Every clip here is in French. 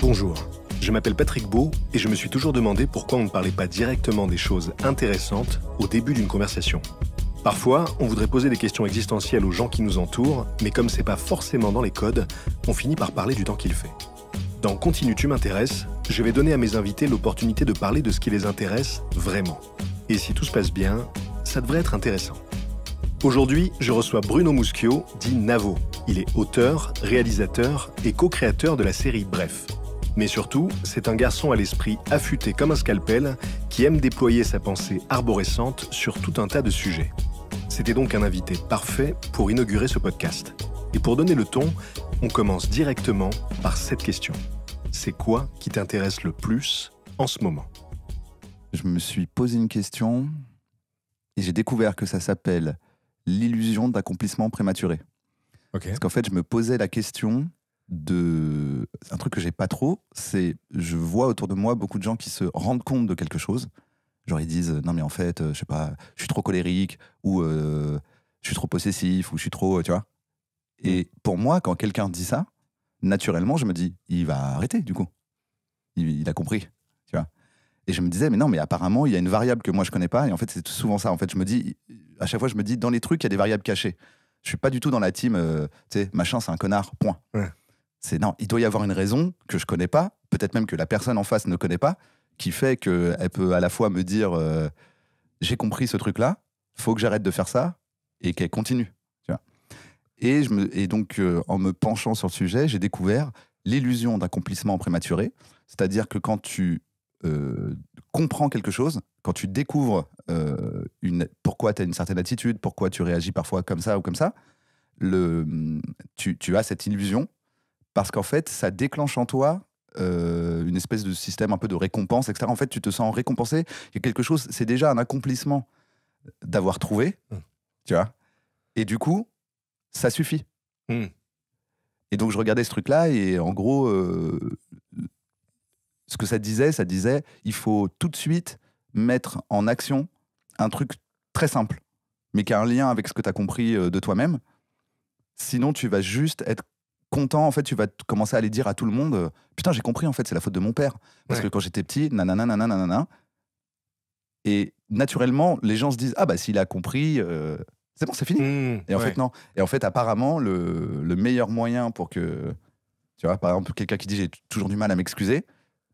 Bonjour, je m'appelle Patrick Beau et je me suis toujours demandé pourquoi on ne parlait pas directement des choses intéressantes au début d'une conversation. Parfois, on voudrait poser des questions existentielles aux gens qui nous entourent, mais comme c'est pas forcément dans les codes, on finit par parler du temps qu'il fait. Dans Continue tu m'intéresses, je vais donner à mes invités l'opportunité de parler de ce qui les intéresse vraiment. Et si tout se passe bien, ça devrait être intéressant. Aujourd'hui, je reçois Bruno Muschio, dit Navo. Il est auteur, réalisateur et co-créateur de la série Bref. Mais surtout, c'est un garçon à l'esprit affûté comme un scalpel qui aime déployer sa pensée arborescente sur tout un tas de sujets. C'était donc un invité parfait pour inaugurer ce podcast. Et pour donner le ton, on commence directement par cette question. C'est quoi qui t'intéresse le plus en ce moment ? Je me suis posé une question et j'ai découvert que ça s'appelle l'illusion d'accomplissement prématuré. Ok. Parce qu'en fait, je me posais la question de... Un truc que j'ai pas trop, c'est je vois autour de moi beaucoup de gens qui se rendent compte de quelque chose. Genre ils disent non mais en fait, je sais pas, je suis trop colérique ou je suis trop possessif ou je suis trop, tu vois. Et pour moi, quand quelqu'un dit ça, naturellement, je me dis il va arrêter du coup. Il a compris, tu vois. Et je me disais mais non mais apparemment il y a une variable que moi je connais pas et en fait c'est souvent ça. En fait je me dis à chaque fois je me dis dans les trucs il y a des variables cachées. Je suis pas du tout dans la team, tu sais, machin c'est un connard, point. Ouais. C'est non, il doit y avoir une raison que je connais pas, peut-être même que la personne en face ne connaît pas, qui fait qu'elle peut à la fois me dire j'ai compris ce truc-là, faut que j'arrête de faire ça, et qu'elle continue. Tu vois. Et donc, en me penchant sur le sujet, j'ai découvert l'illusion d'accomplissement prématuré, c'est-à-dire que quand tu comprends quelque chose, quand tu découvres pourquoi tu as une certaine attitude, pourquoi tu réagis parfois comme ça ou comme ça, tu as cette illusion parce qu'en fait, ça déclenche en toi une espèce de système un peu de récompense, etc. En fait, tu te sens récompensé. Il y a quelque chose, c'est déjà un accomplissement d'avoir trouvé, tu vois. Et du coup, ça suffit. Et donc, je regardais ce truc-là et en gros, ce que ça disait, il faut tout de suite mettre en action un truc très simple, mais qui a un lien avec ce que tu as compris de toi-même. Sinon, tu vas juste être content, en fait, tu vas commencer à aller dire à tout le monde putain, j'ai compris, en fait, c'est la faute de mon père. Parce que quand j'étais petit, nanana, nanana, nanana. Et naturellement, les gens se disent ah bah s'il a compris, c'est bon, c'est fini. Et en fait, non. Et en fait, apparemment, le meilleur moyen pour que, tu vois, par exemple, quelqu'un qui dit j'ai toujours du mal à m'excuser,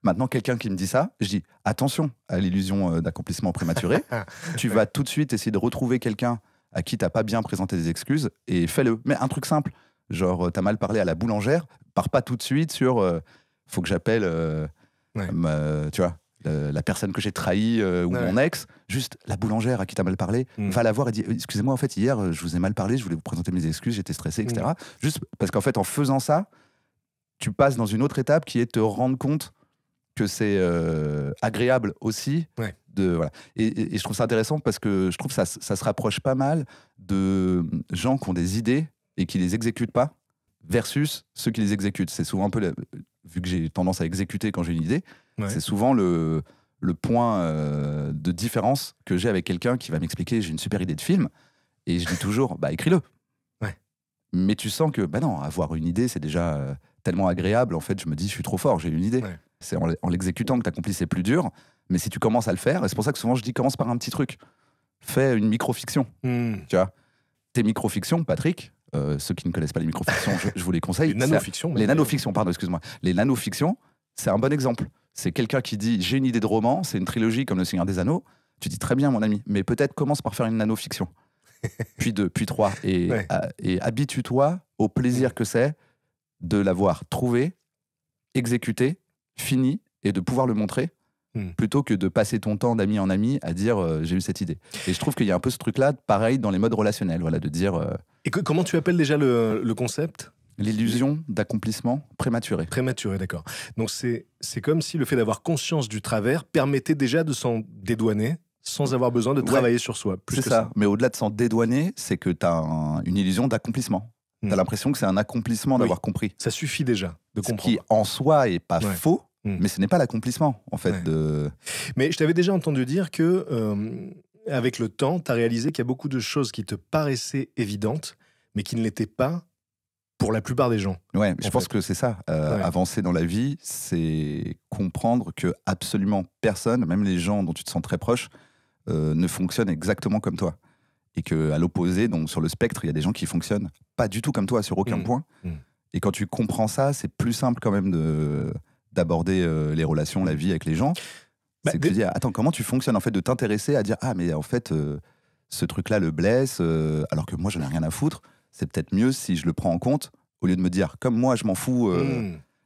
maintenant, quelqu'un qui me dit ça, je dis attention à l'illusion d'accomplissement prématuré. Tu vas tout de suite essayer de retrouver quelqu'un à qui t'as pas bien présenté des excuses et fais-le. Mais un truc simple, genre t'as mal parlé à la boulangère, pars pas tout de suite sur faut que j'appelle tu vois, la personne que j'ai trahie ou mon ex. Juste la boulangère à qui t'as mal parlé, va la voir et dis excusez-moi, en fait hier je vous ai mal parlé, je voulais vous présenter mes excuses, j'étais stressé, etc. Juste parce qu'en fait en faisant ça, tu passes dans une autre étape qui est te rendre compte que c'est agréable aussi. Voilà. Et je trouve ça intéressant parce que je trouve que ça se rapproche pas mal de gens qui ont des idées et qui les exécutent pas versus ceux qui les exécutent. C'est souvent un peu, vu que j'ai tendance à exécuter quand j'ai une idée, c'est souvent le point de différence que j'ai avec quelqu'un qui va m'expliquer j'ai une super idée de film et je dis toujours bah écris-le. Mais tu sens que bah non, avoir une idée c'est déjà tellement agréable, en fait je me dis je suis trop fort, j'ai une idée. C'est en l'exécutant que tu accomplis, c'est plus dur. Mais si tu commences à le faire, et c'est pour ça que souvent je dis commence par un petit truc. Fais une micro-fiction. Tu vois, tes micro-fictions, Patrick, ceux qui ne connaissent pas les micro-fictions, je vous les conseille. Les nanofictions. Les nanofictions, pardon, excuse-moi. Les nanofictions, c'est un bon exemple. C'est quelqu'un qui dit j'ai une idée de roman, c'est une trilogie comme Le Seigneur des Anneaux. Tu dis très bien, mon ami, mais peut-être commence par faire une nanofiction. Puis 2, puis 3. Et habitue-toi au plaisir que c'est de l'avoir trouvé, exécuté, fini et de pouvoir le montrer plutôt que de passer ton temps d'ami en ami à dire j'ai eu cette idée. Et je trouve qu'il y a un peu ce truc-là, pareil dans les modes relationnels, voilà, de dire... Et comment tu appelles déjà le concept ? L'illusion d'accomplissement prématuré. Prématuré, d'accord. Donc c'est comme si le fait d'avoir conscience du travers permettait déjà de s'en dédouaner sans avoir besoin de travailler sur soi. C'est ça. Mais au-delà de s'en dédouaner, c'est que tu as une illusion d'accomplissement. Tu as l'impression que c'est un accomplissement d'avoir compris. Ça suffit déjà de comprendre. Ce qui, en soi, est pas faux, mais ce n'est pas l'accomplissement, en fait. Mais je t'avais déjà entendu dire que, avec le temps, tu as réalisé qu'il y a beaucoup de choses qui te paraissaient évidentes, mais qui ne l'étaient pas pour la plupart des gens. Ouais, je pense fait. que c'est ça. Ouais. Avancer dans la vie, c'est comprendre que absolument personne, même les gens dont tu te sens très proche, ne fonctionnent exactement comme toi. Et qu'à l'opposé, donc sur le spectre, il y a des gens qui fonctionnent pas du tout comme toi sur aucun point. Et quand tu comprends ça, c'est plus simple quand même d'aborder les relations, la vie avec les gens. Bah, C'est que tu dis, attends, comment tu fonctionnes en fait, de t'intéresser à dire, ah mais en fait, ce truc-là le blesse, alors que moi j'en ai rien à foutre. C'est peut-être mieux si je le prends en compte, au lieu de me dire, comme moi je m'en fous.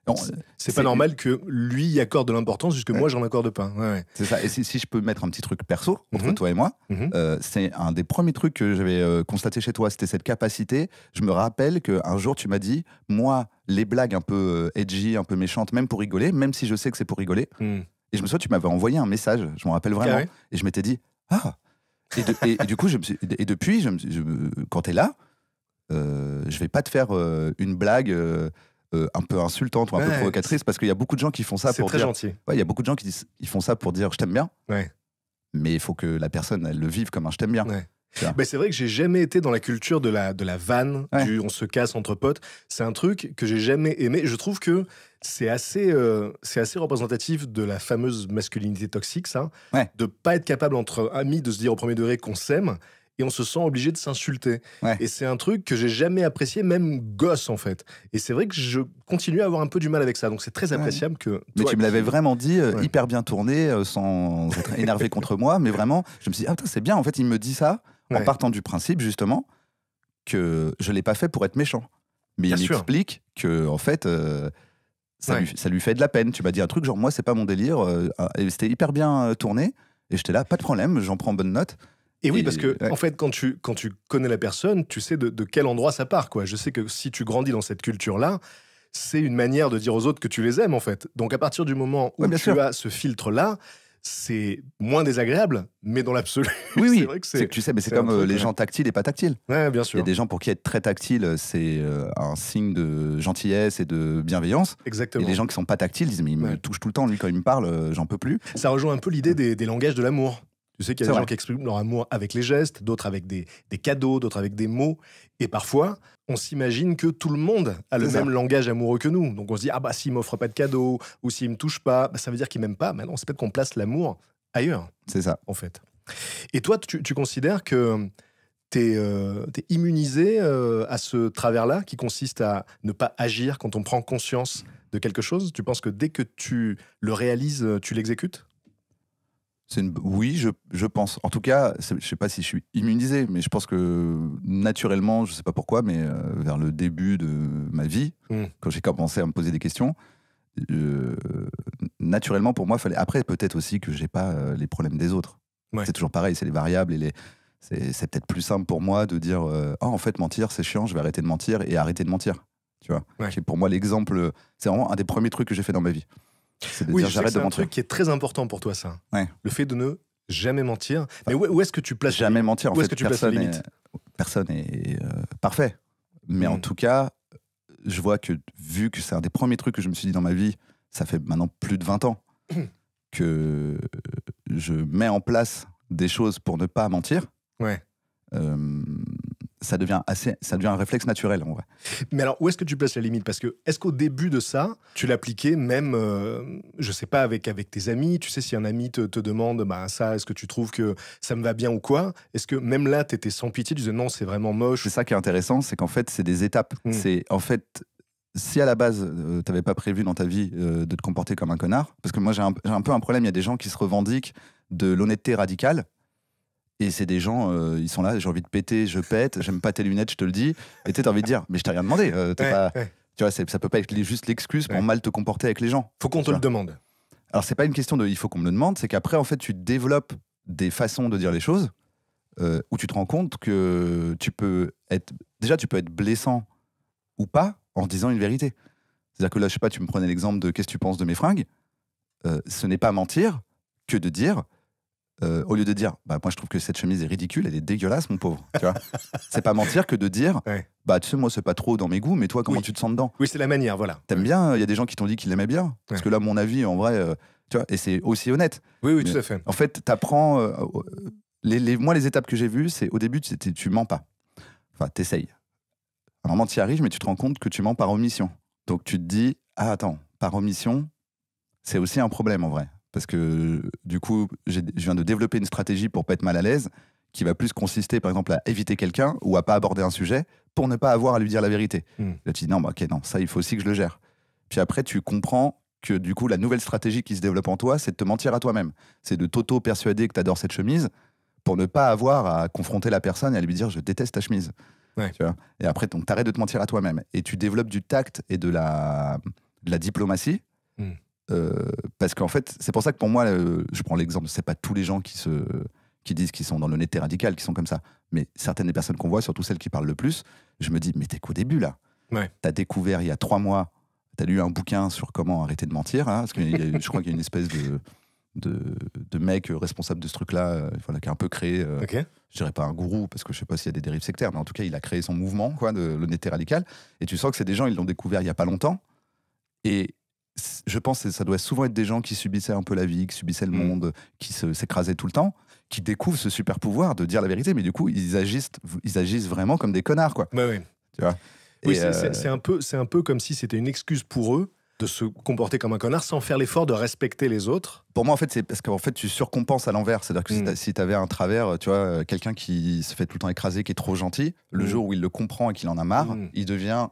Non, c'est pas normal que lui y accorde de l'importance, puisque moi j'en accorde pas. Ouais. C'est ça. Et si je peux mettre un petit truc perso entre toi et moi, Mhm. c'est un des premiers trucs que j'avais constaté chez toi, c'était cette capacité. Je me rappelle qu'un jour tu m'as dit, moi, les blagues un peu edgy, un peu méchantes, même pour rigoler, même si je sais que c'est pour rigoler. Et je me souviens, tu m'avais envoyé un message, je m'en rappelle vraiment, Carré. et je m'étais dit, ah. Et du coup, depuis, quand t'es là, je vais pas te faire une blague un peu insultante ou un peu provocatrice, parce qu'il y a beaucoup de gens qui font ça C'est pour très dire. gentil. Ouais, il y a beaucoup de gens qui ils font ça pour dire je t'aime bien, Ouais. mais il faut que la personne elle le vive comme un je t'aime bien. Ouais. Tu vois. Bah, c'est vrai que j'ai jamais été dans la culture de la vanne, Ouais. du on se casse entre potes. C'est un truc que j'ai jamais aimé. Je trouve que c'est assez représentatif de la fameuse masculinité toxique, ça. Ouais. De pas être capable entre amis de se dire au premier degré qu'on s'aime et on se sent obligé de s'insulter. Ouais. Et c'est un truc que j'ai jamais apprécié, même gosse en fait. Et c'est vrai que je continue à avoir un peu du mal avec ça. Donc c'est très appréciable que. Mais toi tu me l'avais qui- vraiment dit, Ouais. hyper bien tourné, sans être énervé contre moi, mais vraiment, je me suis dit, ah putain, c'est bien, en fait, il me dit ça, en Ouais. partant du principe, justement, que je l'ai pas fait pour être méchant. Mais Bien il sûr. m'explique que, en fait, ça, Ouais. ça lui fait de la peine. Tu m'as dit un truc, genre, moi, c'est pas mon délire, et c'était hyper bien tourné, et j'étais là, pas de problème, j'en prends bonne note. Et oui, Et- parce que, ouais. en fait, quand tu connais la personne, tu sais de quel endroit ça part, quoi. Je sais que si tu grandis dans cette culture-là, c'est une manière de dire aux autres que tu les aimes, en fait. Donc, à partir du moment où Ouais, bien tu sûr. as ce filtre-là, c'est moins désagréable, mais dans l'absolu, Oui, c'est oui, vrai que c'est que tu sais, mais c'est c'est un comme truc, les ouais. gens tactiles et pas tactiles. Ouais, bien Il y a sûr. des gens pour qui être très tactile, c'est un signe de gentillesse et de bienveillance. Exactement. Et les gens qui sont pas tactiles disent, mais il me Ouais. touche tout le temps, lui, quand il me parle, j'en peux plus. Ça rejoint un peu l'idée des langages de l'amour. Tu sais qu'il y a C'est des vrai. gens qui expriment leur amour avec les gestes, d'autres avec des cadeaux, d'autres avec des mots. Et parfois, on s'imagine que tout le monde a le C'est ça. même langage amoureux que nous. Donc on se dit, ah bah s'il m'offre pas de cadeaux, ou s'il me touche pas, bah, ça veut dire qu'il m'aime pas. Mais non, c'est peut-être qu'on place l'amour ailleurs, C'est ça. en fait. Et toi, tu considères que t'es immunisé à ce travers-là, qui consiste à ne pas agir quand on prend conscience de quelque chose? Tu penses que dès que tu le réalises, tu l'exécutes? Oui, je pense. En tout cas, je sais pas si je suis immunisé, mais je pense que naturellement, je sais pas pourquoi, mais vers le début de ma vie, quand j'ai commencé à me poser des questions, naturellement pour moi, fallait. Après, peut-être aussi que j'ai pas les problèmes des autres. Ouais. C'est toujours pareil, c'est les variables et c'est peut-être plus simple pour moi de dire oh, en fait, mentir, c'est chiant, je vais arrêter de mentir et arrêter de mentir. Tu vois. Ouais. Qui est pour moi l'exemple, c'est vraiment un des premiers trucs que j'ai fait dans ma vie. C'est de Oui, dire je sais que j'arrête c'est de un mentir. truc qui est très important pour toi, ça. Ouais. Le fait de ne jamais mentir. Mais où est-ce que tu places Jamais mentir. En Où est-ce fait, que tu places la limite? personne est parfait. Mais en tout cas, je vois que, vu que c'est un des premiers trucs que je me suis dit dans ma vie, ça fait maintenant plus de 20 ans que je mets en place des choses pour ne pas mentir. Ouais. Ça devient un réflexe naturel, en vrai. Mais alors, où est-ce que tu places la limite? Parce que, est-ce qu'au début de ça, tu l'appliquais même, je sais pas, avec tes amis? Tu sais, si un ami te demande, bah, ça, est-ce que tu trouves que ça me va bien ou quoi? Est-ce que même là, t'étais sans pitié, tu disais non, c'est vraiment moche? C'est ça qui est intéressant, c'est qu'en fait, c'est des étapes. C'est, en fait, si à la base, t'avais pas prévu dans ta vie de te comporter comme un connard, parce que moi, j'ai un peu un problème, il y a des gens qui se revendiquent de l'honnêteté radicale. Et c'est des gens, ils sont là, j'ai envie de péter, je pète, j'aime pas tes lunettes, je te le dis. Et tu as envie de dire, mais je t'ai rien demandé. Tu vois, ça peut pas être juste l'excuse pour mal te comporter avec les gens. Faut qu'on te le demande. Alors, c'est pas une question de il faut qu'on me le demande, c'est qu'après, en fait, tu développes des façons de dire les choses où tu te rends compte que tu peux être blessant ou pas en disant une vérité. C'est-à-dire que là, je sais pas, tu me prenais l'exemple de qu'est-ce que tu penses de mes fringues. Ce n'est pas mentir que de dire. Au lieu de dire, bah, moi je trouve que cette chemise est ridicule, elle est dégueulasse, mon pauvre. Tu vois, c'est pas mentir que de dire, bah tu sais, moi c'est pas trop dans mes goûts, mais toi comment tu te sens dedans? Oui, c'est la manière, voilà. T'aimes bien? Il y a des gens qui t'ont dit qu'ils l'aimaient bien. Parce que là, mon avis, en vrai, tu vois, et c'est aussi honnête. Oui, tout à fait. En fait, t'apprends. Moi, les étapes que j'ai vues, c'est au début, tu mens pas. Enfin, t'essayes. À un moment, tu y arrives, mais tu te rends compte que tu mens par omission. Donc tu te dis, ah attends, par omission, c'est aussi un problème en vrai. Parce que du coup, je viens de développer une stratégie pour pas être mal à l'aise, qui va plus consister par exemple à éviter quelqu'un ou à pas aborder un sujet pour ne pas avoir à lui dire la vérité. Là tu dis non, bah, ok, non, ça il faut aussi que je le gère. Puis après tu comprends que du coup la nouvelle stratégie qui se développe en toi, c'est de te mentir à toi-même. C'est de t'auto-persuader que tu adores cette chemise pour ne pas avoir à confronter la personne et à lui dire je déteste ta chemise. Ouais. Tu vois, et après donc t'arrêtes de te mentir à toi-même et tu développes du tact et de la diplomatie. Parce qu'en fait, c'est pour ça que pour moi, je prends l'exemple, c'est pas tous les gens qui disent qu'ils sont dans l'honnêteté radicale qui sont comme ça, mais certaines des personnes qu'on voit, surtout celles qui parlent le plus, je me dis, mais t'es qu'au début là. Ouais. T'as découvert il y a 3 mois, t'as lu un bouquin sur comment arrêter de mentir, hein, parce que je crois qu'il y a une espèce de mec responsable de ce truc-là, voilà, qui a un peu créé, Okay. je dirais pas un gourou, parce que je sais pas s'il y a des dérives sectaires, mais en tout cas, il a créé son mouvement quoi, de l'honnêteté radicale, et tu sens que c'est des gens, ils l'ont découvert il y a pas longtemps, et je pense que ça doit souvent être des gens qui subissaient un peu la vie, qui subissaient le monde, qui s'écrasaient tout le temps, qui découvrent ce super pouvoir de dire la vérité, mais du coup, ils agissent vraiment comme des connards, quoi. Ouais. Tu vois. Oui, c'est un peu comme si c'était une excuse pour eux de se comporter comme un connard sans faire l'effort de respecter les autres. Pour moi, en fait, c'est parce qu'en fait, tu surcompenses à l'envers. C'est-à-dire que si tu avais un travers, tu vois, quelqu'un qui se fait tout le temps écraser, qui est trop gentil, le jour où il le comprend et qu'il en a marre, il devient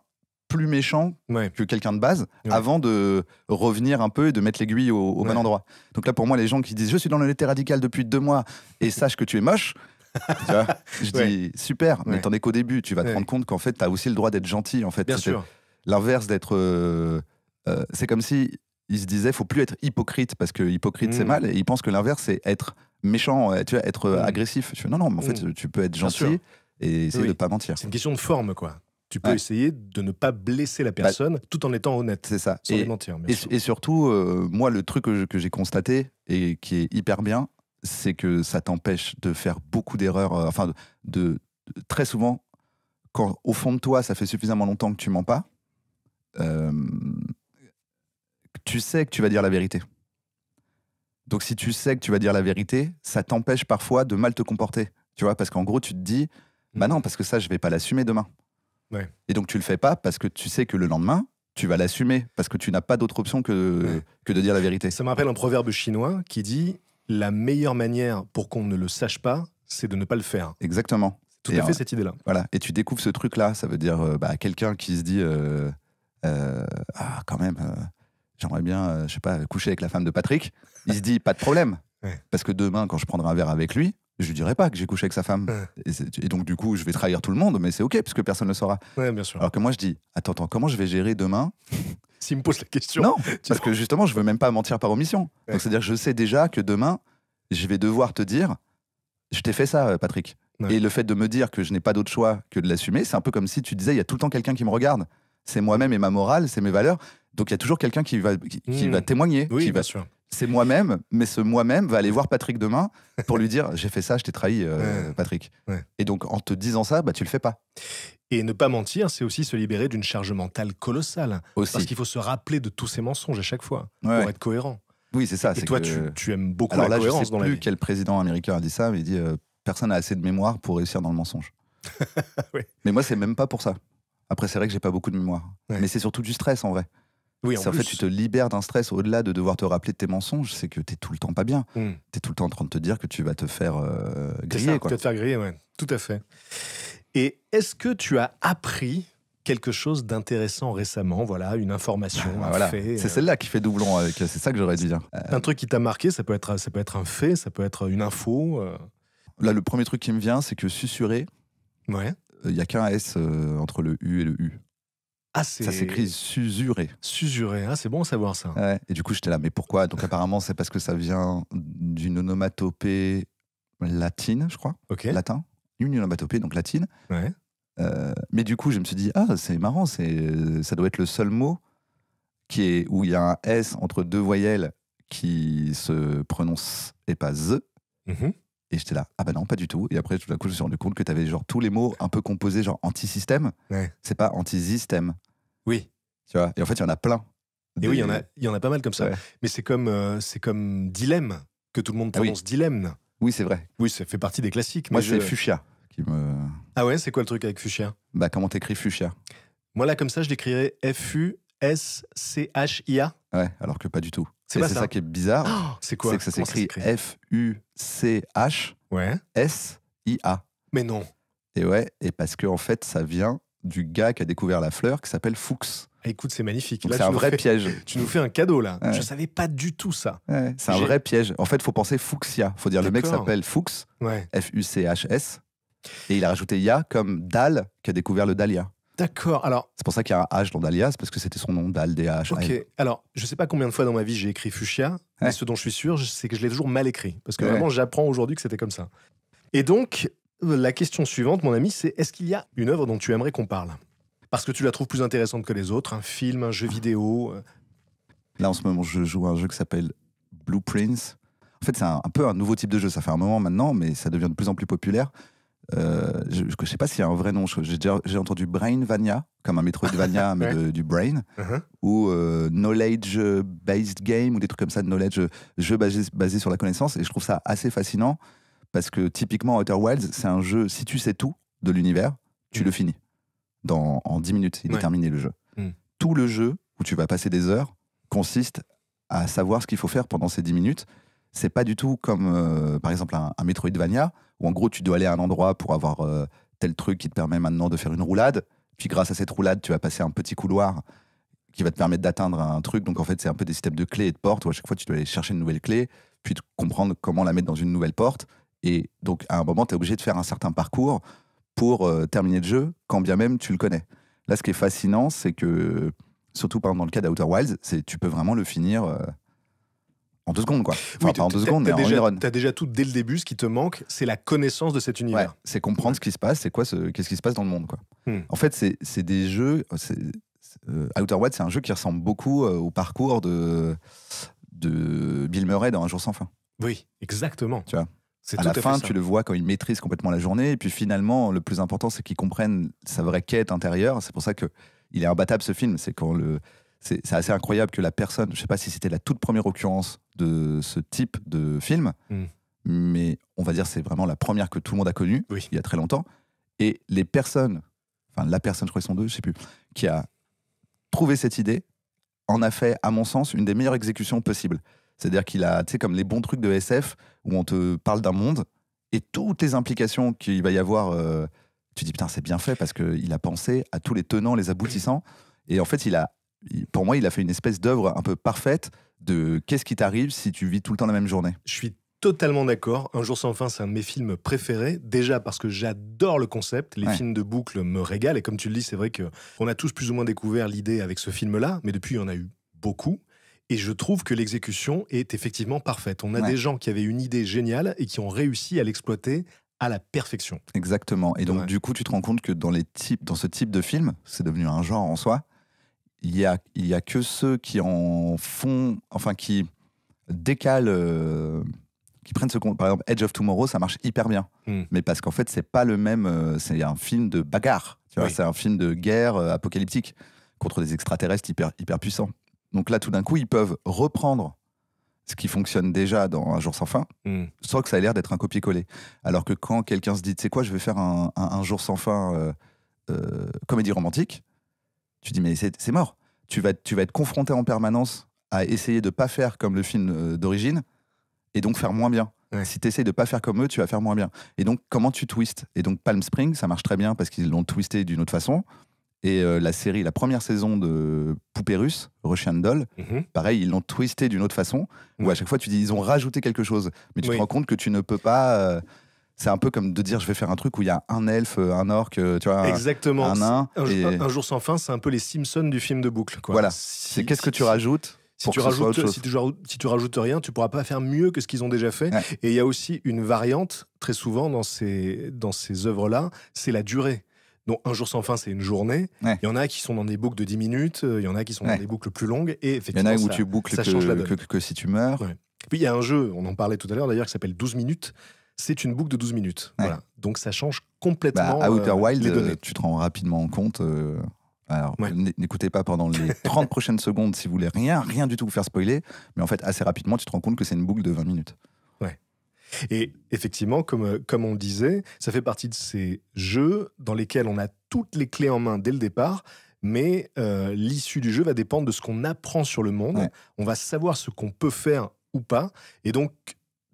plus méchant que quelqu'un de base avant de revenir un peu et de mettre l'aiguille au bon endroit. Donc là, pour moi, les gens qui disent « je suis dans l'honnêteté radicale depuis 2 mois et sache que tu es moche », tu vois, je dis super, mais t'en es qu'au début. Tu vas te rendre compte qu'en fait, t'as aussi le droit d'être gentil. En fait, bien sûr. L'inverse d'être... c'est comme si ils se disaient faut plus être hypocrite parce que hypocrite c'est mal, et ils pensent que l'inverse c'est être méchant, tu vois, être agressif. Je fais non, mais en fait, tu peux être gentil et essayer de pas mentir. C'est une question de forme, quoi. Tu peux essayer de ne pas blesser la personne tout en étant honnête. C'est ça. Sans lui mentir, bien sûr. Et surtout, moi, le truc que j'ai constaté et qui est hyper bien, c'est que ça t'empêche de faire beaucoup d'erreurs. Enfin, très souvent, quand au fond de toi, ça fait suffisamment longtemps que tu mens pas, tu sais que tu vas dire la vérité. Donc, si tu sais que tu vas dire la vérité, ça t'empêche parfois de mal te comporter. Tu vois, parce qu'en gros, tu te dis, bah non, parce que ça, je vais pas l'assumer demain. Ouais. Et donc tu le fais pas parce que tu sais que le lendemain, tu vas l'assumer parce que tu n'as pas d'autre option que de dire la vérité. Ça me rappelle un proverbe chinois qui dit « La meilleure manière pour qu'on ne le sache pas, c'est de ne pas le faire. » Exactement. Tout à fait cette idée-là. Voilà. Et tu découvres ce truc-là, ça veut dire quelqu'un qui se dit ah, quand même, j'aimerais bien, je sais pas, coucher avec la femme de Patrick. Il se dit pas de problème. Parce que demain, quand je prendrai un verre avec lui, je lui dirai pas que j'ai couché avec sa femme. Et donc, du coup, je vais trahir tout le monde, mais c'est OK, parce que personne ne le saura. Ouais, bien sûr. Alors que moi, je dis, attends, comment je vais gérer demain? S'il me pose la question. Non, parce que justement, je veux même pas mentir par omission. Donc, c'est-à-dire, je sais déjà que demain, je vais devoir te dire, je t'ai fait ça, Patrick. Et le fait de me dire que je n'ai pas d'autre choix que de l'assumer, c'est un peu comme si tu disais, il y a tout le temps quelqu'un qui me regarde. C'est moi-même et ma morale, c'est mes valeurs. Donc, il y a toujours quelqu'un qui va témoigner. Oui, bien sûr. C'est moi-même, mais ce moi-même va aller voir Patrick demain pour lui dire j'ai fait ça, je t'ai trahi, Patrick. Et donc en te disant ça, bah tu le fais pas. Et ne pas mentir, c'est aussi se libérer d'une charge mentale colossale. Aussi. Parce qu'il faut se rappeler de tous ces mensonges à chaque fois pour être cohérent. Oui, c'est ça. Et toi, tu aimes beaucoup la cohérence dans la vie. Je sais plus quel président américain a dit ça, mais il dit personne n'a assez de mémoire pour réussir dans le mensonge. Mais moi, c'est même pas pour ça. Après, c'est vrai que j'ai pas beaucoup de mémoire. Mais c'est surtout du stress en vrai. Oui, en fait, tu te libères d'un stress au-delà de devoir te rappeler de tes mensonges, c'est que tu es tout le temps pas bien. Tu es tout le temps en train de te dire que tu vas te faire griller. Tu vas te faire griller, ouais, tout à fait. Et est-ce que tu as appris quelque chose d'intéressant récemment? Voilà, une information, un fait. C'est celle-là qui fait doublon, c'est ça que j'aurais dû dire. Un truc qui t'a marqué, ça peut être un fait, ça peut être une info. Là, le premier truc qui me vient, c'est que susurrer, il n'y a qu'un S entre le U et le U. Ah, ça s'écrit susurré. Susurré, c'est bon à savoir ça. Ouais. Et du coup, j'étais là, mais pourquoi? Donc apparemment, c'est parce que ça vient d'une onomatopée latine, je crois. Latin. Une onomatopée, donc latine. Mais du coup, je me suis dit, c'est marrant, ça doit être le seul mot où il y a un S entre 2 voyelles qui se prononce et pas Z. Et j'étais là, bah non, pas du tout. Et après, tout d'un coup, je me suis rendu compte que tu avais genre tous les mots un peu composés, genre anti-système. C'est pas anti-système. Oui. Tu vois. Et en fait, il y en a plein. Et oui, il y en a pas mal comme ça. Mais c'est comme dilemme, que tout le monde prononce dilemme. Oui, c'est vrai. Oui, ça fait partie des classiques. Moi, c'est fuchsia. qui me... Ah ouais, c'est quoi le truc avec fuchsia? Bah, comment t'écris fuchsia? Moi, là, comme ça, je l'écrirais Fuschia. Ouais, alors que pas du tout. C'est Et pas c'est ça. ça qui est bizarre. Oh, c'est quoi? C'est que ça Comment s'écrit s'écrit Fuchsia. Ouais. Mais non. Et ouais, et parce que en fait, ça vient du gars qui a découvert la fleur qui s'appelle Fuchs. Écoute, c'est magnifique. Donc Là, c'est un vrai piège. Tu nous fais un cadeau, là. Ouais. Je savais pas du tout ça. Ouais, c'est un J'ai- vrai piège. En fait, faut penser Fuchsia. Faut dire le mec D'accord. s'appelle Fuchs, Ouais. Fuchs, et il a rajouté Ya comme Dal qui a découvert le dahlia. D'accord. Alors, C'est pour ça qu'il y a un H dans Dahlia, c'est parce que c'était son nom, Dal, D-A-H. ok. Alors, je sais pas combien de fois dans ma vie j'ai écrit fuchsia, mais Ouais. ce dont je suis sûr, c'est que je l'ai toujours mal écrit. Parce que Ouais. vraiment, j'apprends aujourd'hui que c'était comme ça. Et donc, la question suivante, mon ami, c'est est-ce qu'il y a une œuvre dont tu aimerais qu'on parle? Parce que tu la trouves plus intéressante que les autres, un film, un jeu vidéo. Là, en ce moment, je joue à un jeu qui s'appelle Blueprints. En fait, c'est un peu un nouveau type de jeu. Ça fait un moment maintenant, mais ça devient de plus en plus populaire. Je ne sais pas s'il y a un vrai nom. J'ai entendu Brainvania, comme un Metroidvania, mais Ouais. du brain, Uh-huh. ou Knowledge-Based Game, ou des trucs comme ça, jeu basé sur la connaissance. Et je trouve ça assez fascinant, parce que typiquement, Outer Wilds, c'est un jeu, si tu sais tout de l'univers, tu le finis. En 10 minutes, il est Ouais. terminé le jeu. Mm. Tout le jeu, où tu vas passer des heures, consiste à savoir ce qu'il faut faire pendant ces 10 minutes. C'est pas du tout comme, par exemple, un Metroidvania, où en gros, tu dois aller à un endroit pour avoir tel truc qui te permet maintenant de faire une roulade. Puis grâce à cette roulade, tu vas passer un petit couloir qui va te permettre d'atteindre un truc. Donc en fait, c'est un peu des systèmes de clés et de portes, où à chaque fois, tu dois aller chercher une nouvelle clé, puis comprendre comment la mettre dans une nouvelle porte. Et donc, à un moment, tu es obligé de faire un certain parcours pour terminer le jeu, quand bien même tu le connais. Là, ce qui est fascinant, c'est que, surtout par exemple dans le cas d'Outer Wilds, c'est tu peux vraiment le finir en 2 secondes, quoi. Enfin, Oui, pas en 2 secondes, mais en déjà, une run. t'as déjà tout dès le début. Ce qui te manque, c'est la connaissance de cet Ouais, univers. c'est comprendre ce qui se passe, qu'est-ce qui se passe dans le monde, quoi. Hmm. En fait, c'est des jeux. Outer Wilds, c'est un jeu qui ressemble beaucoup au parcours de Bill Murray dans Un jour sans fin. Oui, exactement. Tu vois. C'est À tout la fait fin, ça. tu le vois quand il maîtrise complètement la journée. Et puis finalement, le plus important, c'est qu'il comprenne sa vraie quête intérieure. C'est pour ça qu'il est imbattable, ce film. C'est assez incroyable que la personne, je ne sais pas si c'était la toute première occurrence de ce type de film, Mm. mais on va dire c'est vraiment la première que tout le monde a connue, Oui. il y a très longtemps. Et les personnes, enfin la personne, je crois qu'ils sont 2, je ne sais plus, qui a trouvé cette idée, en a fait, à mon sens, une des meilleures exécutions possibles. C'est-à-dire qu'il a, tu sais, comme les bons trucs de SF, où on te parle d'un monde, et toutes les implications qu'il va y avoir, tu dis, putain, c'est bien fait, parce qu'il a pensé à tous les tenants, les aboutissants. Et en fait, pour moi, il a fait une espèce d'œuvre un peu parfaite de qu'est-ce qui t'arrive si tu vis tout le temps la même journée. Je suis totalement d'accord. Un jour sans fin, c'est un de mes films préférés. Déjà parce que j'adore le concept. Les Ouais. films de boucle me régalent. Et comme tu le dis, c'est vrai qu'on a tous plus ou moins découvert l'idée avec ce film-là. Mais depuis, il y en a eu beaucoup. Et je trouve que l'exécution est effectivement parfaite. On a Ouais. des gens qui avaient une idée géniale et qui ont réussi à l'exploiter à la perfection. Exactement. Et donc, Ouais. du coup, tu te rends compte que dans ce type de film, c'est devenu un genre en soi, il y a que ceux qui en font, enfin, qui décalent, qui prennent ce compte. Par exemple, Edge of Tomorrow, ça marche hyper bien. Mm. Mais parce qu'en fait, c'est pas le même. C'est un film de bagarre. Tu vois, Oui. c'est un film de guerre apocalyptique contre des extraterrestres hyper puissants. Donc là, tout d'un coup, ils peuvent reprendre ce qui fonctionne déjà dans Un jour sans fin, Mm. sans que ça ait l'air d'être un copier-coller. Alors que quand quelqu'un se dit, tu sais quoi, je vais faire un jour sans fin comédie romantique, tu dis, mais c'est mort. Tu vas être confronté en permanence à essayer de pas faire comme le film d'origine et donc faire moins bien. Ouais. Si tu essayes de pas faire comme eux, tu vas faire moins bien. Et donc, comment tu twistes? Et donc, Palm Springs, ça marche très bien parce qu'ils l'ont twisté d'une autre façon. Et la première saison de Poupée russe, Russian Doll, Mhm. pareil, ils l'ont twisté d'une autre façon, où Ouais. à chaque fois tu dis ils ont rajouté quelque chose, mais tu Oui. te rends compte que tu ne peux pas. C'est un peu comme de dire je vais faire un truc où il y a un elfe, un orc, tu vois, Exactement. un nain. Un jour sans fin, c'est un peu les Simpsons du film de boucle, quoi. Voilà. Si- C'est qu'est-ce que si- tu rajoutes Si pour tu, que ce soit autre rajoutes, chose. si tu rajoutes rien, tu pourras pas faire mieux que ce qu'ils ont déjà fait. Ouais. Et il y a aussi une variante, très souvent, dans ces œuvres-là, c'est la durée. Donc, Un jour sans fin, c'est une journée. Ouais. Il y en a qui sont dans des boucles de 10 minutes, il y en a qui sont dans Ouais. des boucles plus longues. Et Il y en effectivement, a où ça, tu boucles ça change la donne. que si tu meurs. Ouais. Puis il y a un jeu, on en parlait tout à l'heure d'ailleurs, qui s'appelle 12 minutes. C'est une boucle de 12 minutes. Ouais. Voilà. Donc ça change complètement À Outer Wilds, les données. tu te rends rapidement compte. Alors, Ouais. n'écoutez pas pendant les 30 prochaines secondes si vous voulez rien du tout vous faire spoiler, mais en fait, assez rapidement, tu te rends compte que c'est une boucle de 20 minutes. Et effectivement, comme on le disait, ça fait partie de ces jeux dans lesquels on a toutes les clés en main dès le départ, mais l'issue du jeu va dépendre de ce qu'on apprend sur le monde. Ouais. On va savoir ce qu'on peut faire ou pas. Et donc,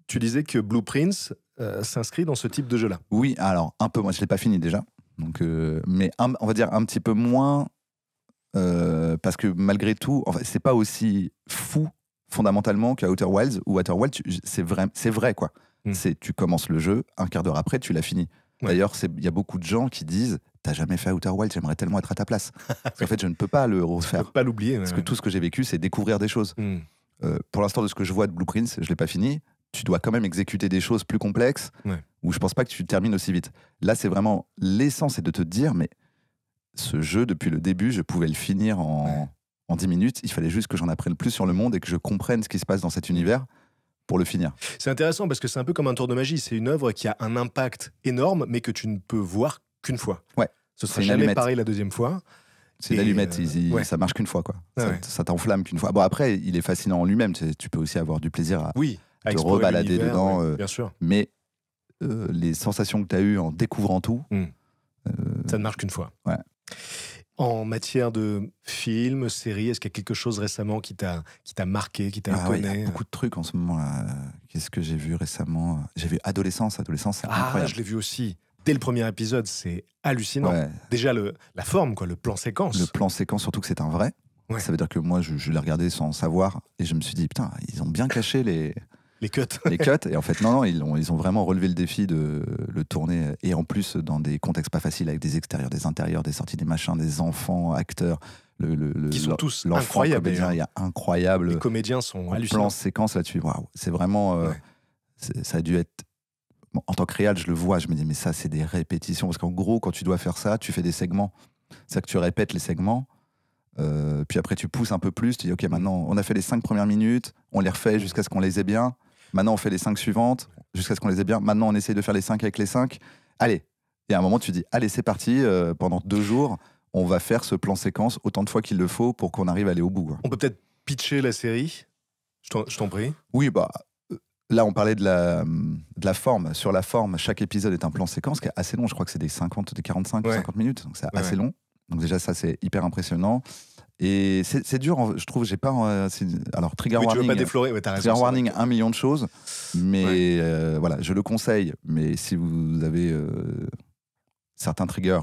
tu disais que Blueprints s'inscrit dans ce type de jeu-là. Oui, alors un peu, moi je l'ai pas fini déjà, donc, mais on va dire un petit peu moins, parce que malgré tout, en fait, c'est pas aussi fou fondamentalement qu'à Outer Wilds, où Outer Wilds, c'est vrai quoi. Tu commences le jeu, un quart d'heure après, tu l'as fini. Ouais. D'ailleurs, il y a beaucoup de gens qui disent t'as jamais fait Outer Wilds, j'aimerais tellement être à ta place. Parce qu'en fait, je ne peux pas le refaire. Je peux pas l'oublier. Parce que tout ce que j'ai vécu, c'est découvrir des choses. Pour l'instant, de ce que je vois de Blueprints, je l'ai pas fini. Tu dois quand même exécuter des choses plus complexes, où je pense pas que tu termines aussi vite. Là, c'est vraiment l'essence, c'est de te dire, mais ce jeu, depuis le début, je pouvais le finir en 10 minutes. Il fallait juste que j'en apprenne plus sur le monde et que je comprenne ce qui se passe dans cet univers pour le finir. C'est intéressant parce que c'est un peu comme un tour de magie. C'est une œuvre qui a un impact énorme, mais que tu ne peux voir qu'une fois. Ouais. Ce sera jamais pareil la deuxième fois. C'est l'allumette, ça marche qu'une fois, quoi. Ça t'enflamme qu'une fois. Bon, après, il est fascinant en lui-même. Tu peux aussi avoir du plaisir à te rebalader dedans. Bien sûr. Mais les sensations que tu as eues en découvrant tout... ça ne marche qu'une fois. Ouais. En matière de films, séries, est-ce qu'il y a quelque chose récemment qui t'a marqué, qui t'a étonné? Il y a beaucoup de trucs en ce moment. Qu'est-ce que j'ai vu récemment? J'ai vu Adolescence, c'est incroyable. Je l'ai vu aussi. Dès le premier épisode, c'est hallucinant. Ouais. Déjà, la forme, quoi, le plan séquence. Le plan séquence, surtout que c'est un vrai. Ouais. Ça veut dire que moi, je l'ai regardé sans savoir. Et je me suis dit, putain, ils ont bien caché les cuts. Les cuts. Et en fait, non, ils ont vraiment relevé le défi de le tourner. Et en plus, dans des contextes pas faciles, avec des extérieurs, des intérieurs, des sorties, des machins, des enfants, acteurs. Qui sont tous incroyables. Comédien, il y a incroyable. Les comédiens sont hallucinants. Plan séquence là-dessus. Waouh, c'est vraiment. Ça a dû être. Bon, en tant que réal, je le vois, je me dis, mais ça, c'est des répétitions. Parce qu'en gros, quand tu dois faire ça, tu fais des segments. C'est-à-dire que tu répètes les segments. Puis après, tu pousses un peu plus. Tu dis, OK, maintenant, on a fait les 5 premières minutes. On les refait jusqu'à ce qu'on les ait bien. Maintenant, on fait les 5 suivantes jusqu'à ce qu'on les ait bien. Maintenant, on essaye de faire les 5 avec les 5. Allez. Et à un moment, tu dis, allez, c'est parti. Pendant 2 jours, on va faire ce plan séquence autant de fois qu'il le faut pour qu'on arrive à aller au bout. Quoi. On peut peut-être pitcher la série. Je t'en prie. Oui, bah... Là, on parlait de la forme. Sur la forme, chaque épisode est un plan séquence qui est assez long. Je crois que c'est des 45 ou 50 minutes. Donc, c'est assez long. Donc, déjà, ça, c'est hyper impressionnant. Et c'est dur, je trouve. J'ai pas. Alors, Trigger Warning. Tu veux pas déflorer, t'as raison. Trigger Warning, 1 million de choses. Mais voilà, je le conseille. Mais si vous avez certains triggers,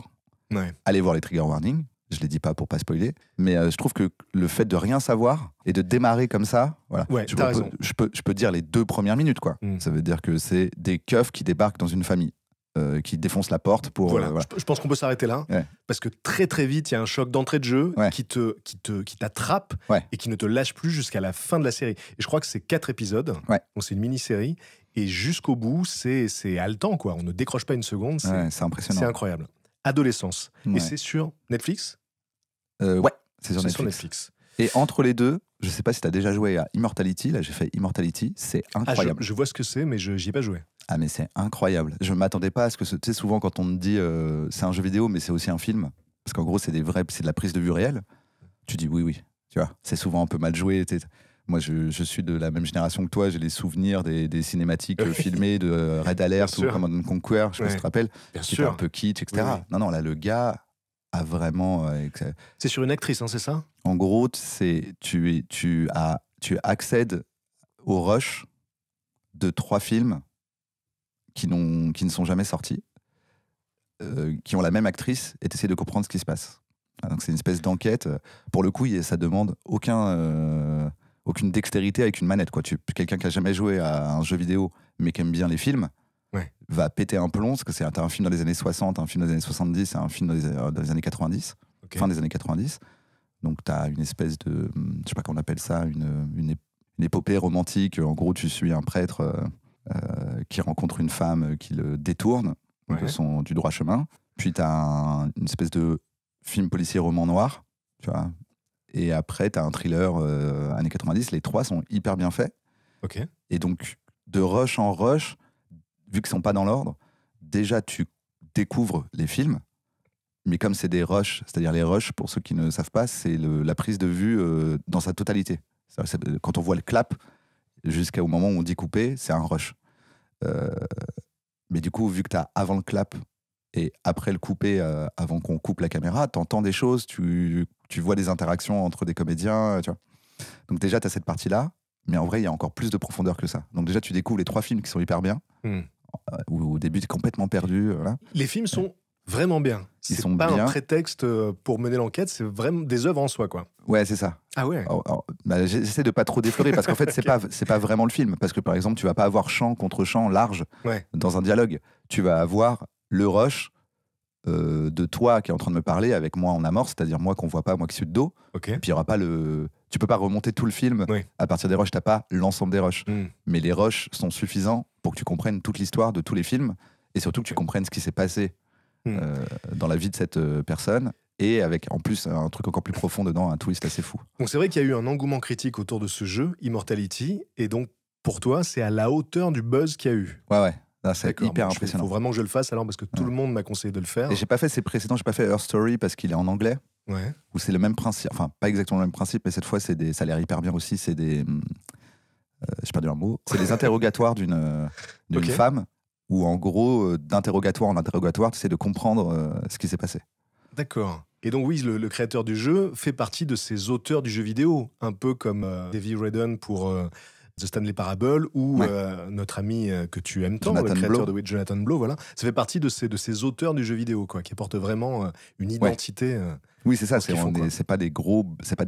allez voir les Trigger Warning. Je les dis pas pour pas spoiler, mais je trouve que le fait de rien savoir et de démarrer comme ça, voilà. Je peux dire les 2 premières minutes, quoi. Ça veut dire que c'est des keufs qui débarquent dans une famille, qui défoncent la porte pour. Voilà. Je pense qu'on peut s'arrêter là, parce que très très vite il y a un choc d'entrée de jeu qui t'attrape et qui ne te lâche plus jusqu'à la fin de la série. Et je crois que c'est 4 épisodes, donc c'est une mini-série, et jusqu'au bout c'est haletant, quoi. On ne décroche pas une seconde. C'est impressionnant. C'est incroyable. Adolescence. Et c'est sur Netflix? C'est sur Netflix. Et entre les deux, je sais pas si tu as déjà joué à Immortality. Là, j'ai fait Immortality. C'est incroyable. Je vois ce que c'est, mais j'y ai pas joué. Ah, mais c'est incroyable. Je m'attendais pas à ce que... Tu sais, souvent, quand on me dit c'est un jeu vidéo, mais c'est aussi un film, parce qu'en gros, c'est de la prise de vue réelle, tu dis oui. Tu vois, c'est souvent un peu mal joué. Moi, je suis de la même génération que toi. J'ai les souvenirs des cinématiques filmées de Red Alert ou Command & Conquer, je sais pas si tu te rappelles. Qui était un peu kitsch, etc. Oui. Non, là, le gars a vraiment... C'est sur une actrice, hein, c'est ça? En gros, tu accèdes au rush de 3 films qui ne sont jamais sortis, qui ont la même actrice, et tu essaies de comprendre ce qui se passe. Donc c'est une espèce d'enquête. Pour le coup, ça demande aucune dextérité avec une manette, quoi. Quelqu'un qui a jamais joué à un jeu vidéo mais qui aime bien les films va péter un plomb, parce que c'est un film dans les années 60, un film dans les années 70 et un film dans les années 90, fin des années 90. Donc tu as une espèce de, je sais pas comment on appelle ça, une épopée romantique. En gros, tu suis un prêtre qui rencontre une femme qui le détourne du droit chemin. Puis tu as une espèce de film policier roman noir, tu vois. Et après, tu as un thriller années 90. Les 3 sont hyper bien faits. Et donc, de rush en rush, vu qu'ils ne sont pas dans l'ordre, déjà, tu découvres les films. Mais comme c'est des rushs, c'est-à-dire les rushs, pour ceux qui ne savent pas, c'est la prise de vue dans sa totalité. Quand on voit le clap, jusqu'au moment où on dit couper, c'est un rush. Euh, mais du coup, vu que tu as avant le clap et après le coupé, avant qu'on coupe la caméra, tu entends des choses, tu vois des interactions entre des comédiens, tu vois. Donc déjà, tu as cette partie-là, mais en vrai, il y a encore plus de profondeur que ça. Donc déjà, tu découvres les 3 films qui sont hyper bien, où au début, tu es complètement perdu. Voilà. Les films sont vraiment bien. Ils C'est sont pas bien. un prétexte pour mener l'enquête, c'est vraiment des œuvres en soi, quoi. Ouais, c'est ça. Ah ouais. Bah, j'essaie de pas trop déflorer parce qu'en fait, c'est pas vraiment le film. Parce que par exemple, tu vas pas avoir champ contre champ large Ouais. dans un dialogue. Tu vas avoir le rush de toi qui est en train de me parler avec moi en amorce, c'est-à-dire moi qu'on voit pas, moi qui suis de dos. Ok. Et puis il y aura pas le. Tu peux pas remonter tout le film Oui. à partir des rushs. T'as pas l'ensemble des rushs. Mm. Mais les rushs sont suffisants pour que tu comprennes toute l'histoire de tous les films et surtout que tu comprennes ce qui s'est passé dans la vie de cette personne. Et avec en plus un truc encore plus profond dedans, un twist assez fou. Donc c'est vrai qu'il y a eu un engouement critique autour de ce jeu, Immortality, et donc pour toi, c'est à la hauteur du buzz qu'il y a eu. Ouais. Là, c'est D'accord. hyper Il impressionnant. faut vraiment que je le fasse alors parce que tout le monde m'a conseillé de le faire. Et j'ai pas fait ses précédents, j'ai pas fait Her Story parce qu'il est en anglais, Ouais. où c'est le même principe, enfin pas exactement le même principe, mais cette fois ça a l'air hyper bien aussi, c'est des. J'ai perdu un mot. C'est des interrogatoires d'une Ok. femme, où en gros, d'interrogatoire en interrogatoire, tu essaies de comprendre ce qui s'est passé. D'accord. Et donc oui, le créateur du jeu fait partie de ces auteurs du jeu vidéo, un peu comme Davey Redden pour The Stanley Parable ou notre ami que tu aimes tant, Jonathan le créateur Blow. de Jonathan Blow, voilà. Ça fait partie de ces auteurs du jeu vidéo, quoi, qui apportent vraiment une identité. Oui, c'est ça, Dans ce qu'ils font, quoi. c'est pas des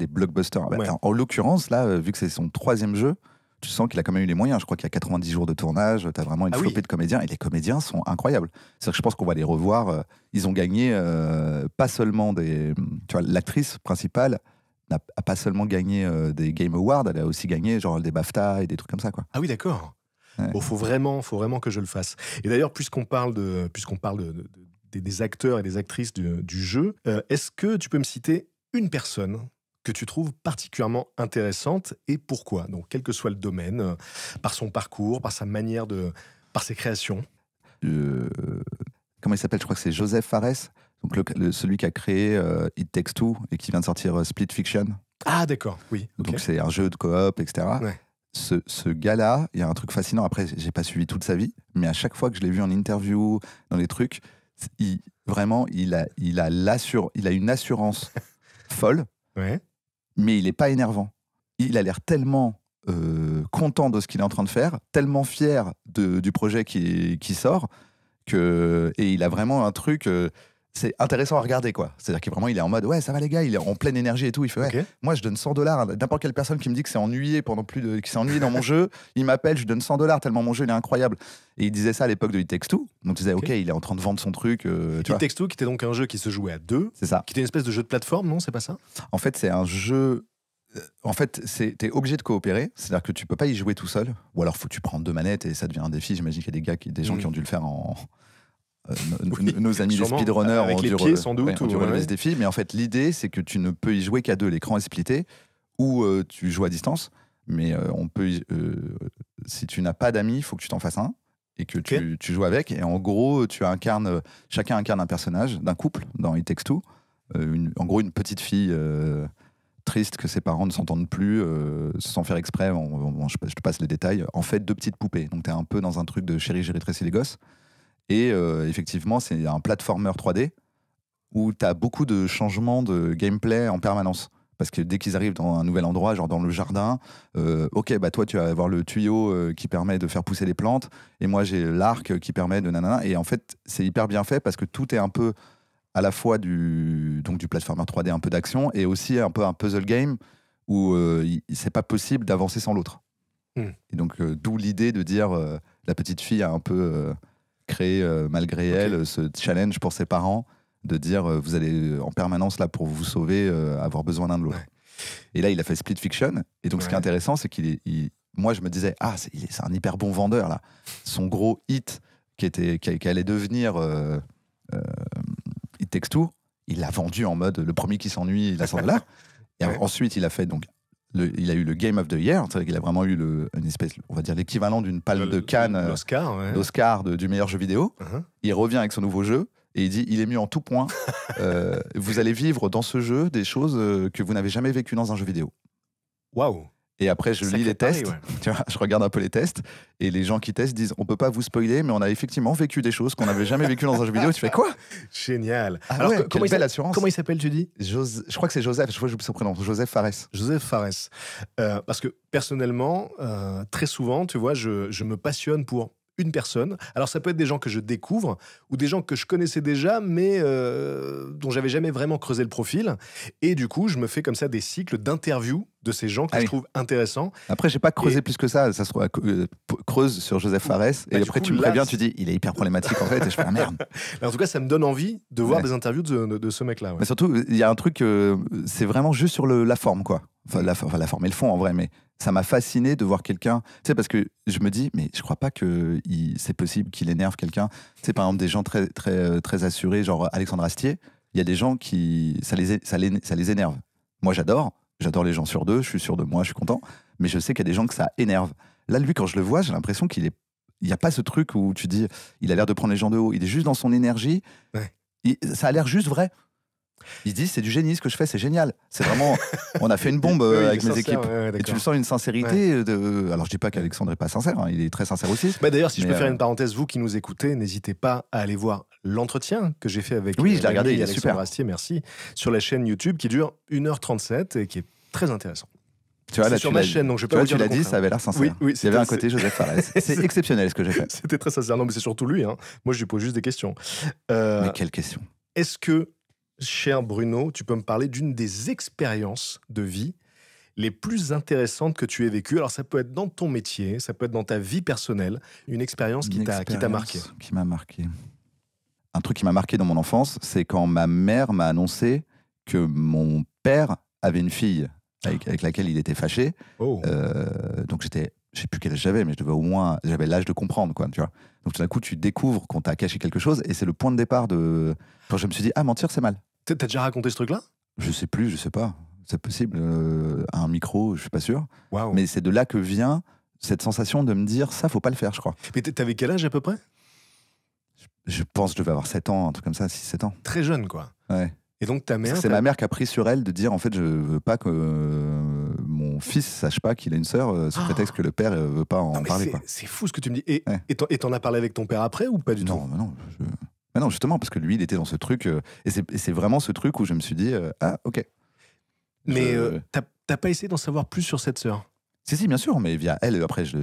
blockbusters. Ouais. En l'occurrence, là, vu que c'est son 3e jeu, tu sens qu'il a quand même eu les moyens. Je crois qu'il y a 90 jours de tournage, tu as vraiment une Ah oui. flopée de comédiens, et les comédiens sont incroyables. C'est-à-dire que je pense qu'on va les revoir. Ils ont gagné pas seulement des. Tu vois, l'actrice principale a pas seulement gagné des Game Awards, elle a aussi gagné genre des BAFTA et des trucs comme ça, quoi. Ah oui, d'accord. Ouais. Bon, faut vraiment que je le fasse. Et d'ailleurs, puisqu'on parle des acteurs et des actrices du jeu, est-ce que tu peux me citer une personne que tu trouves particulièrement intéressante et pourquoi? Donc, quel que soit le domaine, par son parcours, par sa manière par ses créations. Comment il s'appelle? Je crois que c'est Joseph Fares, donc celui qui a créé It Takes Two et qui vient de sortir Split Fiction. Ah, d'accord, oui. ok. Donc c'est un jeu de coop, etc. Ouais. Ce gars-là, il y a un truc fascinant. Après, j'ai pas suivi toute sa vie, mais à chaque fois que je l'ai vu en interview, dans les trucs, vraiment, il a une assurance folle, Ouais. mais il est pas énervant. Il a l'air tellement content de ce qu'il est en train de faire, tellement fier du projet qui sort, et il a vraiment un truc. C'est intéressant à regarder, quoi. C'est-à-dire qu'il vraiment, il est en mode, ouais, ça va les gars, il est en pleine énergie et tout. Il fait, ouais, Ok. moi je donne $100 à n'importe quelle personne qui me dit que c'est ennuyé qui s'est ennuyé dans mon jeu, il m'appelle, je lui donne $100 tellement mon jeu il est incroyable. Et il disait ça à l'époque de It Takes Two. Donc il disait, ok, il est en train de vendre son truc. Tu It vois. Takes Two, qui était donc un jeu qui se jouait à 2, C'est ça. qui était une espèce de jeu de plateforme, non? C'est pas ça? En fait, c'est un jeu. En fait, t'es obligé de coopérer, c'est-à-dire que tu peux pas y jouer tout seul, ou alors faut que tu prends 2 manettes et ça devient un défi. J'imagine qu'il y a des gens qui ont dû le faire en. Nos amis les sûrement. speedrunners Avec ont les dû pieds, sans doute, ont dû ou- relever ouais. ce défi. Mais en fait, l'idée, c'est que tu ne peux y jouer qu'à 2. L'écran est splitté, ou tu joues à distance. Mais si tu n'as pas d'amis, il faut que tu t'en fasses un et que tu joues avec. Et en gros, chacun incarne un personnage d'un couple dans It Takes Two. En gros, une petite fille triste que ses parents ne s'entendent plus, sans faire exprès. Je te passe les détails. En fait, 2 petites poupées. Donc, tu es un peu dans un truc de chérie, j'ai rétréci les gosses. Et effectivement, c'est un platformer 3D où tu as beaucoup de changements de gameplay en permanence. Parce que dès qu'ils arrivent dans un nouvel endroit, genre dans le jardin, ok, bah toi tu vas avoir le tuyau qui permet de faire pousser les plantes, et moi j'ai l'arc qui permet de nanana. Et en fait, c'est hyper bien fait parce que tout est un peu à la fois du platformer 3D, un peu d'action, et aussi un peu un puzzle game où c'est pas possible d'avancer sans l'autre. Et donc, d'où l'idée de dire la petite fille a un peu créé, malgré elle, ce challenge pour ses parents, de dire vous allez en permanence là pour vous sauver, avoir besoin l'un de l'autre. Ouais. Et là, il a fait Split Fiction. Et donc, ce qui est intéressant, c'est moi, je me disais, c'est un hyper bon vendeur là. Son gros hit qui allait devenir It Takes Two, il l'a vendu en mode le premier qui s'ennuie, il a $100. Et ensuite, il a fait donc. Il a eu le Game of the Year, c'est-à-dire qu'il a vraiment eu une espèce, on va dire l'équivalent d'une palme de Cannes, l'Oscar du meilleur jeu vidéo. Il revient avec son nouveau jeu et il dit il est mieux en tout point. Vous allez vivre dans ce jeu des choses que vous n'avez jamais vécues dans un jeu vidéo. Waouh! Et après, je lis Sacré les pari, tests, ouais. tu vois, je regarde un peu les tests, et les gens qui testent disent on peut pas vous spoiler, mais on a effectivement vécu des choses qu'on n'avait jamais vécues dans un jeu vidéo. Tu fais quoi? Génial. Ah Alors, ouais, quelle belle s'a- assurance. comment il s'appelle, tu dis? Je crois que c'est Joseph, je crois que j'oublie son prénom, Joseph Fares. Joseph Fares. Parce que personnellement, très souvent, tu vois, je me passionne pour une personne. Alors ça peut être des gens que je découvre ou des gens que je connaissais déjà, mais dont j'avais jamais vraiment creusé le profil. Et du coup, je me fais comme ça des cycles d'interviews de ces gens que Ah je oui. trouve intéressants. Après, j'ai pas creusé plus que ça. Ça se trouve, creuse sur Joseph Fares. Et Bah, du après, coup, tu me là, préviens, tu dis, il est hyper problématique en fait. Et je fais, ah merde. Mais en tout cas, ça me donne envie de voir Ouais. des interviews de ce mec-là. Ouais. Mais surtout, il y a un truc, c'est vraiment juste sur la forme, quoi. Enfin, la forme et le fond, en vrai. Mais ça m'a fasciné de voir quelqu'un. Tu sais, parce que je me dis, mais je crois pas que c'est possible qu'il énerve quelqu'un. Tu sais, par exemple, des gens très assurés, genre Alexandre Astier. Il y a des gens qui. Ça les énerve. Moi, j'adore. J'adore les gens sûrs d'eux. Je suis sûr de moi, je suis content. Mais je sais qu'il y a des gens que ça énerve. Là, lui, quand je le vois, j'ai l'impression qu'il est. Il n'y a pas ce truc où tu dis, il a l'air de prendre les gens de haut. Il est juste dans son énergie. Ouais. Ça a l'air juste vrai. Il se dit, c'est du génie ce que je fais, c'est génial. C'est vraiment. On a fait une bombe Oui, il est avec mes sincère, équipes. ouais, Et tu d'accord. le sens une sincérité. Alors, je dis pas qu'Alexandre n'est pas sincère. Hein, il est très sincère aussi. Bah d'ailleurs, si je Mais, peux faire une parenthèse, vous qui nous écoutez, n'hésitez pas à aller voir l'entretien que j'ai fait avec Oui, je l'ai regardé, Rémi il et est Alexandre super. Astier, merci, sur la chaîne YouTube qui dure 1h37 et qui est très intéressant. Tu vois, C'est là, sur tu ma l'as- chaîne, donc je vais tu pas vois, vous dire tu l'as le dit, contraire. ça avait l'air sincère. Oui, oui, Il y avait un c'était- côté Joseph Fares. C'est exceptionnel ce que j'ai fait. C'était très sincère. Non, mais c'est surtout lui. Hein. Moi, je lui pose juste des questions. Mais quelle question. Est-ce que, cher Bruno, tu peux me parler d'une des expériences de vie les plus intéressantes que tu aies vécues? Alors, ça peut être dans ton métier, ça peut être dans ta vie personnelle, une expérience qui Une t'a marqué. expérience qui m'a marqué. Un truc qui m'a marqué dans mon enfance, c'est quand ma mère m'a annoncé que mon père avait une fille avec laquelle il était fâché. Oh. Donc j'étais, je sais plus quel âge j'avais, mais je devais au moins, j'avais l'âge de comprendre, quoi, tu vois. Donc tout d'un coup, tu découvres qu'on t'a caché quelque chose, et c'est le point de départ de quand je me suis dit, ah, mentir, c'est mal. T'as déjà raconté ce truc-là? Je sais plus, je sais pas. C'est possible, à un micro, je suis pas sûr. Waouh. Mais c'est de là que vient cette sensation de me dire, ça, faut pas le faire, je crois. Mais t'avais quel âge à peu près? Je pense que je devais avoir 7 ans, un truc comme ça, 6-7 ans. Très jeune, quoi. Ouais. Et donc ta Parce mère... que c'est ma mère qui a pris sur elle de dire, en fait, je veux pas que mon fils sache pas qu'il a une sœur, sous prétexte que le père veut pas en Non, mais parler, quoi. c'est fou ce que tu me dis. Et Ouais. et t'en as parlé avec ton père après ou pas du tout? Non, mais non, mais non, justement, parce que lui, il était dans ce truc, et c'est vraiment ce truc où je me suis dit, ah, ok. Mais Je- t'as pas essayé d'en savoir plus sur cette sœur? Si, bien sûr, mais via elle, après, je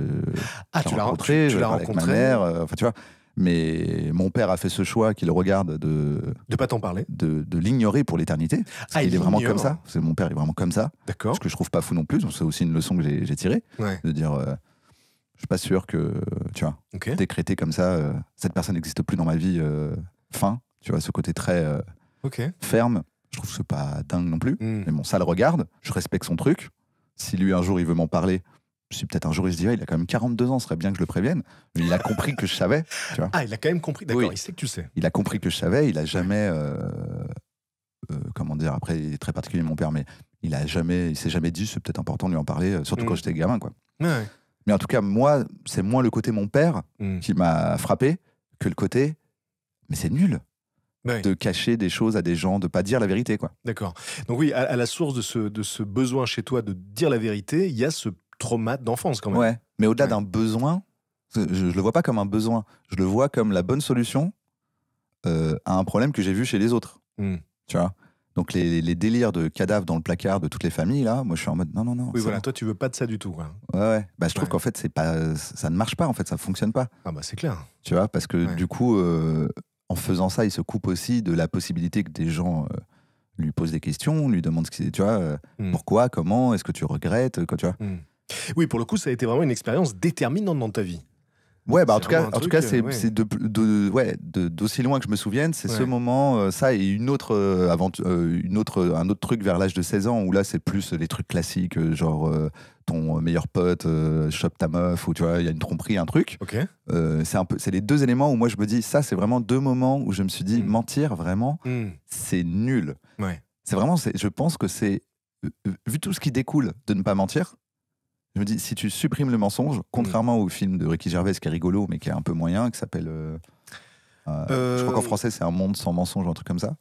Ah, je l'ai tu l'as rencontré, tu je l'as parlais avec ma rencontré, mère, enfin, tu vois. Mais mon père a fait ce choix qu'il regarde de pas t'en parler. de l'ignorer pour l'éternité. Parce Ah, qu'il il est vraiment l'ignore. comme ça. Mon père est vraiment comme ça. D'accord. Ce que je trouve pas fou non plus. Donc c'est aussi une leçon que j'ai tirée. Ouais. De dire, je suis pas sûr que, tu vois, Ok. décréter comme ça, cette personne n'existe plus dans ma vie, fin. Tu vois, ce côté très Ok. ferme. Je trouve que c'est pas dingue non plus. Hmm. Mais bon, ça le regarde. Je respecte son truc. Si lui, un jour, il veut m'en parler, si peut-être un jour, il se dit, ouais, il a quand même 42 ans, ce serait bien que je le prévienne. Mais il a compris que je savais. Tu vois. Ah, il a quand même compris. D'accord, Oui. il sait que tu sais. Il a compris que je savais, il a jamais, comment dire, après il est très particulier mon père, mais il s'est jamais dit c'est peut-être important de lui en parler, surtout quand j'étais gamin, quoi. Ouais. Mais en tout cas, moi, c'est moins le côté mon père Hmm. qui m'a frappé que le côté, mais c'est nul Ouais. de cacher des choses à des gens, de pas dire la vérité, quoi. D'accord. Donc oui, à la source de ce besoin chez toi de dire la vérité, il y a ce trauma d'enfance quand même. Ouais. Mais au-delà Ouais. d'un besoin, je le vois pas comme un besoin, je le vois comme la bonne solution à un problème que j'ai vu chez les autres. Hmm. Tu vois. Donc les délires de cadavres dans le placard de toutes les familles, là, moi je suis en mode non. Oui, c'est voilà, bon. toi tu veux pas de ça du tout, quoi. Ouais. Bah, je trouve Ouais. qu'en fait, ça ne marche pas, en fait, ça fonctionne pas. Ah bah c'est clair. Tu vois, parce que Ouais. du coup, en faisant ça, il se coupe aussi de la possibilité que des gens lui posent des questions, lui demandent tu vois, Hmm. pourquoi, comment, est-ce que tu regrettes, quoi, tu vois. Hmm. Oui, pour le coup, ça a été vraiment une expérience déterminante dans ta vie. Ouais, bah en C'est tout cas, vraiment un truc, ouais. c'est d'aussi loin que je me souvienne, c'est ce Ouais. moment, ça et une autre aventure, un autre truc vers l'âge de 16 ans où là c'est plus les trucs classiques, genre ton meilleur pote chope ta meuf, ou tu vois, il y a une tromperie, un truc. Ok. C'est les deux éléments où moi je me dis, ça c'est vraiment deux moments où je me suis dit, Mm. mentir vraiment, Hmm. c'est nul. Ouais. C'est vraiment, je pense que c'est, vu tout ce qui découle de ne pas mentir, je me dis, si tu supprimes le mensonge, contrairement au film de Ricky Gervais qui est rigolo, mais qui est un peu moyen, qui s'appelle. Je crois qu'en français, c'est Un monde sans mensonge, un truc comme ça.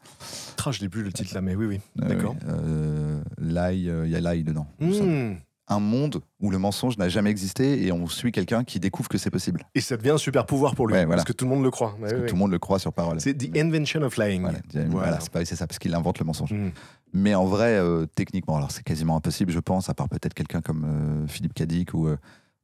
Je l'ai plus le titre là, mais oui. D'accord. L'ail, il y a l'ail dedans. Hmm. un monde où le mensonge n'a jamais existé et on suit quelqu'un qui découvre que c'est possible. Et ça devient un super pouvoir pour lui, Ouais, voilà. parce que tout le monde le croit. Parce que tout le monde le croit sur parole. C'est the invention of lying. Voilà, c'est ça, parce qu'il invente le mensonge. Mm. Mais en vrai, techniquement, alors c'est quasiment impossible, je pense, à part peut-être quelqu'un comme Philippe Cadic, ou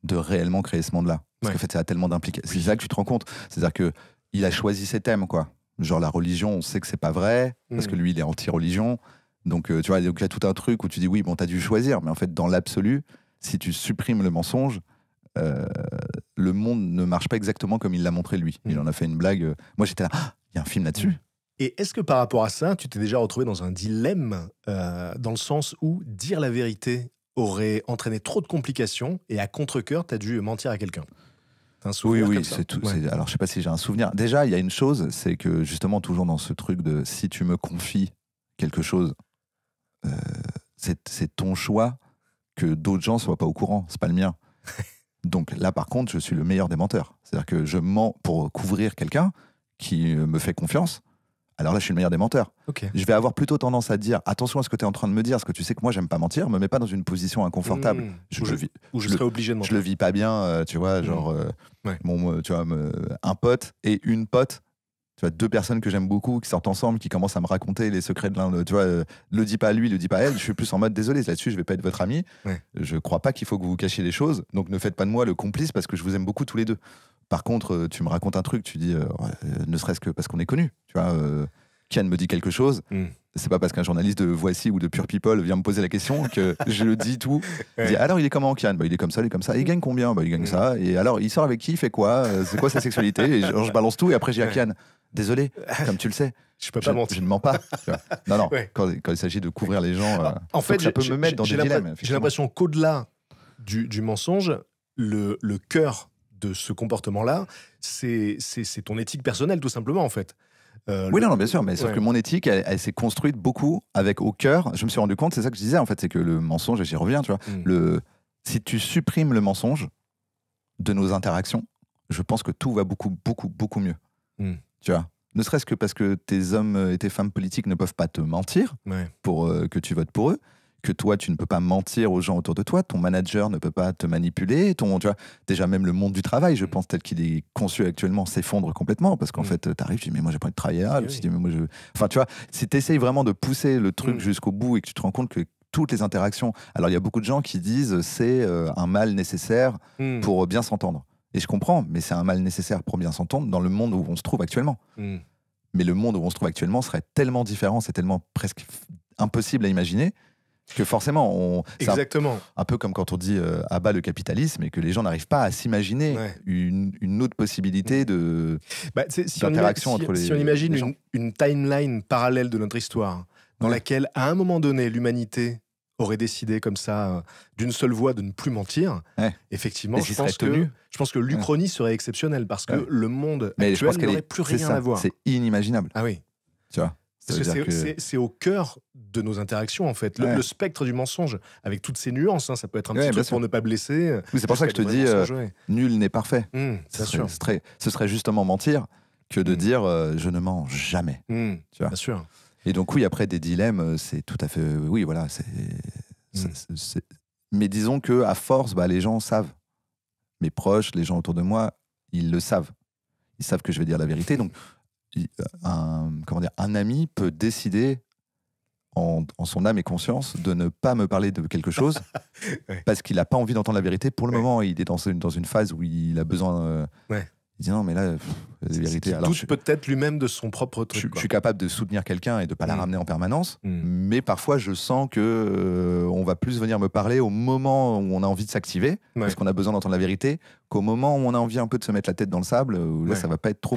de réellement créer ce monde-là. Parce qu'en fait, ça a tellement d'implications. C'est ça que tu te rends compte. C'est-à-dire qu'il a choisi ses thèmes, quoi. Genre la religion, on sait que c'est pas vrai, parce que lui, il est anti-religion. Donc, tu vois, donc il y a tout un truc où tu dis, oui, bon, t'as dû choisir. Mais en fait, dans l'absolu, si tu supprimes le mensonge, le monde ne marche pas exactement comme il l'a montré lui. Il en a fait une blague. Moi, j'étais là, il y a un film là-dessus. Et est-ce que par rapport à ça, tu t'es déjà retrouvé dans un dilemme, dans le sens où dire la vérité aurait entraîné trop de complications et à contre-cœur, t'as dû mentir à quelqu'un? Oui, c'est tout. Ouais. Alors, je sais pas si j'ai un souvenir. Déjà, il y a une chose, c'est que justement, toujours dans ce truc de si tu me confies quelque chose, c'est ton choix que d'autres gens soient pas au courant. C'est pas le mien. Donc là, par contre, je suis le meilleur des menteurs. C'est-à-dire que je mens pour couvrir quelqu'un qui me fait confiance. Alors là, je suis le meilleur des menteurs. Okay. Je vais avoir plutôt tendance à dire attention à ce que tu es en train de me dire, parce que tu sais que moi, j'aime pas mentir, me mets pas dans une position inconfortable. Je serais obligé de mentir. Je le vis pas bien, tu vois, genre, tu vois, un pote et une pote, tu vois, deux personnes que j'aime beaucoup, qui sortent ensemble, qui commencent à me raconter les secrets de l'un, tu vois, le dis pas à lui, le dis pas à elle, je suis plus en mode désolé, là-dessus, je vais pas être votre ami. Je crois pas qu'il faut que vous vous cachiez les choses, donc ne faites pas de moi le complice parce que je vous aime beaucoup tous les deux. Par contre, tu me racontes un truc, tu dis, ne serait-ce que parce qu'on est connus, tu vois, Kian me dit quelque chose, c'est pas parce qu'un journaliste de Voici ou de Pure People vient me poser la question que je le dis tout. Il dit, alors il est comment Kian? Il est comme ça, il est comme ça. Et il gagne combien? Il gagne ça. Et alors il sort avec qui? Il fait quoi? C'est quoi sa sexualité? Et je balance tout et après j'ai à Kian. Désolé, comme tu le sais. Je peux pas mentir. Je ne mens pas. Non. Quand il s'agit de couvrir les gens, en fait, ça peut me mettre dans des dilemmes. J'ai l'impression qu'au-delà du mensonge, le cœur de ce comportement-là, c'est ton éthique personnelle, tout simplement, en fait. Oui, non, bien sûr, mais sauf que mon éthique, elle s'est construite beaucoup avec au cœur. Je me suis rendu compte, c'est ça que je disais, en fait, c'est que le mensonge, et j'y reviens, tu vois, si tu supprimes le mensonge de nos interactions, je pense que tout va beaucoup, beaucoup, beaucoup mieux. Tu vois, ne serait-ce que parce que tes hommes et tes femmes politiques ne peuvent pas te mentir pour que tu votes pour eux, que toi, tu ne peux pas mentir aux gens autour de toi, ton manager ne peut pas te manipuler, tu vois, déjà même le monde du travail, je pense, tel qu'il est conçu actuellement, s'effondre complètement, parce qu'en fait, t'arrives, tu dis, mais moi, j'ai pas envie de travailler là, mais moi, enfin, tu vois, si t'essayes vraiment de pousser le truc jusqu'au bout et que tu te rends compte que toutes les interactions, alors il y a beaucoup de gens qui disent, c'est un mal nécessaire pour bien s'entendre. Et je comprends, mais c'est un mal nécessaire pour bien s'entendre dans le monde où on se trouve actuellement. Mais le monde où on se trouve actuellement serait tellement différent, c'est tellement presque impossible à imaginer, que forcément, Exactement. Un peu comme quand on dit à bas le capitalisme et que les gens n'arrivent pas à s'imaginer une autre possibilité d'interaction entre les gens. Si on imagine une timeline parallèle de notre histoire, dans laquelle, à un moment donné, l'humanité aurait décidé comme ça, d'une seule voix, de ne plus mentir, effectivement, je pense que l'Uchronie serait exceptionnelle, parce que le monde actuel n'aurait plus rien à voir. C'est inimaginable. Ah oui. Tu vois, parce que c'est au cœur de nos interactions, en fait. Le spectre du mensonge, avec toutes ses nuances, ça peut être un petit truc pour ne pas blesser. Oui, c'est pour ça que je te dis, nul n'est parfait. Ce serait justement mentir que de dire je ne mens jamais. Tu vois. Bien sûr. Et donc oui, après des dilemmes, c'est tout à fait... Oui, voilà. Mais disons qu'à force, les gens savent. Mes proches, les gens autour de moi, ils le savent. Ils savent que je vais dire la vérité. Donc, un ami peut décider en son âme et conscience de ne pas me parler de quelque chose parce qu'il n'a pas envie d'entendre la vérité. Pour le moment, il est dans une phase où il a besoin... Il dit non, mais là, la vérité. Il doute peut-être lui-même de son propre truc. Je suis capable de soutenir quelqu'un et de ne pas la ramener en permanence, mais parfois je sens que on va plus venir me parler au moment où on a envie de s'activer, parce qu'on a besoin d'entendre la vérité, qu'au moment où on a envie un peu de se mettre la tête dans le sable, où là ça va pas être trop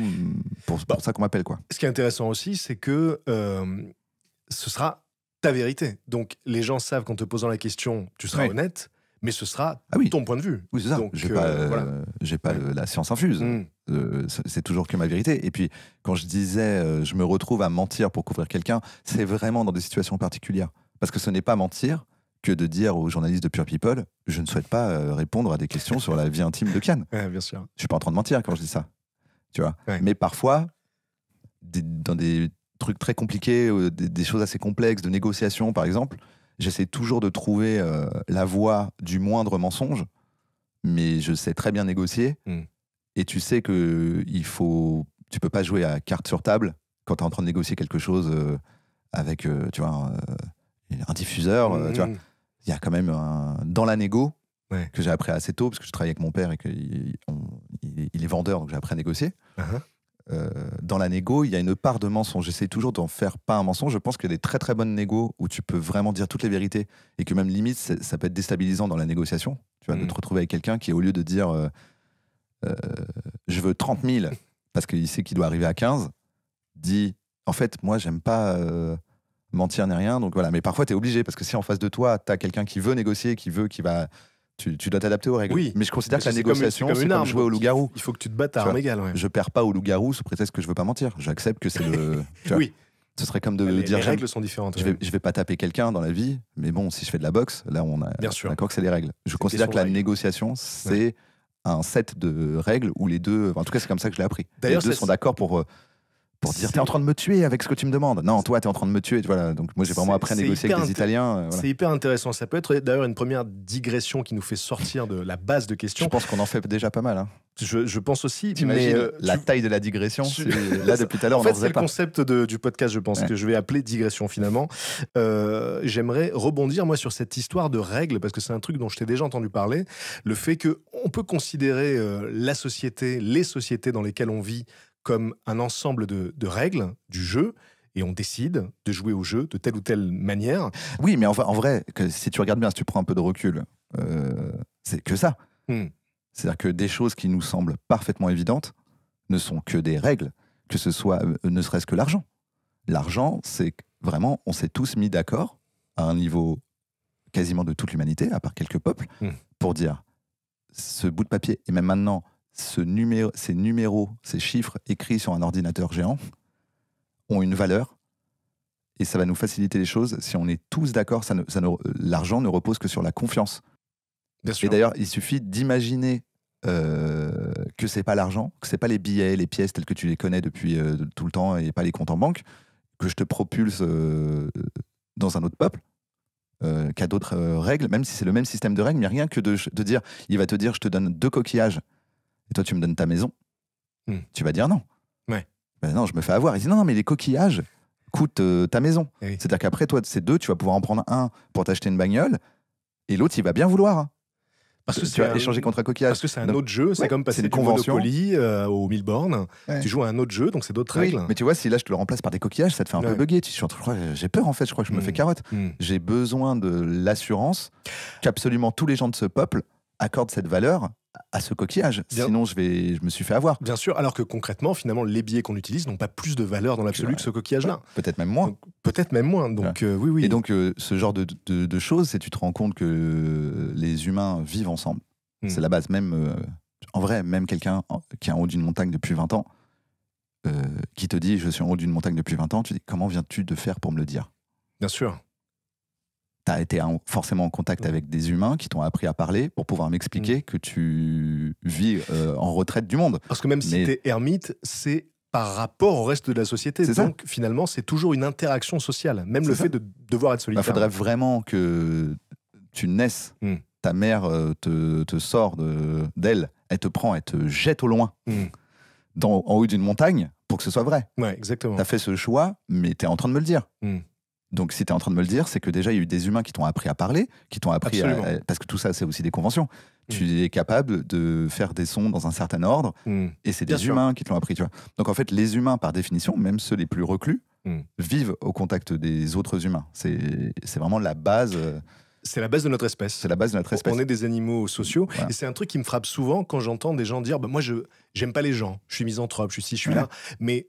pour ça qu'on m'appelle, quoi. Ce qui est intéressant aussi, c'est que ce sera ta vérité. Donc les gens savent qu'en te posant la question, tu seras honnête. Mais ce sera ton point de vue. Oui, c'est ça. Donc, j'ai pas la science infuse. C'est toujours que ma vérité. Et puis, quand je disais je me retrouve à mentir pour couvrir quelqu'un, c'est vraiment dans des situations particulières. Parce que ce n'est pas mentir que de dire aux journalistes de Pure People je ne souhaite pas répondre à des questions sur la vie intime de Kian. Bien sûr. Je suis pas en train de mentir quand je dis ça. Tu vois. Mais parfois, dans des trucs très compliqués, des choses assez complexes, de négociation par exemple, j'essaie toujours de trouver la voie du moindre mensonge, mais je sais très bien négocier. Et tu sais que tu peux pas jouer à carte sur table quand tu es en train de négocier quelque chose avec, tu vois, un diffuseur. Tu vois, il y a quand même dans la négo que j'ai appris assez tôt parce que je travaille avec mon père et qu'il est vendeur, donc j'ai appris à négocier. Dans la négo, il y a une part de mensonge. J'essaie toujours d'en faire pas un mensonge. Je pense qu'il y a des très très bonnes négos où tu peux vraiment dire toutes les vérités et que même limite ça peut être déstabilisant dans la négociation. Tu vois, de te retrouver avec quelqu'un qui, au lieu de dire je veux 30 000 parce qu'il sait qu'il doit arriver à 15, dit en fait, moi j'aime pas mentir ni rien. Donc voilà, mais parfois tu es obligé parce que si en face de toi tu as quelqu'un qui veut négocier, qui va. Tu dois t'adapter aux règles. Oui, mais je considère que la c'est négociation, comme c'est une arme, comme jouer au loup-garou. Il faut que tu te battes à armes égales. Ouais. Je perds pas au loup-garou sous prétexte que je veux pas mentir. J'accepte que c'est le. Oui. Ce serait comme de dire. Les règles sont différentes. Je vais pas taper quelqu'un dans la vie, mais bon, si je fais de la boxe, là on a. Bien sûr. D'accord que c'est les règles. Je considère que la négociation, c'est un set de règles où les deux. En tout cas, c'est comme ça que je l'ai appris. Les deux sont d'accord pour dire t'es en train de me tuer avec ce que tu me demandes. Non, toi t'es en train de me tuer. Voilà. Donc moi j'ai vraiment appris à négocier avec des Italiens. Voilà. C'est hyper intéressant. Ça peut être d'ailleurs une première digression qui nous fait sortir de la base de questions. Je pense qu'on en fait déjà pas mal. Hein. Je pense aussi. T'imagines la taille de la digression. Là depuis tout à l'heure on en faisait pas. En fait c'est le concept du podcast, je pense, que je vais appeler digression finalement. J'aimerais rebondir moi sur cette histoire de règles parce que c'est un truc dont je t'ai déjà entendu parler. Le fait qu'on peut considérer la société, les sociétés dans lesquelles on vit comme un ensemble de règles du jeu, et on décide de jouer au jeu de telle ou telle manière. Oui, mais en vrai, si tu regardes bien, si tu prends un peu de recul, c'est que ça. C'est-à-dire que des choses qui nous semblent parfaitement évidentes ne sont que des règles, que ce soit ne serait-ce que l'argent. L'argent, c'est vraiment, on s'est tous mis d'accord à un niveau quasiment de toute l'humanité, à part quelques peuples, pour dire ce bout de papier, et même maintenant, ces numéros, ces chiffres écrits sur un ordinateur géant ont une valeur et ça va nous faciliter les choses. Si on est tous d'accord, l'argent ne repose que sur la confiance. Bien sûr. Et d'ailleurs, il suffit d'imaginer que c'est pas l'argent, que c'est pas les billets, les pièces telles que tu les connais depuis tout le temps et pas les comptes en banque, que je te propulse dans un autre peuple. Qui a d'autres règles, même si c'est le même système de règles, mais rien que de dire, il va te dire, je te donne 2 coquillages et toi tu me donnes ta maison, tu vas dire non. Ouais. Ben non, je me fais avoir. Il dit non, mais les coquillages coûtent ta maison. Oui. C'est-à-dire qu'après, toi, ces 2, tu vas pouvoir en prendre un pour t'acheter une bagnole et l'autre, il va bien vouloir. Parce que tu vas échanger contre un coquillage. Parce que c'est un autre jeu, c'est comme passer du Monopoly au 1000 bornes. Tu joues à un autre jeu, donc c'est d'autres règles. Mais tu vois, si là je te le remplace par des coquillages, ça te fait un peu bugger. J'ai peur en fait, je crois que je me fais carotte. J'ai besoin de l'assurance qu'absolument tous les gens de ce peuple accordent cette valeur à ce coquillage. Sinon, je me suis fait avoir. Bien sûr, alors que concrètement, finalement, les billets qu'on utilise n'ont pas plus de valeur dans l'absolu que ce coquillage-là. Peut-être même moins. Peut-être même moins. Donc, oui. Et donc, ce genre de choses, c'est tu te rends compte que les humains vivent ensemble. C'est la base. Même, en vrai, même quelqu'un qui est en haut d'une montagne depuis 20 ans, qui te dit « je suis en haut d'une montagne depuis 20 ans », tu dis « comment viens-tu de faire pour me le dire ?» Bien sûr. Tu as été forcément en contact avec des humains qui t'ont appris à parler pour pouvoir m'expliquer que tu vis en retraite du monde. Parce que même si tu es ermite, c'est par rapport au reste de la société. Donc finalement, c'est toujours une interaction sociale. Même le fait de devoir être solitaire. Il faudrait vraiment que tu naisses. Ta mère te sort d'elle, elle te prend, elle te jette au loin en haut d'une montagne pour que ce soit vrai. Ouais, exactement. Tu as fait ce choix, mais tu es en train de me le dire. Donc si tu es en train de me le dire, c'est que déjà il y a eu des humains qui t'ont appris à parler, qui t'ont appris parce que tout ça c'est aussi des conventions. Tu es capable de faire des sons dans un certain ordre et c'est des humains qui te l'ont appris, tu vois. Donc en fait les humains par définition, même ceux les plus reclus, vivent au contact des autres humains. C'est vraiment la base. C'est la base de notre espèce. C'est la base de notre espèce. On est des animaux sociaux. Voilà. Et c'est un truc qui me frappe souvent quand j'entends des gens dire moi, j'aime pas les gens, je suis misanthrope, je suis ci, je suis là. Mais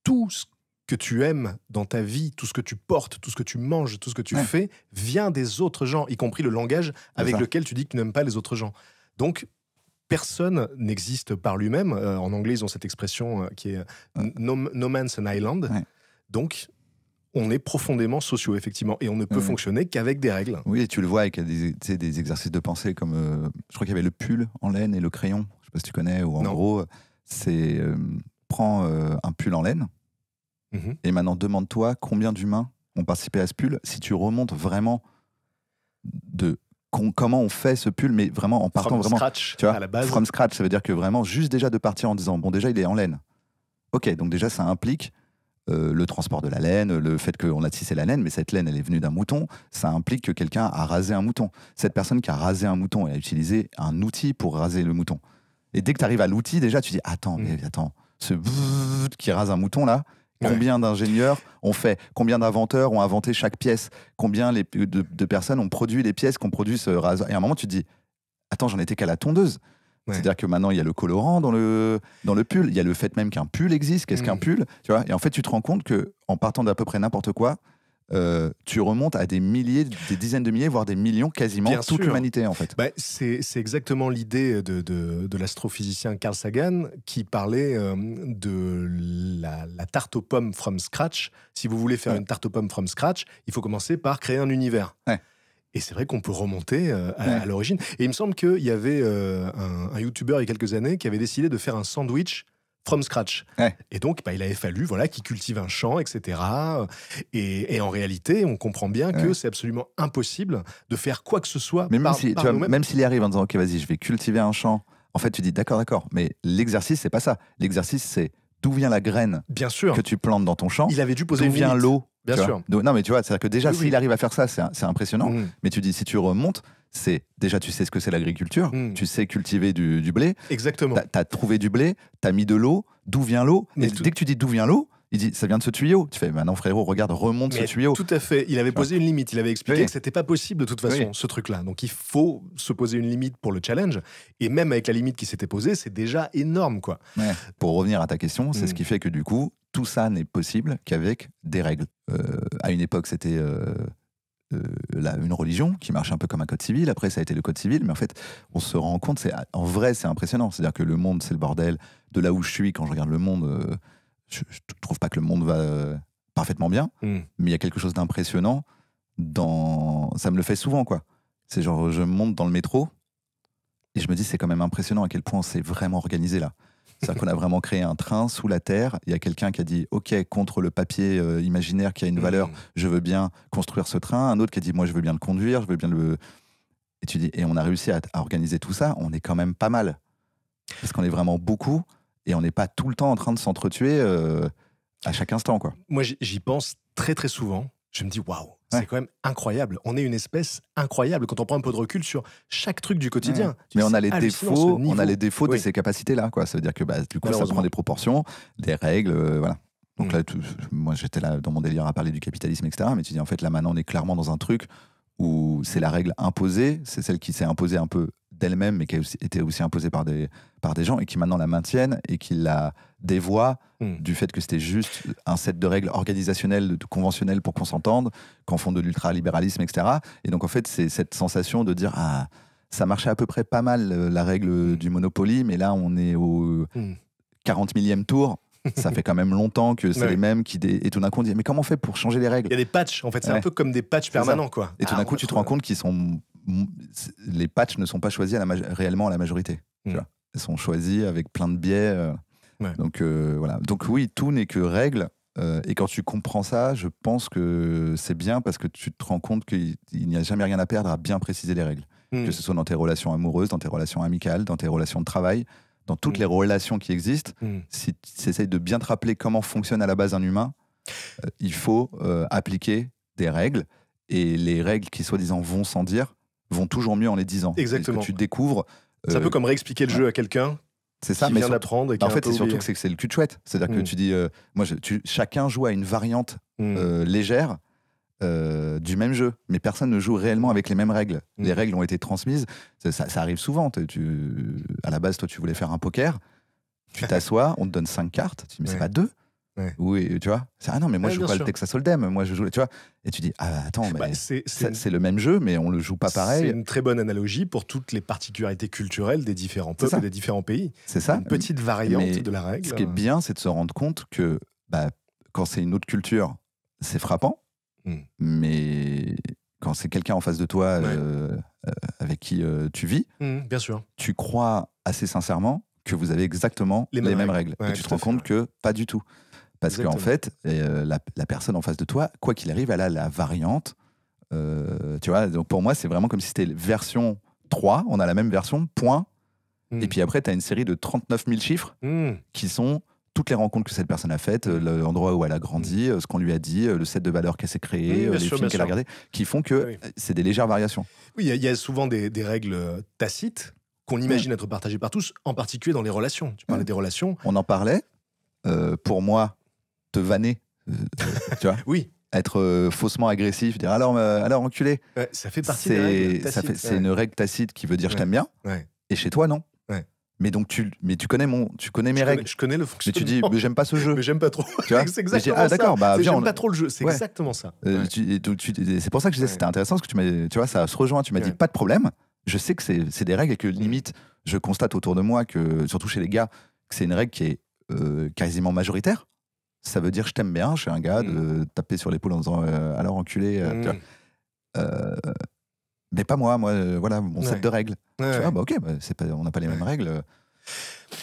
tout ce que tu aimes dans ta vie, tout ce que tu portes, tout ce que tu manges, tout ce que tu fais, vient des autres gens, y compris le langage avec lequel tu dis que tu n'aimes pas les autres gens. Donc, personne n'existe par lui-même. En anglais, ils ont cette expression qui est no man's an island. Donc, on est profondément sociaux, effectivement, et on ne peut fonctionner qu'avec des règles. Oui, et tu le vois avec des exercices de pensée comme, je crois qu'il y avait le pull en laine et le crayon, je sais pas si tu connais, ou en gros, c'est prends un pull en laine, et maintenant demande-toi combien d'humains ont participé à ce pull. Si tu remontes vraiment de comment on fait ce pull, mais vraiment en partant From vraiment, scratch, tu vois, à la base. from scratch, ça veut dire que vraiment juste déjà de partir en disant bon déjà il est en laine. Ok, donc déjà ça implique le transport de la laine, le fait qu'on a tissé la laine, mais cette laine elle est venue d'un mouton, ça implique que quelqu'un a rasé un mouton. Cette personne qui a rasé un mouton, elle a utilisé un outil pour raser le mouton. Et dès que tu arrives à l'outil, déjà tu dis attends, ce qui rase un mouton là, combien d'ingénieurs ont fait, combien d'inventeurs ont inventé chaque pièce, combien de personnes ont produit les pièces qu'on produit ce rasoir. Et à un moment tu te dis attends, j'en étais qu'à la tondeuse. C'est-à-dire que maintenant, il y a le colorant dans le pull. Il y a le fait même qu'un pull existe. Qu'est-ce qu'un pull, tu vois? Et en fait, tu te rends compte qu'en partant d'à peu près n'importe quoi, tu remontes à des milliers, des dizaines de milliers, voire des millions, quasiment Bien toute sûr. l'humanité, en fait. C'est exactement l'idée de l'astrophysicien Carl Sagan qui parlait de la tarte aux pommes from scratch. Si vous voulez faire une tarte aux pommes from scratch, il faut commencer par créer un univers. Et c'est vrai qu'on peut remonter à l'origine. Et il me semble qu'il y avait un YouTuber il y a quelques années qui avait décidé de faire un sandwich from scratch. Et donc, il avait fallu qu'il cultive un champ, etc. Et en réalité, on comprend bien que c'est absolument impossible de faire quoi que ce soit par nous-mêmes. Même s'il y arrive en disant « Ok, vas-y, je vais cultiver un champ », en fait, tu dis « D'accord, mais l'exercice, c'est pas ça. L'exercice, c'est d'où vient la graine que tu plantes dans ton champ, il avait dû poser d'où vient l'eau. Bien sûr. Non, mais tu vois, c'est-à-dire que déjà, s'il arrive à faire ça, c'est impressionnant. Mais tu dis, si tu remontes, c'est déjà, tu sais ce que c'est l'agriculture, tu sais cultiver du blé. Exactement. T'as trouvé du blé, t'as mis de l'eau, d'où vient l'eau. Et dès que tu dis d'où vient l'eau, il dit, ça vient de ce tuyau. Tu fais, non, frérot, regarde, remonte ce tuyau. Tout à fait. Il avait posé une limite. Il avait expliqué que c'était pas possible de toute façon, ce truc-là. Donc, il faut se poser une limite pour le challenge. Et même avec la limite qui s'était posée, c'est déjà énorme, quoi. Pour revenir à ta question, c'est ce qui fait que du coup, tout ça n'est possible qu'avec des règles. À une époque, c'était une religion qui marche un peu comme un code civil. Après, ça a été le code civil. Mais en fait, on se rend compte, en vrai, c'est impressionnant. C'est-à-dire que le monde, c'est le bordel. De là où je suis, quand je regarde le monde, je trouve pas que le monde va parfaitement bien. Mais il y a quelque chose d'impressionnant. Ça me le fait souvent, quoi. C'est genre, je monte dans le métro et je me dis, c'est quand même impressionnant à quel point c'est vraiment organisé là. C'est-à-dire qu'on a vraiment créé un train sous la terre. Il y a quelqu'un qui a dit « Ok, contre le papier imaginaire qui a une valeur, je veux bien construire ce train. » Un autre qui a dit « Moi, je veux bien le conduire, je veux bien le... » Et tu dis, et on a réussi à organiser tout ça. On est quand même pas mal. Parce qu'on est vraiment beaucoup et on n'est pas tout le temps en train de s'entretuer à chaque instant, quoi. Moi, j'y pense très, très souvent. Je me dis, waouh, c'est quand même incroyable. On est une espèce incroyable quand on prend un peu de recul sur chaque truc du quotidien. Mais on a les défauts de ces capacités-là, quoi. Ça veut dire que du coup, ça prend des proportions, des règles, voilà. Donc là, moi, j'étais là dans mon délire à parler du capitalisme, etc. Mais tu dis, en fait, là, maintenant, on est clairement dans un truc où c'est la règle imposée, c'est celle qui s'est imposée un peu d'elle-même, mais qui a été aussi imposée par des gens, et qui maintenant la maintiennent, et qui la dévoient du fait que c'était juste un set de règles organisationnelles, conventionnelles pour qu'on s'entende, qu'en font de l'ultralibéralisme, etc. Et donc en fait, c'est cette sensation de dire, ah, ça marchait à peu près pas mal, la règle du Monopoly, mais là, on est au 40 millième tour. Ça fait quand même longtemps que c'est les mêmes et tout d'un coup on dit mais comment on fait pour changer les règles? Il y a des patchs, en fait, c'est un peu comme des patchs permanents, quoi. Et tout d'un coup tu te rends compte les patchs ne sont pas choisis réellement à la majorité. Tu vois, ils sont choisis avec plein de biais. Donc voilà. Donc oui, tout n'est que règles. Et quand tu comprends ça, je pense que c'est bien parce que tu te rends compte qu'il n'y a jamais rien à perdre à bien préciser les règles. Que ce soit dans tes relations amoureuses, dans tes relations amicales, dans tes relations de travail. Dans toutes les relations qui existent, si tu essayes de bien te rappeler comment fonctionne à la base un humain, il faut appliquer des règles. Et les règles qui, soi-disant, vont sans dire, vont toujours mieux en les disant. Exactement. Parce que tu découvres... c'est un peu comme réexpliquer le jeu à quelqu'un qui vient d'apprendre et qui en fait, c'est surtout que c'est le cul de chouette. C'est-à-dire que tu dis... chacun joue à une variante légère du même jeu, mais personne ne joue réellement avec les mêmes règles. Les règles ont été transmises, ça arrive souvent. À la base, toi, tu voulais faire un poker, tu t'assois, on te donne 5 cartes, tu dis, mais c'est pas 2 Oui, tu vois. Ah non, mais moi, je joue pas le Texas Hold'em, moi, je joue... Tu vois. Et tu dis, ah, attends, mais c'est le même jeu, mais on le joue pas pareil. C'est une très bonne analogie pour toutes les particularités culturelles des différents peuples et des différents pays. C'est ça. Une petite variante de la règle. Ce qui est bien, c'est de se rendre compte que quand c'est une autre culture, c'est frappant. Mais quand c'est quelqu'un en face de toi avec qui tu vis, bien sûr, tu crois assez sincèrement que vous avez exactement les mêmes règles. Et tu te rends compte que pas du tout. Parce qu'en fait, la personne en face de toi, quoi qu'il arrive, elle a la variante Tu vois, donc pour moi, c'est vraiment comme si c'était version 3, on a la même version, point. Et puis après, tu as une série de 39 000 chiffres qui sont toutes les rencontres que cette personne a faites, l'endroit où elle a grandi, ce qu'on lui a dit, le set de valeurs qu'elle s'est créé, les films qu'elle a regardés, qui font que c'est des légères variations. Oui, il y a souvent des règles tacites qu'on imagine être partagées par tous, en particulier dans les relations. Tu parlais des relations. On en parlait. Pour moi, te vanner, tu vois, oui. Être faussement agressif, dire alors enculé. Ça fait partie des règles tacites. C'est une règle tacite qui veut dire je t'aime bien. Et chez toi, non. Mais donc tu connais mes règles. Je connais le fonctionnement. Mais tu dis mais j'aime pas ce jeu. Mais j'aime pas trop. Tu vois c'est exactement ça. D'accord, j'aime pas trop le jeu. C'est exactement ça. C'est pour ça que je disais c'était intéressant parce que tu vois ça se rejoint. Tu m'as dit pas de problème. Je sais que c'est des règles et que limite je constate autour de moi que surtout chez les gars que c'est une règle qui est quasiment majoritaire. Ça veut dire je t'aime bien chez un gars de taper sur l'épaule en disant alors enculé. Mais pas moi, voilà mon set de règles. Tu vois, ok, on n'a pas les mêmes règles.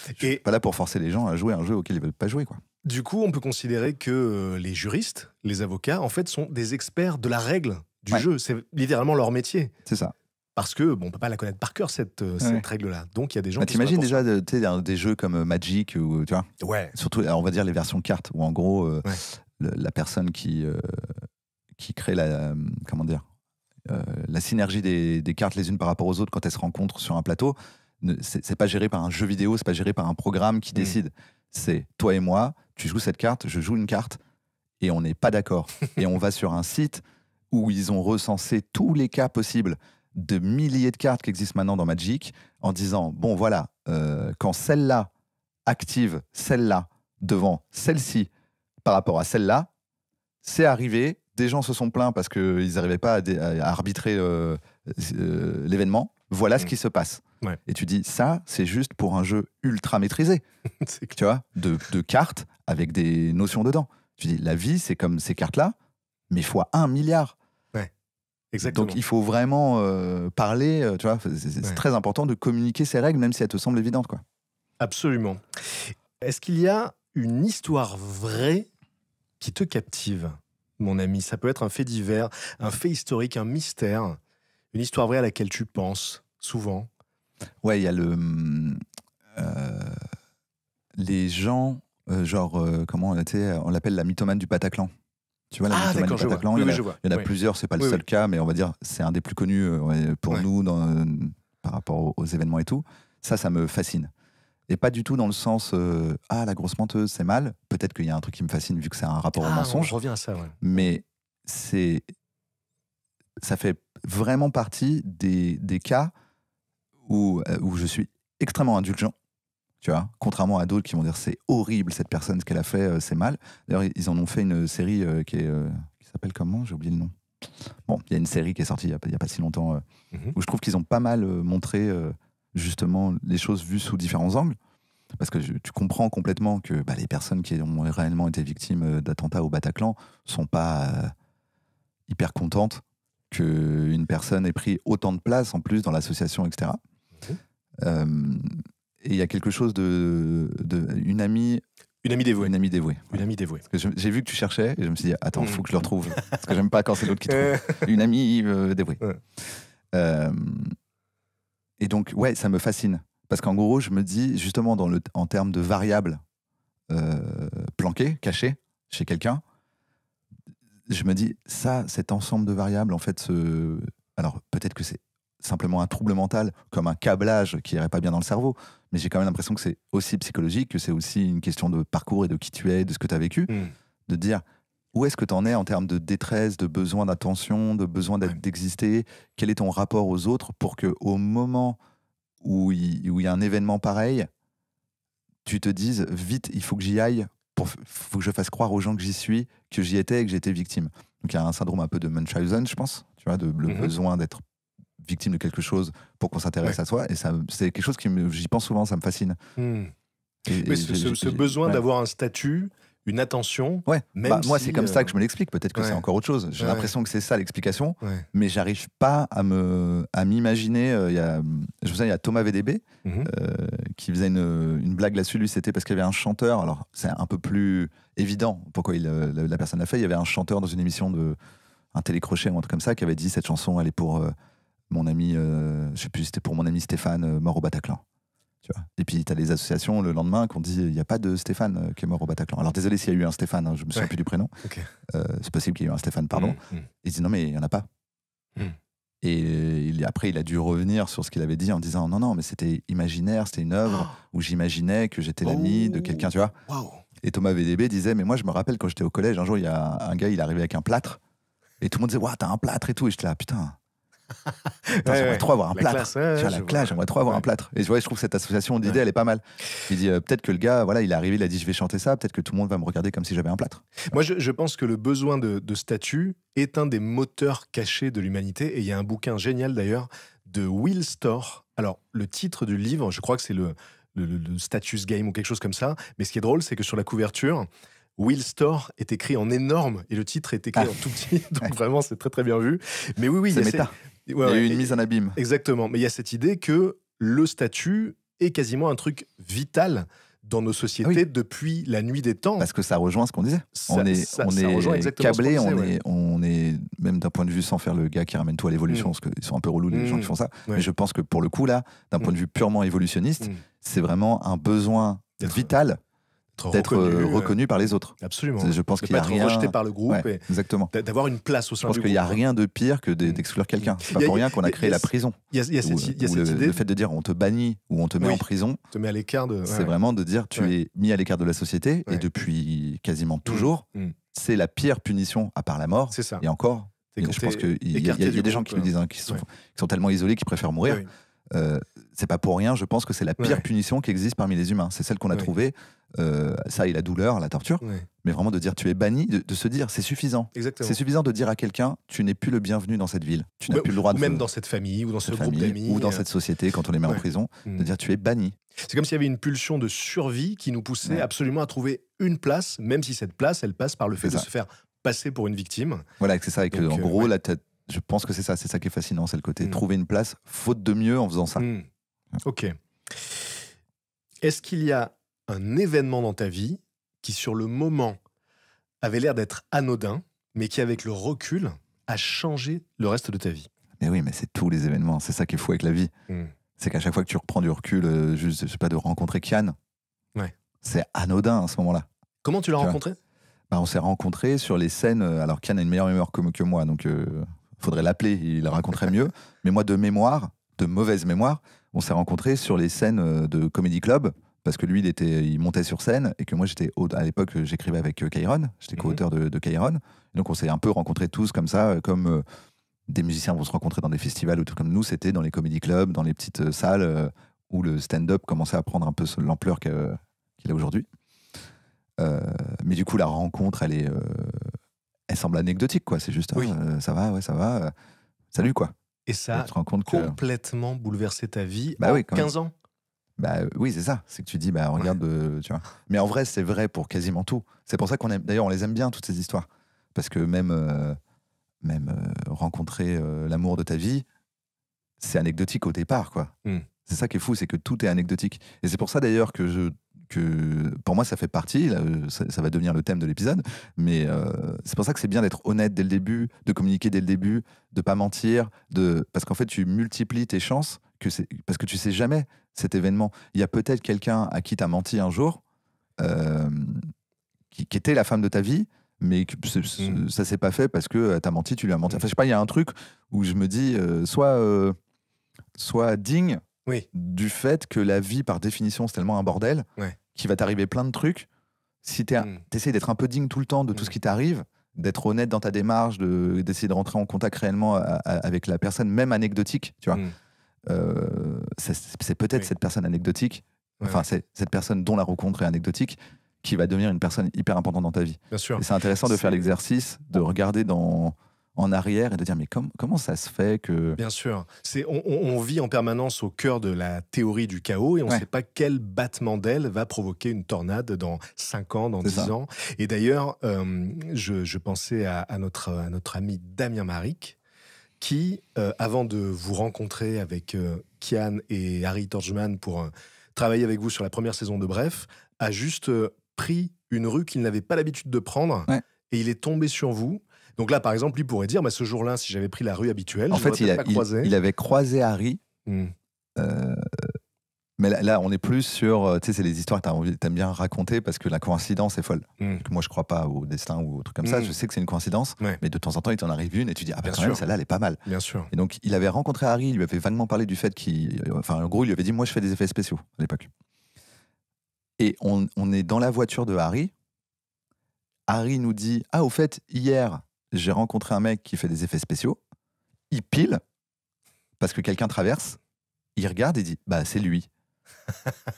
Je suis pas là pour forcer les gens à jouer un jeu auquel ils veulent pas jouer, quoi. Du coup, on peut considérer que les juristes, les avocats, en fait, sont des experts de la règle du jeu. C'est littéralement leur métier. C'est ça. Parce que on peut pas la connaître par cœur cette règle-là. Donc il y a des gens. T'imagines déjà des jeux comme Magic ou tu vois. Ouais. Surtout, on va dire les versions cartes où en gros la personne qui crée la la synergie des cartes les unes par rapport aux autres quand elles se rencontrent sur un plateau, c'est pas géré par un jeu vidéo, c'est pas géré par un programme qui décide. C'est toi et moi, tu joues cette carte, je joue une carte, et on n'est pas d'accord. Et on va sur un site où ils ont recensé tous les cas possibles de milliers de cartes qui existent maintenant dans Magic, en disant, bon voilà, quand celle-là active celle-là devant celle-ci par rapport à celle-là, c'est arrivé. Des gens se sont plaints parce qu'ils n'arrivaient pas à arbitrer l'événement. Voilà ce qui se passe. Ouais. Et tu dis, ça, c'est juste pour un jeu ultra maîtrisé. Tu vois, de cartes avec des notions dedans. Tu dis, la vie, c'est comme ces cartes-là, mais fois 1 milliard. Ouais, exactement. Donc, il faut vraiment parler. Tu vois, c'est très important de communiquer ces règles, même si elles te semblent évidentes, quoi. Absolument. Est-ce qu'il y a une histoire vraie qui te captive ? Mon ami, ça peut être un fait divers, un fait historique, un mystère, une histoire vraie à laquelle tu penses souvent. Ouais, il y a les gens, comment on l'appelle la mythomane du Bataclan. Tu vois, la mythomane du Bataclan, il y en a plusieurs, c'est pas le seul cas, mais on va dire c'est un des plus connus pour nous par rapport aux événements et tout. Ça me fascine. Et pas du tout dans le sens la grosse menteuse, c'est mal. Peut-être qu'il y a un truc qui me fascine vu que c'est un rapport au mensonge. Je reviens à ça, Mais ça fait vraiment partie des cas où je suis extrêmement indulgent. Tu vois, contrairement à d'autres qui vont dire c'est horrible cette personne, ce qu'elle a fait, c'est mal. D'ailleurs, ils en ont fait une série qui s'appelle comment ? J'ai oublié le nom. Bon, il y a une série qui est sortie il y a pas si longtemps où je trouve qu'ils ont pas mal montré justement les choses vues sous différents angles, parce que tu comprends complètement que les personnes qui ont réellement été victimes d'attentats au Bataclan sont pas hyper contentes qu'une personne ait pris autant de place en plus dans l'association, etc. Et il y a quelque chose une amie dévouée. Une amie dévouée. Parce que j'ai vu que tu cherchais et je me suis dit attends, faut que je le retrouve parce que j'aime pas quand c'est l'autre qui trouve. Une amie dévouée. Et donc, ça me fascine. Parce qu'en gros, je me dis, justement, en termes de variables planquées, cachées, chez quelqu'un, je me dis, cet ensemble de variables, en fait, alors peut-être que c'est simplement un trouble mental, comme un câblage qui irait pas bien dans le cerveau, mais j'ai quand même l'impression que c'est aussi psychologique, que c'est aussi une question de parcours et de qui tu es, de ce que tu as vécu, de dire... Où est-ce que tu en es en termes de détresse, de besoin d'attention, de besoin d'exister ? Quel est ton rapport aux autres pour qu'au moment où il y a un événement pareil, tu te dises vite, il faut que j'y aille, faut que je fasse croire aux gens que j'y suis, que j'y étais et que j'étais victime. Donc il y a un syndrome un peu de Munchausen, je pense, tu vois, le besoin d'être victime de quelque chose pour qu'on s'intéresse à soi. Et ça, c'est quelque chose j'y pense souvent, ça me fascine. Ce besoin d'avoir un statut, une attention. Moi, c'est comme ça que je me l'explique. Peut-être que c'est encore autre chose. J'ai l'impression que c'est ça l'explication, mais j'arrive pas à m'imaginer. Je me souviens, il y a Thomas VDB qui faisait une blague là-dessus. Lui, c'était parce qu'il y avait un chanteur. Alors, c'est un peu plus évident pourquoi la personne l'a fait. Il y avait un chanteur dans une émission un télécrochet ou un truc comme ça qui avait dit cette chanson, elle est pour mon ami, je sais plus, c'était pour mon ami Stéphane, mort au Bataclan. Tu vois. Et puis, tu as des associations le lendemain qui ont dit il n'y a pas de Stéphane qui est mort au Bataclan. Alors, désolé s'il y a eu un Stéphane, hein, je me souviens plus du prénom. Okay. C'est possible qu'il y ait eu un Stéphane, pardon. Ils disent non, mais il n'y en a pas. Et après, il a dû revenir sur ce qu'il avait dit en disant non, mais c'était imaginaire, c'était une œuvre où j'imaginais que j'étais l'ami de quelqu'un, tu vois. Wow. Et Thomas VDB disait mais moi, je me rappelle quand j'étais au collège, un jour, il y a un gars, il est arrivé avec un plâtre. Et tout le monde disait, waouh, t'as un plâtre et tout. Et j'étais là, putain, j'aimerais trop avoir un plâtre. J'aimerais trop avoir un plâtre. Et je trouve que cette association d'idées, elle est pas mal. Il dit, peut-être que le gars, voilà, il est arrivé, il a dit, je vais chanter ça, peut-être que tout le monde va me regarder comme si j'avais un plâtre. Moi, je pense que le besoin de statut est un des moteurs cachés de l'humanité. Et il y a un bouquin génial d'ailleurs de Will Storr. Alors, le titre du livre, je crois que c'est le Status Game ou quelque chose comme ça. Mais ce qui est drôle, c'est que sur la couverture, Will Storr est écrit en énorme et le titre est écrit en tout petit, donc vraiment c'est très très bien vu. Mais oui, c'est méta. Il y a eu une mise en abîme. Exactement, mais il y a cette idée que le statut est quasiment un truc vital dans nos sociétés depuis la nuit des temps. Parce que ça rejoint ce qu'on disait. On est câblé, on est même d'un point de vue sans faire le gars qui ramène tout à l'évolution, parce qu'ils sont un peu relous les gens qui font ça. Mais je pense que pour le coup là, d'un point de vue purement évolutionniste, c'est vraiment un besoin vital d'être reconnu par les autres. Absolument. Je pense qu'il y a rien rejeté par le groupe et exactement. D'avoir une place au sein du groupe. Je pense qu'il n'y a rien de pire que d'exclure quelqu'un. C'est pas pour rien qu'on a créé la prison. Il y a cette idée. Le fait de dire on te bannit ou on te met en prison, te met à l'écart c'est vraiment de dire tu es mis à l'écart de la société et depuis quasiment toujours, c'est la pire punition à part la mort. C'est ça. Et encore, je pense qu'il y a des gens qui le disent, qui sont tellement isolés qu'ils préfèrent mourir. C'est pas pour rien, je pense que c'est la pire punition qui existe parmi les humains. C'est celle qu'on a trouvée. Ça et la douleur, la torture, mais vraiment de dire tu es banni, de se dire c'est suffisant. Exactement. C'est suffisant de dire à quelqu'un tu n'es plus le bienvenu dans cette ville, tu n'as plus le droit de. Ou même dans cette famille, ou dans ce groupe d'amis. Ou dans cette société quand on les met en prison, de dire tu es banni. C'est comme s'il y avait une pulsion de survie qui nous poussait absolument à trouver une place, même si cette place, elle passe par le fait de se faire passer pour une victime. Voilà, c'est ça. Et que, en gros, la tête, je pense que c'est ça qui est fascinant, c'est le côté trouver une place, faute de mieux en faisant ça. Ok. Est-ce qu'il y a un événement dans ta vie qui, sur le moment, avait l'air d'être anodin, mais qui, avec le recul, a changé le reste de ta vie? Mais oui, mais c'est tous les événements. C'est ça qui est fou avec la vie. C'est qu'à chaque fois que tu reprends du recul, juste, je sais pas, de rencontrer Kian, c'est anodin à ce moment-là. Comment tu l'as rencontré? On s'est rencontrés sur les scènes. Alors, Kian a une meilleure mémoire que moi, donc faudrait l'appeler, il raconterait mieux. Mais moi, de mauvaise mémoire, on s'est rencontrés sur les scènes de Comedy Club. Parce que lui, il montait sur scène et que moi, à l'époque, j'écrivais avec Kairon. J'étais co-auteur de Kairon. Et donc, on s'est un peu rencontrés tous comme ça, comme des musiciens vont se rencontrer dans des festivals ou tout comme nous. C'était dans les comedy clubs, dans les petites salles où le stand-up commençait à prendre un peu l'ampleur qu'il a aujourd'hui. Mais du coup, la rencontre, elle semble anecdotique, quoi. C'est juste, ça va, salut, quoi. Et ça a complètement bouleversé ta vie en 15 ans. Oui, c'est ça. C'est que tu dis, regarde, tu vois. Mais en vrai, c'est vrai pour quasiment tout. C'est pour ça d'ailleurs, on les aime bien, toutes ces histoires. Parce que même rencontrer l'amour de ta vie, c'est anecdotique au départ, quoi. C'est ça qui est fou, c'est que tout est anecdotique. Et c'est pour ça, d'ailleurs, que pour moi, ça fait partie, là, ça va devenir le thème de l'épisode, mais c'est pour ça que c'est bien d'être honnête dès le début, de communiquer dès le début, de pas mentir, parce qu'en fait, tu multiplies tes chances, parce que tu sais jamais cet événement. Il y a peut-être quelqu'un à qui tu as menti un jour, qui était la femme de ta vie, mais ça s'est pas fait parce que tu as menti, tu lui as menti. Enfin, je sais pas, il y a un truc où je me dis, sois digne du fait que la vie, par définition, c'est tellement un bordel qu'il va t'arriver plein de trucs. Si t'essayes d'être un peu digne tout le temps de tout ce qui t'arrive, d'être honnête dans ta démarche, d'essayer de rentrer en contact réellement avec la personne, même anecdotique, tu vois. C'est peut-être cette personne anecdotique, c'est cette personne dont la rencontre est anecdotique, qui va devenir une personne hyper importante dans ta vie. Bien sûr. Et c'est intéressant de faire l'exercice, de regarder en arrière et de dire mais comment ça se fait que... Bien sûr. On vit en permanence au cœur de la théorie du chaos et on ne sait pas quel battement d'aile va provoquer une tornade dans 5 ans, dans 10 ans. Et d'ailleurs, je pensais à notre ami Damien Maric, qui, avant de vous rencontrer avec Kian et Harry Torgman pour travailler avec vous sur la première saison de Bref, a juste pris une rue qu'il n'avait pas l'habitude de prendre et il est tombé sur vous Donc là, par exemple, lui pourrait dire, ce jour-là, si j'avais pris la rue habituelle, En je fait, l'aurais peut-être pas croisé. il avait croisé Harry. Mais là, on est plus sur, tu sais, c'est les histoires que t'aimes bien raconter parce que la coïncidence est folle. Donc moi, je crois pas au destin ou au truc comme ça. Je sais que c'est une coïncidence, mais de temps en temps, il t'en arrive une et tu dis, ah ben quand même, celle-là, elle est pas mal. Bien sûr. Et donc, il avait rencontré Harry, il lui avait vaguement parlé du fait en gros, il lui avait dit, moi, je fais des effets spéciaux à l'époque. Et on est dans la voiture de Harry. Harry nous dit, ah, au fait, hier, j'ai rencontré un mec qui fait des effets spéciaux. Il pile parce que quelqu'un traverse. Il regarde et dit, bah, c'est lui.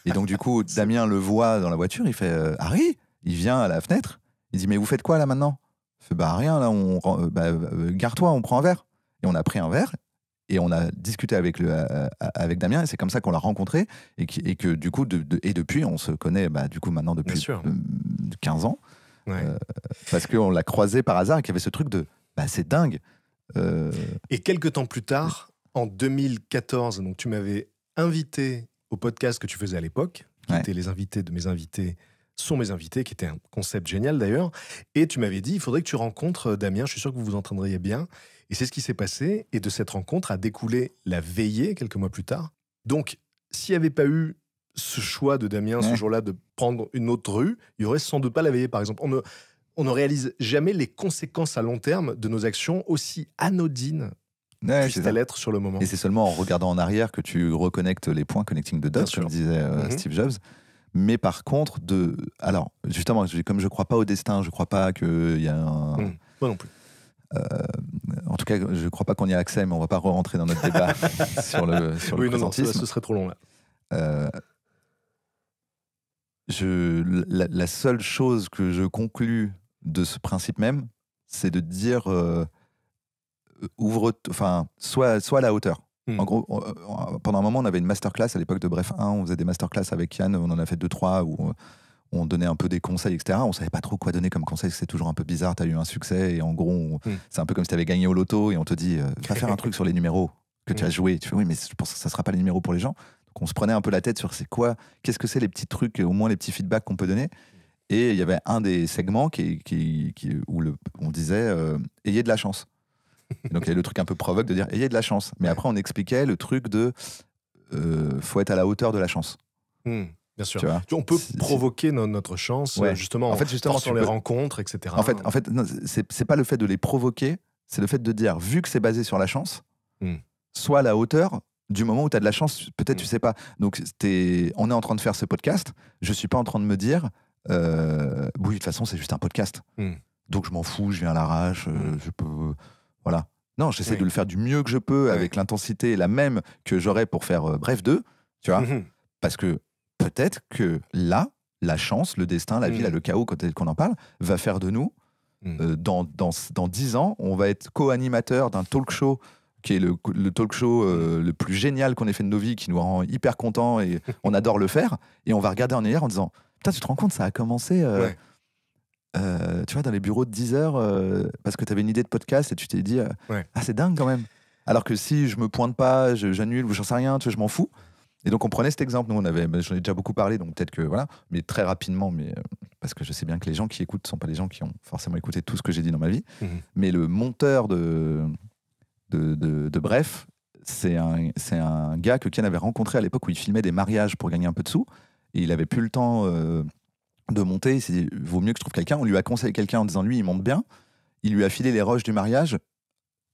Et donc, du coup, Damien le voit dans la voiture, il fait Harry, il vient à la fenêtre, il dit mais vous faites quoi là maintenant? Il fait bah rien, là, gare-toi, on prend un verre. Et on a pris un verre et on a discuté avec Damien et c'est comme ça qu'on l'a rencontré et que du coup, et depuis, on se connaît du coup maintenant depuis 15 ans parce qu'on l'a croisé par hasard et qu'il y avait ce truc de c'est dingue. Et quelques temps plus tard, en 2014, donc tu m'avais invité au podcast que tu faisais à l'époque, qui était les invités de mes invités sont mes invités, qui était un concept génial d'ailleurs, et tu m'avais dit, il faudrait que tu rencontres Damien, je suis sûr que vous vous entendriez bien, et c'est ce qui s'est passé, et de cette rencontre a découlé la veillée, quelques mois plus tard. Donc, s'il n'y avait pas eu ce choix de Damien, ce jour-là, de prendre une autre rue, il n'y aurait sans doute pas la veillée, par exemple. On ne réalise jamais les conséquences à long terme de nos actions aussi anodines puisse-t-elle être sur le moment. Et c'est seulement en regardant en arrière que tu reconnectes les points connecting the dots, comme disait Steve Jobs. Mais par contre, alors justement, comme je ne crois pas au destin, je ne crois pas qu'il y a un... Moi non plus. En tout cas, je ne crois pas qu'on y a accès, mais on ne va pas rentrer dans notre débat sur le présentisme. Non, ce serait trop long là. La seule chose que je conclus de ce principe même, c'est de dire... sois à la hauteur. En gros, pendant un moment, on avait une masterclass à l'époque de Bref 1, on faisait des masterclass avec Yann, on en a fait 2-3 où on donnait un peu des conseils, etc. On savait pas trop quoi donner comme conseil, c'est toujours un peu bizarre, tu as eu un succès et en gros, c'est un peu comme si tu avais gagné au loto et on te dit, va faire un truc sur les numéros que tu as joué. Tu fais, oui, mais je pense que ça sera pas les numéros pour les gens. Donc on se prenait un peu la tête sur qu'est-ce que c'est les petits trucs, au moins les petits feedbacks qu'on peut donner. Et il y avait un des segments où on disait, ayez de la chance. Et donc il y a le truc un peu provoque de dire ayez de la chance, mais après on expliquait le truc de faut être à la hauteur de la chance. Bien sûr. On peut provoquer notre chance justement sur les rencontres, etc. En fait non, c'est pas le fait de les provoquer, c'est le fait de dire vu que c'est basé sur la chance, sois à la hauteur du moment où tu as de la chance, peut-être tu sais pas. Donc on est en train de faire ce podcast, je suis pas en train de me dire oui de toute façon c'est juste un podcast. Donc je m'en fous, je viens à l'arrache, je peux... Voilà. Non, j'essaie de le faire du mieux que je peux avec l'intensité la même que j'aurais pour faire Bref 2, tu vois. Parce que peut-être que là, la chance, le destin, la vie, là, le chaos, quand on en parle, va faire de nous, dans 10 ans, on va être co-animateur d'un talk show qui est le talk show le plus génial qu'on ait fait de nos vies, qui nous rend hyper contents et on adore le faire. Et on va regarder en arrière en disant, putain, tu te rends compte, ça a commencé... tu vois, dans les bureaux de 10 heures, parce que tu avais une idée de podcast et tu t'es dit ah, c'est dingue quand même. Alors que si je me pointe pas, j'annule ou j'en sais rien, tu vois, je m'en fous. Et donc on prenait cet exemple. Nous, j'en ai déjà beaucoup parlé, donc peut-être que voilà, mais très rapidement, parce que je sais bien que les gens qui écoutent ne sont pas les gens qui ont forcément écouté tout ce que j'ai dit dans ma vie. Mais le monteur de Bref, c'est un gars que Ken avait rencontré à l'époque où il filmait des mariages pour gagner un peu de sous. Et il avait plus le temps de monter, il s'est dit, vaut mieux que je trouve quelqu'un. On lui a conseillé quelqu'un en disant, lui, il monte bien. Il lui a filé les rushs du mariage.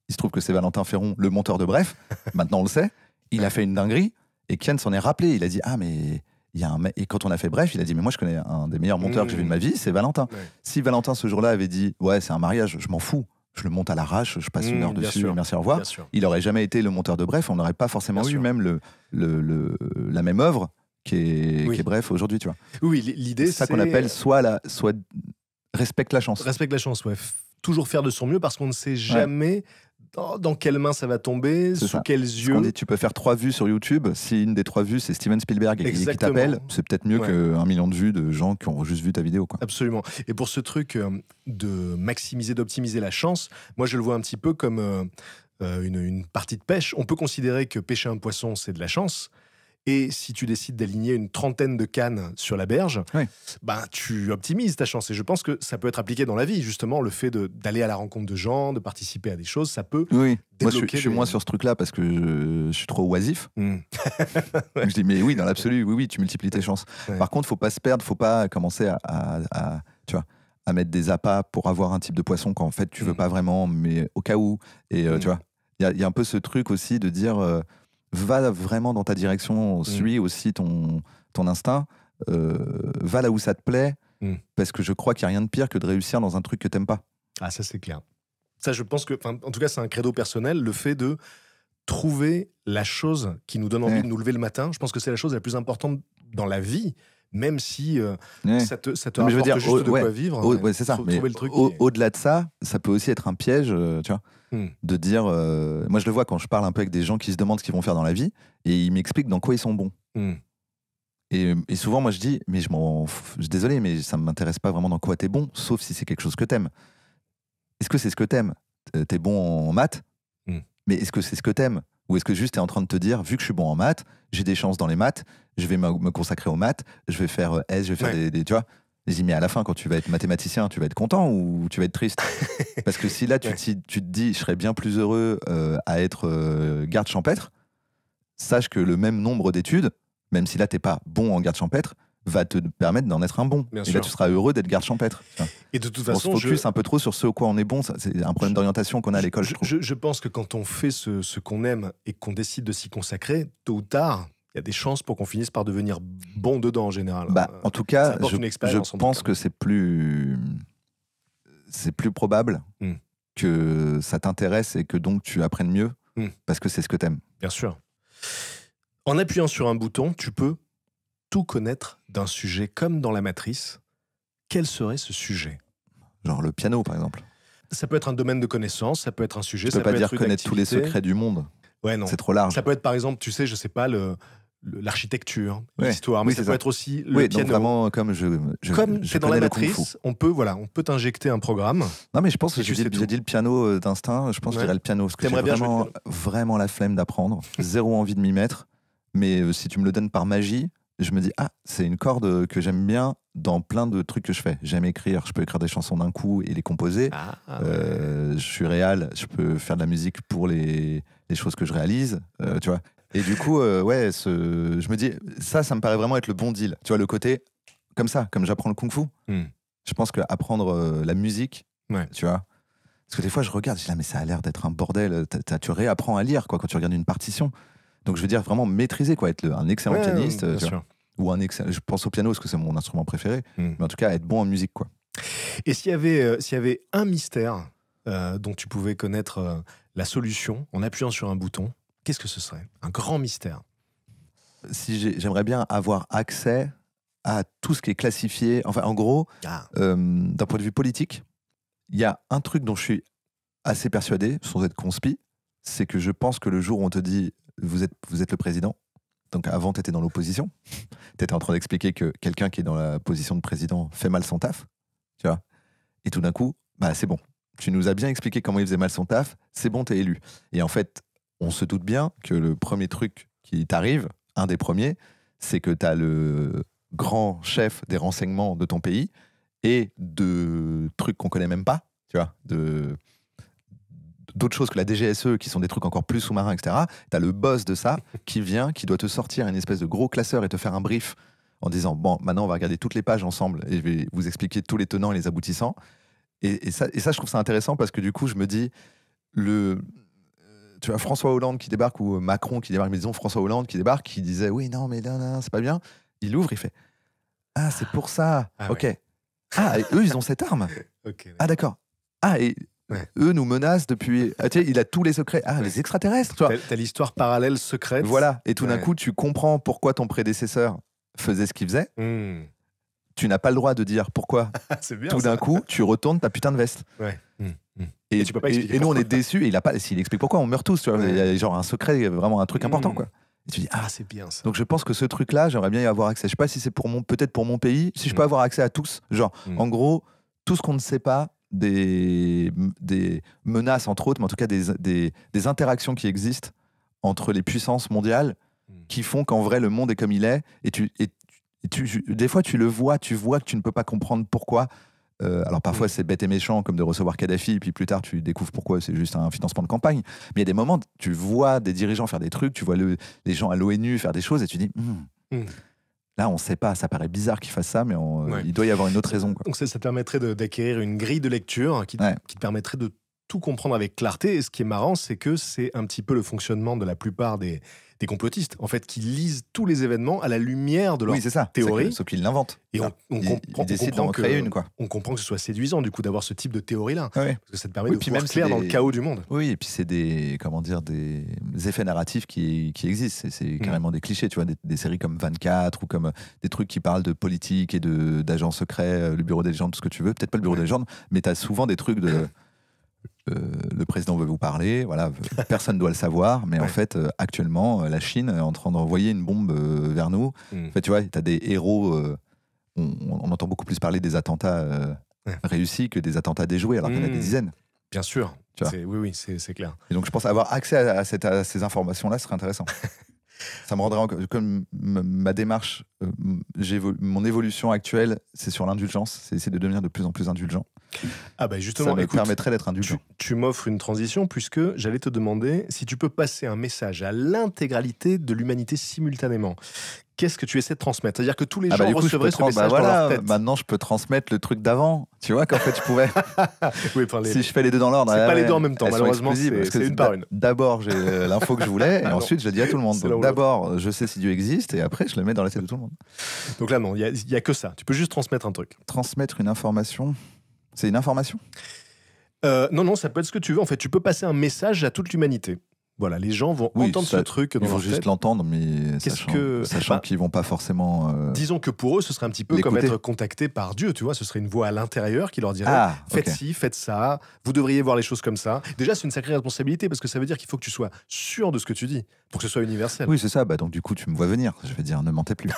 Il se trouve que c'est Valentin Ferron, le monteur de Bref. Maintenant, on le sait. Il a fait une dinguerie. Et Ken s'en est rappelé. Il a dit, ah, mais il y a un mec. Et quand on a fait Bref, il a dit, mais moi, je connais un des meilleurs monteurs que j'ai vu de ma vie, c'est Valentin. Si Valentin, ce jour-là, avait dit, ouais, c'est un mariage, je m'en fous. Je le monte à l'arrache, je passe une heure dessus, merci, au revoir. Il n'aurait jamais été le monteur de Bref. On n'aurait pas forcément eu même la même œuvre qui est Bref aujourd'hui, tu vois. Oui, l'idée, c'est ça qu'on appelle soit respecte la chance. Respecte la chance, ouais. Toujours faire de son mieux parce qu'on ne sait jamais dans quelles mains ça va tomber, sous quels yeux. On dit, tu peux faire 3 vues sur YouTube. Si une des 3 vues, c'est Steven Spielberg qui t'appelle, c'est peut-être mieux qu'1 million de vues de gens qui ont juste vu ta vidéo, quoi. Absolument. Et pour ce truc de maximiser, d'optimiser la chance, moi je le vois un petit peu comme une partie de pêche. On peut considérer que pêcher un poisson, c'est de la chance. Et si tu décides d'aligner une trentaine de cannes sur la berge, Oui. ben, tu optimises ta chance. Et je pense que ça peut être appliqué dans la vie, justement, le fait d'aller à la rencontre de gens, de participer à des choses, ça peut Oui, moi je débloquer suis des- moins sur ce truc-là parce que je suis trop oisif. Hmm. Je dis, mais oui, dans l'absolu, oui, tu multiplies tes chances. Ouais. Par contre, faut pas se perdre, faut pas commencer tu vois, à mettre des appâts pour avoir un type de poisson quand en fait tu veux pas vraiment, mais au cas où. Et tu vois, il y a un peu ce truc aussi de dire, va vraiment dans ta direction, suis aussi ton instinct, va là où ça te plaît, parce que je crois qu'il n'y a rien de pire que de réussir dans un truc que t'aimes pas. Ah, ça, c'est clair. Ça, je pense que, en tout cas, c'est un credo personnel, le fait de trouver la chose qui nous donne envie de nous lever le matin. Je pense que c'est la chose la plus importante dans la vie, même si ça te Mais je veux rapporte dire, juste de quoi vivre. ouais, c'est ça. Mais trouver le truc qui est- au-delà de ça, ça peut aussi être un piège, tu vois, de dire. Moi, je le vois quand je parle un peu avec des gens qui se demandent ce qu'ils vont faire dans la vie, et ils m'expliquent dans quoi ils sont bons. Et souvent, moi, je dis, mais je suis désolé, mais ça ne m'intéresse pas vraiment dans quoi t'es bon, sauf si c'est quelque chose que t'aimes. Est-ce que c'est ce que t'aimes? T'es bon en maths, mais est-ce que c'est ce que t'aimes? Ou est-ce que juste t'es en train de te dire, vu que je suis bon en maths, j'ai des chances dans les maths, je vais me consacrer aux maths, je vais faire S, je vais faire tu vois? Je dis, mais à la fin, quand tu vas être mathématicien, tu vas être content ou tu vas être triste? Parce que si là, tu te dis, je serais bien plus heureux à être garde champêtre, sache que le même nombre d'études, même si là, t'es pas bon en garde champêtre, va te permettre d'en être un bon. Bien et sûr. là, tu seras heureux d'être garde champêtre. Et de toute On façon, se focus un peu trop sur ce au quoi on est bon. C'est un problème d'orientation qu'on a à l'école, je trouve. je pense que quand on fait ce qu'on aime et qu'on décide de s'y consacrer, tôt ou tard, il y a des chances pour qu'on finisse par devenir bon dedans en général. En tout cas, apporte une expérience, je en tout pense cas. que c'est plus probable que ça t'intéresse et que donc tu apprennes mieux parce que c'est ce que t'aimes. Bien sûr. En appuyant sur un bouton, tu peux tout connaître d'un sujet comme dans la matrice. Quel serait ce sujet? Genre le piano, par exemple. Ça peut être un domaine de connaissance, ça peut être un sujet, Tu ça peux pas peut dire être une connaître tous les activité. secrets du monde. Ouais, non. C'est trop large. Ça peut être par exemple, tu sais, je sais pas, l'architecture, Ouais. l'histoire, Oui, mais ça c'est peut ça. être aussi le Oui, piano. donc vraiment, comme Comme je c'est dans la connais le kung-fu. matrice, on peut t'injecter un programme. Non, mais je pense que Et tu sais j'ai tout. dit le piano d'instinct. Je pense que je Ouais. dirais le piano. Parce que j'ai T'aimerais bien jouer vraiment, le vraiment la flemme d'apprendre. Zéro envie de m'y mettre. Mais si tu me le donnes par magie, je me dis, ah, c'est une corde que j'aime bien dans plein de trucs que je fais. J'aime écrire. Je peux écrire des chansons d'un coup et les composer. Je suis réal. Je peux faire de la musique pour les choses que je réalise. Tu vois. Et du coup, je me dis, ça me paraît vraiment être le bon deal. Tu vois, le côté, comme ça, comme j'apprends le kung-fu. Je pense qu'apprendre la musique, tu vois. Parce que des fois, je regarde, je dis, là, mais ça a l'air d'être un bordel. Tu réapprends à lire, quoi, quand tu regardes une partition. Donc, je veux dire, vraiment maîtriser, quoi, être un excellent pianiste. bien tu vois. sûr. Ou je pense au piano, parce que c'est mon instrument préféré. Mais en tout cas, être bon en musique, quoi. Et s'il y avait un mystère dont tu pouvais connaître la solution en appuyant sur un bouton, qu'est-ce que ce serait? Un grand mystère. J'aimerais bien avoir accès à tout ce qui est classifié. Enfin, en gros, d'un point de vue politique, il y a un truc dont je suis assez persuadé, sans être conspi, c'est que je pense que le jour où on te dit vous êtes le président, donc avant tu étais dans l'opposition, tu étais en train d'expliquer que quelqu'un qui est dans la position de président fait mal son taf, tu vois, et tout d'un coup, bah c'est bon, tu nous as bien expliqué comment il faisait mal son taf, c'est bon, t'es élu. Et en fait, on se doute bien que le premier truc qui t'arrive, un des premiers, c'est que t'as le grand chef des renseignements de ton pays et de trucs qu'on connaît même pas, tu vois, d'autres choses que la DGSE, qui sont des trucs encore plus sous-marins, etc. T'as le boss de ça qui vient, qui doit te sortir une espèce de gros classeur et te faire un brief en disant, bon, maintenant on va regarder toutes les pages ensemble et je vais vous expliquer tous les tenants et les aboutissants. Et ça, je trouve ça intéressant parce que du coup, je me dis, tu vois, François Hollande qui débarque ou Macron qui débarque, mais disons François Hollande qui débarque, qui disait, oui, non, mais là, c'est pas bien. Il ouvre, il fait, ah, c'est pour ça. Ok. Ouais. Ah, et eux, ils ont cette arme. Okay, Ah, d'accord. Ah, et eux nous menacent depuis. Ah, tu sais, il a tous les secrets. Ah, les extraterrestres, tu vois. T'as l'histoire parallèle secrète. Voilà. Et tout d'un coup, tu comprends pourquoi ton prédécesseur faisait ce qu'il faisait. Tu n'as pas le droit de dire pourquoi. C'est bien. Tout d'un coup, tu retournes ta putain de veste. Et tu peux pas expliquer et nous, on pourquoi. est déçus. Et s'il explique pourquoi, on meurt tous. Tu vois. Il y a genre un secret, vraiment un truc important, quoi. Et tu dis, ah, c'est bien ça. Donc je pense que ce truc-là, j'aimerais bien y avoir accès. Je sais pas si c'est peut-être pour mon pays, si je peux avoir accès à tous. Genre, en gros, tout ce qu'on ne sait pas des menaces, entre autres, mais en tout cas des interactions qui existent entre les puissances mondiales, qui font qu'en vrai, le monde est comme il est. Des fois, tu le vois, tu vois que tu ne peux pas comprendre pourquoi. Alors parfois, c'est bête et méchant, comme de recevoir Kadhafi, et puis plus tard, tu découvres pourquoi c'est juste un financement de campagne. Mais il y a des moments, tu vois des dirigeants faire des trucs, tu vois les gens à l'ONU faire des choses, et tu dis... Là, on ne sait pas, ça paraît bizarre qu'ils fassent ça, mais il doit y avoir une autre raison. Quoi. Donc ça te permettrait d'acquérir une grille de lecture qui te permettrait de tout comprendre avec clarté. Et ce qui est marrant, c'est que c'est un petit peu le fonctionnement de la plupart des complotistes, en fait, qui lisent tous les événements à la lumière de leur théorie. Sauf qu'ils l'inventent. Et ils décident d'en créer une. Quoi. On comprend que ce soit séduisant, du coup, d'avoir ce type de théorie-là. Ouais. Parce que ça te permet de voir clair dans le chaos du monde. Oui, et puis c'est des effets narratifs qui existent. C'est carrément des clichés, tu vois, des séries comme 24 ou comme des trucs qui parlent de politique et d'agents secrets, le bureau des légendes, tout ce que tu veux. Peut-être pas le bureau des légendes, mais tu as souvent des trucs de... le président veut vous parler, voilà, personne ne doit le savoir, mais en fait, actuellement, la Chine est en train d'envoyer une bombe vers nous. En fait, tu vois, tu as des héros, on entend beaucoup plus parler des attentats réussis que des attentats déjoués, alors qu'il y en a des dizaines. Bien sûr, oui, c'est clair. Et donc, je pense avoir accès à ces informations-là serait intéressant. Ça me rendrait comme ma démarche, mon évolution actuelle, c'est sur l'indulgence, c'est essayer de devenir de plus en plus indulgent. Ah bah justement, ça me permettrait d'être indulgent. Tu m'offres une transition puisque j'allais te demander si tu peux passer un message à l'intégralité de l'humanité simultanément. Qu'est-ce que tu essaies de transmettre? C'est-à-dire que tous les gens recevraient ce message dans leur tête. Maintenant, je peux transmettre le truc d'avant. Tu vois qu'en fait, je pouvais... Oui, si je fais les deux dans l'ordre... C'est pas les deux en même temps, malheureusement, c'est une par une. D'abord, j'ai l'info que je voulais, et ensuite, je le dis à tout le monde. Donc, d'abord, je sais si Dieu existe, et après, je le mets dans la tête de tout le monde. Donc là, non, il y a que ça. Tu peux juste transmettre un truc. Transmettre une information? C'est une information? Non, ça peut être ce que tu veux. En fait, tu peux passer un message à toute l'humanité. Voilà, les gens vont entendre ce truc dans leur tête. Ils vont juste l'entendre, mais sachant qu'ils vont pas forcément... Disons que pour eux, ce serait un petit peu comme être contacté par Dieu, tu vois. Ce serait une voix à l'intérieur qui leur dirait faites ci, faites ça, vous devriez voir les choses comme ça. Déjà, c'est une sacrée responsabilité parce que ça veut dire qu'il faut que tu sois sûr de ce que tu dis pour que ce soit universel. Oui, c'est ça. Donc du coup, tu me vois venir. Je vais dire, ne mentez plus.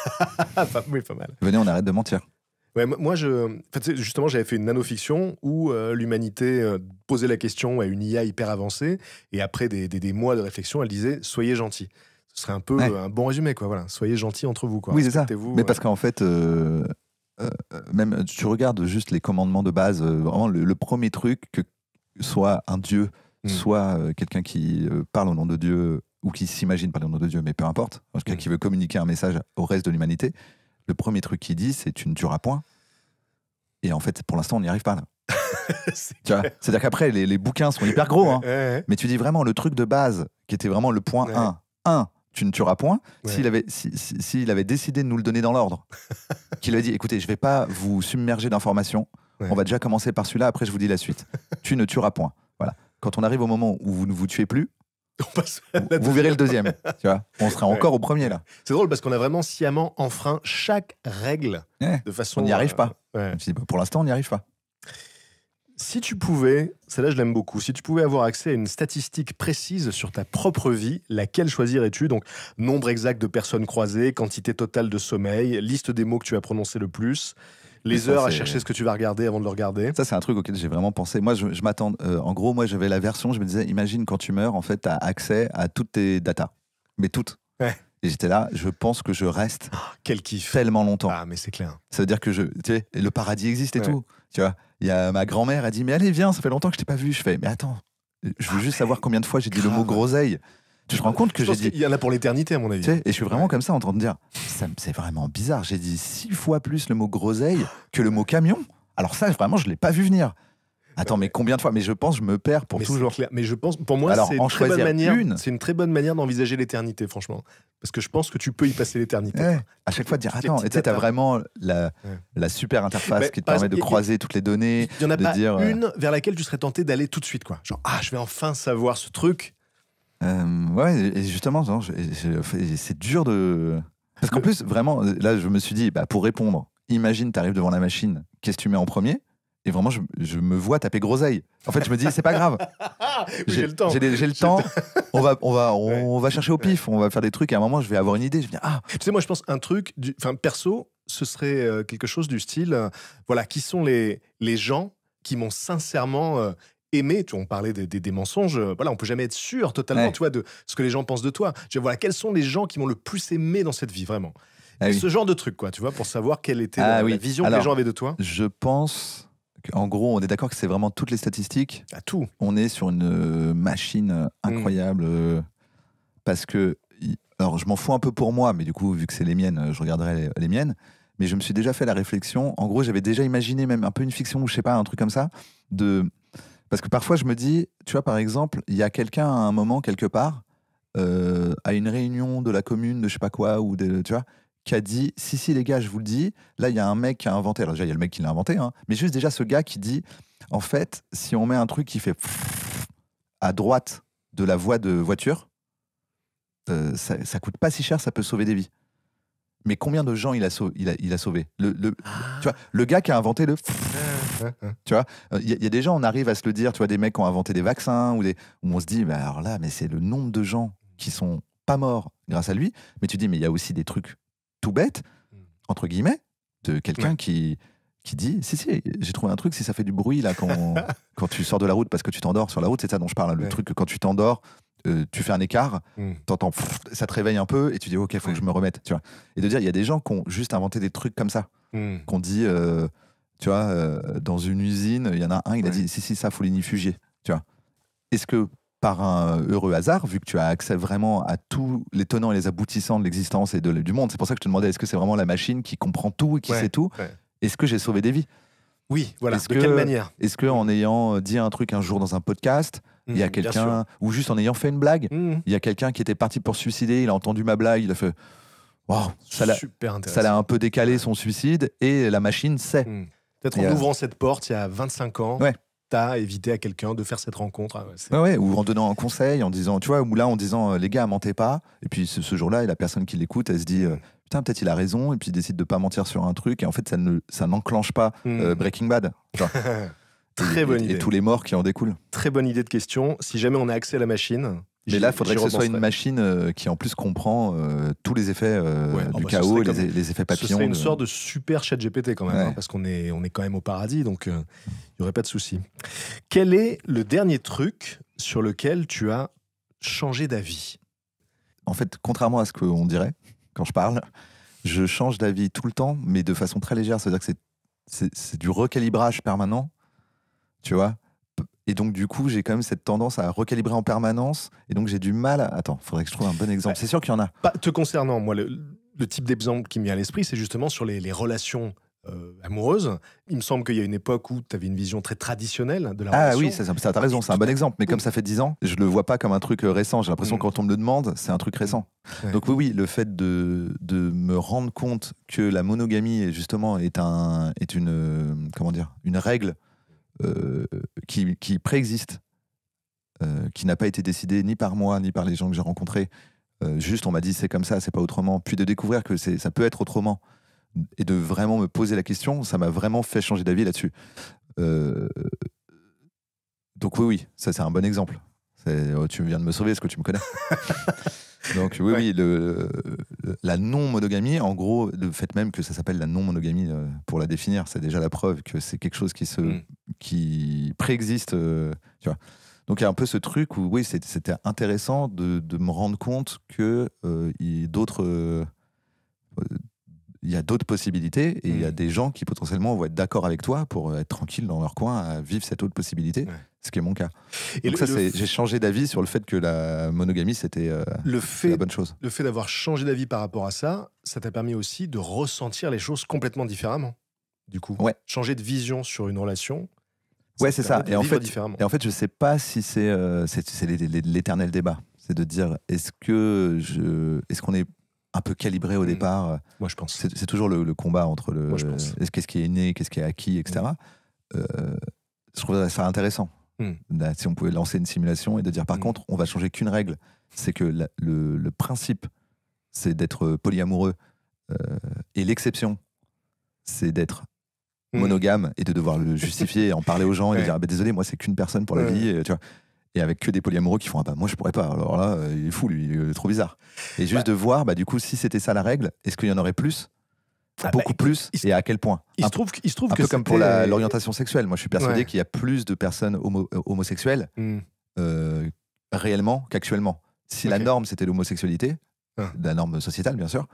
Oui, pas mal. Venez, on arrête de mentir. Ouais, moi, justement, j'avais fait une nanofiction où l'humanité posait la question à une IA hyper avancée, et après des mois de réflexion, elle disait « soyez gentils ». Ce serait un peu un bon résumé, quoi. Voilà, soyez gentils entre vous, quoi. Oui, c'est ça. Mais parce qu'en fait, même tu regardes juste les commandements de base, vraiment le premier truc, que soit un dieu, soit quelqu'un qui parle au nom de Dieu, ou qui s'imagine parler au nom de Dieu, mais peu importe, en tout cas qui veut communiquer un message au reste de l'humanité, le premier truc qu'il dit, c'est tu ne tueras point. Et en fait, pour l'instant, on n'y arrive pas là. C'est-à-dire qu'après, les bouquins sont hyper gros, hein. Mais tu dis vraiment le truc de base, qui était vraiment le point 1, tu ne tueras point. S'il avait décidé de nous le donner dans l'ordre, qu'il avait dit, écoutez, je ne vais pas vous submerger d'informations, on va déjà commencer par celui-là, après je vous dis la suite. Tu ne tueras point. Voilà. Quand on arrive au moment où vous ne vous tuez plus, vous verrez le deuxième. Tu vois, on sera encore au premier là. C'est drôle parce qu'on a vraiment sciemment enfreint chaque règle de façon. On n'y arrive pas. Pour l'instant, on n'y arrive pas. Si tu pouvais, celle-là je l'aime beaucoup, si tu pouvais avoir accès à une statistique précise sur ta propre vie, laquelle choisirais-tu? Donc, nombre exact de personnes croisées, quantité totale de sommeil, liste des mots que tu as prononcés le plus, les heures à chercher ce que tu vas regarder avant de le regarder. Ça, c'est un truc auquel j'ai vraiment pensé. Moi, je m'attends. En gros, moi, j'avais la version, je me disais, imagine quand tu meurs, en fait, tu as accès à toutes tes datas. Mais toutes. Et j'étais là, je pense que je reste quel kiff. Tellement longtemps. Ah, mais c'est clair. Ça veut dire que tu sais, le paradis existe et tout. Tu vois, il y a ma grand-mère, elle dit, mais allez, viens, ça fait longtemps que je t'ai pas vu. Je fais, mais attends, je veux juste savoir combien de fois j'ai dit le mot groseille. Tu te rends compte que j'ai dit... Il y en a pour l'éternité, à mon avis. Tu sais, et je suis vraiment comme ça, en train de dire, c'est vraiment bizarre. J'ai dit 6 fois plus le mot groseille que le mot camion. Alors ça, vraiment, je l'ai pas vu venir. Attends, mais combien de fois? Mais je pense que je me perds pour toujours. Mais je pense, pour moi, c'est une très bonne manière d'envisager l'éternité, franchement. Parce que je pense que tu peux y passer l'éternité. À chaque fois, de dire, attends, tu sais, t'as vraiment la super interface qui te permet de croiser toutes les données. Il y en a pas une vers laquelle tu serais tenté d'aller tout de suite, quoi. Genre, je vais enfin savoir ce truc. Ouais, et justement, c'est dur de... Parce qu'en plus, vraiment, là, je me suis dit, pour répondre, imagine, t'arrives devant la machine, qu'est-ce que tu mets en premier? Et vraiment, je me vois taper groseille. En fait, je me dis, c'est pas grave. J'ai le temps. J'ai le temps. On va chercher au pif. On va faire des trucs. Et à un moment, je vais avoir une idée. Je vais dire, Tu sais, moi, je pense un truc, perso, ce serait quelque chose du style, voilà, qui sont les gens qui m'ont sincèrement aimer, on parlait des mensonges, voilà, on peut jamais être sûr totalement, Ouais. tu vois, de ce que les gens pensent de toi. Voilà, quels sont les gens qui m'ont le plus aimé dans cette vie, vraiment. Ah Et oui. ce genre de truc, quoi, tu vois, pour savoir quelle était Ah la oui. vision que les Alors, gens avaient de toi. Je pense qu'en gros, on est d'accord que c'est vraiment toutes les statistiques. À tout. On est sur une machine incroyable parce que, alors je m'en fous un peu pour moi, mais du coup, vu que c'est les miennes, je regarderai les miennes. Mais je me suis déjà fait la réflexion. En gros, j'avais déjà imaginé même un peu une fiction ou je sais pas, un truc comme ça. Parce que parfois, je me dis, tu vois, par exemple, il y a quelqu'un à un moment, quelque part, à une réunion de la commune, de je sais pas quoi, tu vois, qui a dit, si, les gars, je vous le dis, là, il y a un mec qui a inventé, alors déjà, il y a le mec qui l'a inventé, hein, mais juste déjà ce gars qui dit, en fait, si on met un truc qui fait à droite de la voie de voiture, ça coûte pas si cher, ça peut sauver des vies. Mais combien de gens il a sauvé tu vois, le gars qui a inventé le... Tu vois, il y a des gens, on arrive à se le dire, tu vois, des mecs qui ont inventé des vaccins, où on se dit, bah alors là, mais c'est le nombre de gens qui sont pas morts grâce à lui. Mais tu dis, mais il y a aussi des trucs tout bêtes, entre guillemets, de quelqu'un qui dit, si, j'ai trouvé un truc, si ça fait du bruit, là, quand tu sors de la route, parce que tu t'endors sur la route, c'est ça dont je parle, hein, le truc que quand tu t'endors, tu fais un écart, t'entends, ça te réveille un peu, et tu dis, ok, faut que je me remette, tu vois. Et de dire, il y a des gens qui ont juste inventé des trucs comme ça, qu'on dit... tu vois, dans une usine, il y en a un, il a dit si, ça, faut l'ignifuger. Tu vois. Est-ce que par un heureux hasard, vu que tu as accès vraiment à tous les tenants et les aboutissants de l'existence et du monde, c'est pour ça que je te demandais, est-ce que c'est vraiment la machine qui comprend tout et qui sait tout? Est-ce que j'ai sauvé des vies? Oui, voilà. De quelle manière? Est-ce que en ayant dit un truc un jour dans un podcast, il y a quelqu'un, ou juste en ayant fait une blague, il y a quelqu'un qui était parti pour se suicider, il a entendu ma blague, il a fait wow, ça l'a un peu décalé son suicide, et la machine sait. Peut-être en ouvrant cette porte il y a 25 ans, t'as évité à quelqu'un de faire cette rencontre. Ou en donnant un conseil, en disant, tu vois, ou là en disant les gars, mentez pas. Et puis ce jour-là, et la personne qui l'écoute, elle se dit putain, peut-être il a raison, et puis il décide de pas mentir sur un truc, et en fait ça n'enclenche pas Breaking Bad. Très bonne idée. Et tous les morts qui en découlent. Très bonne idée de question. Si jamais on a accès à la machine. Mais là, il faudrait que ce soit une machine qui en plus comprend tous les effets du chaos, les effets papillons. Ce serait une sorte de super chat GPT quand même, parce qu'on est quand même au paradis, donc il n'y aurait pas de souci. Quel est le dernier truc sur lequel tu as changé d'avis? En fait, contrairement à ce qu'on dirait quand je parle, je change d'avis tout le temps, mais de façon très légère. C'est-à-dire que c'est du recalibrage permanent, tu vois. Et donc, du coup, j'ai quand même cette tendance à recalibrer en permanence. Et donc, j'ai du mal à... Attends, faudrait que je trouve un bon exemple. C'est sûr qu'il y en a. Te concernant, moi, le type d'exemple qui me vient à l'esprit, c'est justement sur les relations amoureuses. Il me semble qu'il y a une époque où tu avais une vision très traditionnelle de la relation. Ah oui, ça t'as raison, c'est un bon exemple. Mais comme ça fait 10 ans, je le vois pas comme un truc récent. J'ai l'impression que quand on me le demande, c'est un truc récent. Donc oui, le fait de me rendre compte que la monogamie, justement, est une règle qui préexiste, qui n'a pas été décidée ni par moi, ni par les gens que j'ai rencontrés. Juste, on m'a dit c'est comme ça, c'est pas autrement. Puis de découvrir que ça peut être autrement, et de vraiment me poser la question, ça m'a vraiment fait changer d'avis là-dessus. Donc oui, ça c'est un bon exemple. Tu viens de me sauver, est-ce que tu me connais? Donc oui, la non-monogamie, en gros, le fait même que ça s'appelle la non-monogamie, pour la définir, c'est déjà la preuve que c'est quelque chose qui préexiste, tu vois. Donc il y a un peu ce truc où oui, c'était intéressant de me rendre compte que il y a d'autres possibilités, et il y a des gens qui potentiellement vont être d'accord avec toi pour être tranquilles dans leur coin à vivre cette autre possibilité, ce qui est mon cas. Et donc j'ai changé d'avis sur le fait que la monogamie, c'était la bonne chose. Le fait d'avoir changé d'avis par rapport à ça, ça t'a permis aussi de ressentir les choses complètement différemment. Du coup, changer de vision sur une relation. Ouais, c'est ça. Et en fait, je sais pas si c'est l'éternel débat. C'est de dire, est-ce qu'on est un peu calibré au départ? Moi, je pense. C'est toujours le combat entre qu'est-ce qui est inné, qu'est-ce qui est acquis, etc. Je trouverais ça intéressant. Là, si on pouvait lancer une simulation et de dire, par contre, on va changer qu'une règle. C'est que le principe, c'est d'être polyamoureux. Et l'exception, c'est d'être monogame, et de devoir le justifier et en parler aux gens et de dire ah, bah, désolé, moi c'est qu'une personne pour la vie, tu vois. Et avec que des polyamoureux qui font ah bah moi je pourrais pas, alors là il est fou lui, il est trop bizarre. Et juste de voir bah du coup si c'était ça la règle, est-ce qu'il y en aurait plus beaucoup plus, et à quel point. Il se trouve Un que peu comme pour l'orientation sexuelle. Moi, je suis persuadé qu'il y a plus de personnes homosexuelles réellement qu'actuellement. Si la norme, c'était l'homosexualité, la norme sociétale, bien sûr,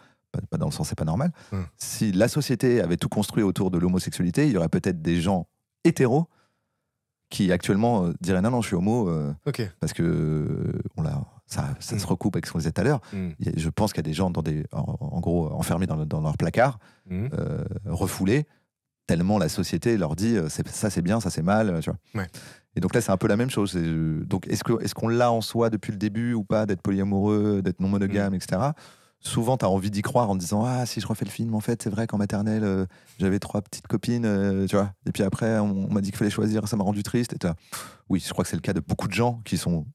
pas dans le sens c'est pas normal, si la société avait tout construit autour de l'homosexualité, il y aurait peut-être des gens hétéros qui actuellement diraient non, je suis homo, parce que ça se recoupe avec ce qu'on disait tout à l'heure. Je pense qu'il y a des gens en gros enfermés dans leur placard, refoulés, tellement la société leur dit ça c'est bien, ça c'est mal, tu vois. Et donc là c'est un peu la même chose. Donc est-ce qu'on l'a en soi depuis le début ou pas, d'être polyamoureux, d'être non monogame, etc. Souvent tu as envie d'y croire en te disant si je refais le film, en fait c'est vrai qu'en maternelle j'avais 3 petites copines, tu vois, et puis après on m'a dit qu'il fallait choisir, ça m'a rendu triste, et oui, je crois que c'est le cas de beaucoup de gens qui sont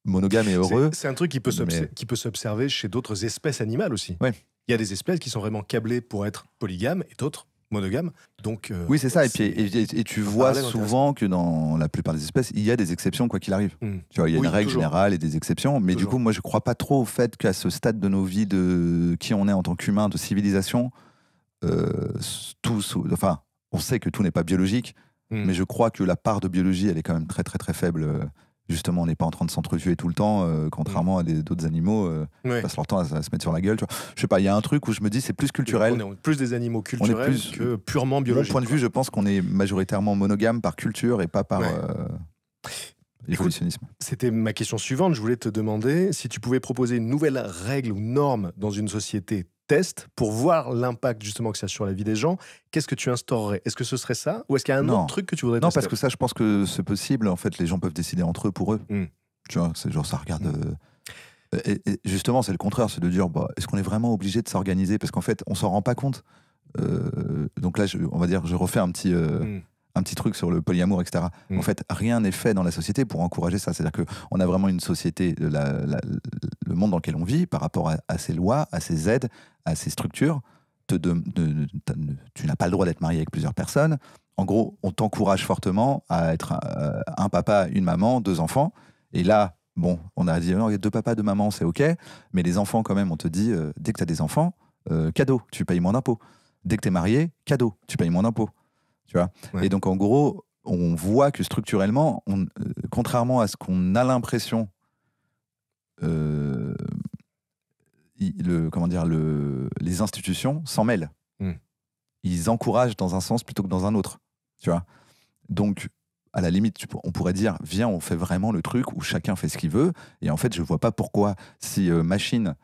monogames et heureux. C'est un truc qui peut s'observer chez d'autres espèces animales aussi. Il y a des espèces qui sont vraiment câblées pour être polygames et d'autres monogames. Donc, oui, c'est ça. Et tu vois souvent que dans la plupart des espèces, il y a des exceptions, quoi qu'il arrive. Tu vois, il y a une règle générale et des exceptions. Mais du coup, moi, je ne crois pas trop au fait qu'à ce stade de nos vies, de qui on est en tant qu'humain, de civilisation, enfin, on sait que tout n'est pas biologique, mais je crois que la part de biologie, elle est quand même très, très, très faible. Justement, on n'est pas en train de s'entretuer tout le temps, contrairement à d'autres animaux qui passent leur temps à se mettre sur la gueule. Tu vois. Je sais pas, il y a un truc où je me dis c'est plus culturel. On est plus des animaux culturels que purement biologiques. Mon point de vue, je pense qu'on est majoritairement monogame par culture et pas par évolutionnisme. C'était ma question suivante. Je voulais te demander si tu pouvais proposer une nouvelle règle ou norme dans une société test pour voir l'impact justement que ça a sur la vie des gens. Qu'est-ce que tu instaurerais? Est-ce que ce serait ça? Ou est-ce qu'il y a un autre truc que tu voudrais tester? Non, parce que ça, je pense que c'est possible. En fait, les gens peuvent décider entre eux pour eux. Tu vois, c'est genre ça regarde... Et justement, c'est le contraire, c'est de dire, est-ce qu'on est vraiment obligé de s'organiser? Parce qu'en fait, on s'en rend pas compte. Donc là, on va dire, je refais un petit truc sur le polyamour, etc. En fait, rien n'est fait dans la société pour encourager ça. C'est-à-dire qu'on a vraiment une société, le monde dans lequel on vit, par rapport à ses lois, à ses aides, à ses structures. Tu n'as pas le droit d'être marié avec plusieurs personnes. En gros, on t'encourage fortement à être un papa, une maman, 2 enfants. Et là, bon, on a dit, il y a 2 papas, 2 mamans, c'est OK. Mais les enfants, quand même, on te dit, dès que tu as des enfants, cadeau, tu payes moins d'impôts. Dès que tu es marié, cadeau, tu payes moins d'impôts. Tu vois. Et donc, en gros, on voit que structurellement, contrairement à ce qu'on a l'impression, les institutions s'en mêlent. Ils encouragent dans un sens plutôt que dans un autre. Tu vois. Donc, à la limite, on pourrait dire, viens, on fait vraiment le truc où chacun fait ce qu'il veut. Et en fait, je vois pas pourquoi, si Machine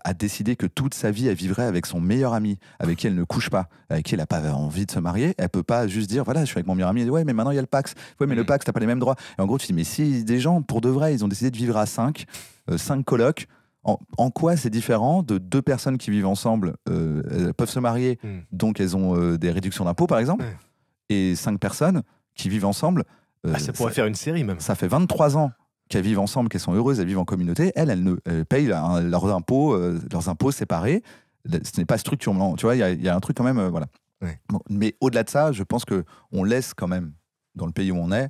a décidé que toute sa vie, elle vivrait avec son meilleur ami, avec qui elle ne couche pas, avec qui elle n'a pas envie de se marier, elle peut pas juste dire, voilà, je suis avec mon meilleur ami, ouais, mais maintenant il y a le Pacs. Ouais, mais le Pacs, t'as pas les mêmes droits. Et en gros, tu te dis, mais si des gens, pour de vrai, ils ont décidé de vivre à 5 colocs, en quoi c'est différent de 2 personnes qui vivent ensemble, elles peuvent se marier, donc elles ont des réductions d'impôts, par exemple, et 5 personnes qui vivent ensemble. Ça pourrait faire une série même. Ça fait 23 ans qu'elles vivent ensemble, qu'elles sont heureuses, elles vivent en communauté. Elles payent leurs impôts séparés. Ce n'est pas structurellement. Tu vois, il y a un truc quand même. Voilà. Bon, mais au-delà de ça, je pense qu'on laisse quand même, dans le pays où on est,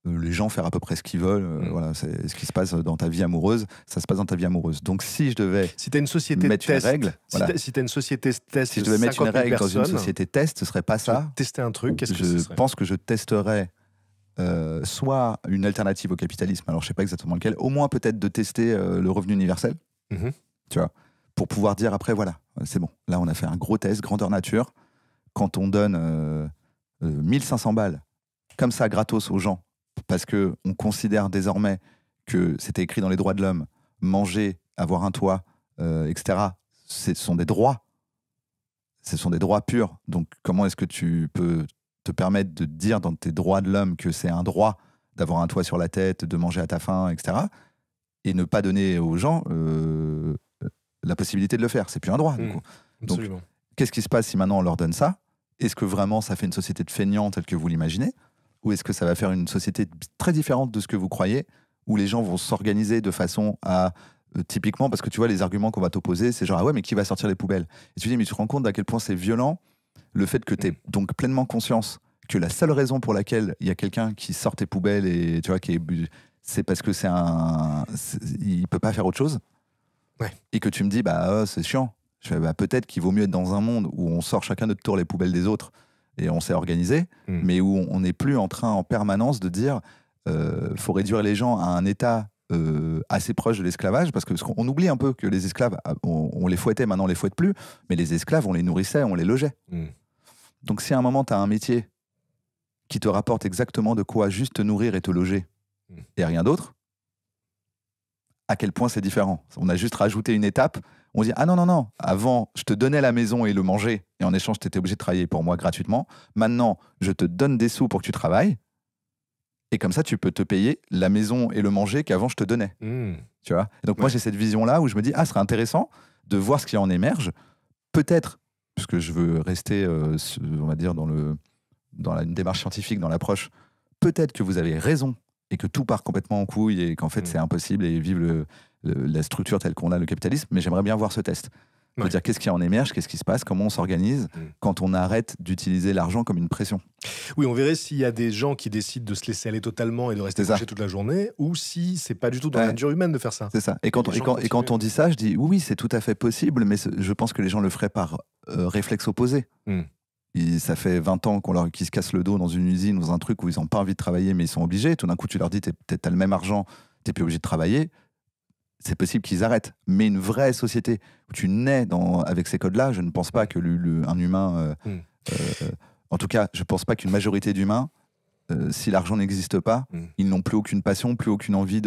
les gens faire à peu près ce qu'ils veulent. Voilà, c'est ce qui se passe dans ta vie amoureuse, ça se passe dans ta vie amoureuse. Donc si je devais si t'as une société mettre test, une règle, si t'as une société test, si je devais mettre une règle dans une société test, ce serait pas ça. Tester un truc, qu'est-ce que ce serait? Je pense que je testerais soit une alternative au capitalisme, alors je sais pas exactement lequel, au moins peut-être de tester le revenu universel, tu vois, pour pouvoir dire après, voilà, c'est bon, là on a fait un gros test, grandeur nature, quand on donne 1500 balles, comme ça, gratos aux gens, parce qu'on considère désormais que c'était écrit dans les droits de l'homme, manger, avoir un toit, etc., ce sont des droits. Ce sont des droits purs. Donc comment est-ce que tu peux te permettre de dire dans tes droits de l'homme que c'est un droit d'avoir un toit sur la tête, de manger à ta faim, etc., et ne pas donner aux gens la possibilité de le faire? C'est plus un droit, du coup. Donc, qu'est-ce qui se passe si maintenant on leur donne ça? Est-ce que vraiment ça fait une société de feignants telle que vous l'imaginez? Ou est-ce que ça va faire une société très différente de ce que vous croyez, où les gens vont s'organiser de façon à... typiquement, parce que tu vois, les arguments qu'on va t'opposer, c'est genre, ah ouais, mais qui va sortir les poubelles? Et tu dis, mais tu te rends compte à quel point c'est violent, le fait que tu aies donc pleinement conscience que la seule raison pour laquelle il y a quelqu'un qui sort tes poubelles, et tu vois, c'est parce que il peut pas faire autre chose. Et que tu me dis, bah c'est chiant. Je fais, peut-être qu'il vaut mieux être dans un monde où on sort chacun notre tour les poubelles des autres et on s'est organisé, mais où on n'est plus en train en permanence de dire faut réduire les gens à un état assez proche de l'esclavage, parce qu'on oublie un peu que les esclaves, on les fouettait, maintenant on les fouette plus, mais les esclaves, on les nourrissait, on les logeait. Donc si à un moment tu as un métier qui te rapporte exactement de quoi juste te nourrir et te loger et rien d'autre, à quel point c'est différent. On a juste rajouté une étape. On dit, ah non, avant, je te donnais la maison et le manger, et en échange, tu étais obligé de travailler pour moi gratuitement. Maintenant, je te donne des sous pour que tu travailles, et comme ça, tu peux te payer la maison et le manger qu'avant, je te donnais. Tu vois. Et donc, moi, j'ai cette vision-là où je me dis, ce serait intéressant de voir ce qui en émerge. Peut-être, puisque je veux rester, on va dire, dans une démarche scientifique, dans l'approche, peut-être que vous avez raison, et que tout part complètement en couille et qu'en fait c'est impossible et vive la structure telle qu'on a, le capitalisme, mais j'aimerais bien voir ce test. De dire qu'est-ce qui en émerge, qu'est-ce qui se passe, comment on s'organise quand on arrête d'utiliser l'argent comme une pression. Oui, on verrait s'il y a des gens qui décident de se laisser aller totalement et de rester couché toute la journée, ou si c'est pas du tout dans la nature humaine de faire ça. C'est ça. Et quand on dit ça, je dis oui, c'est tout à fait possible, mais je pense que les gens le feraient par réflexe opposé. Ça fait 20 ans qu'ils se cassent le dos dans une usine ou dans un truc où ils n'ont pas envie de travailler, mais ils sont obligés. Tout d'un coup, tu leur dis, t'as le même argent, t'es plus obligé de travailler. C'est possible qu'ils arrêtent. Mais une vraie société où tu nais avec ces codes-là, je ne pense pas que un humain... en tout cas, je ne pense pas qu'une majorité d'humains, si l'argent n'existe pas, ils n'ont plus aucune passion, plus aucune envie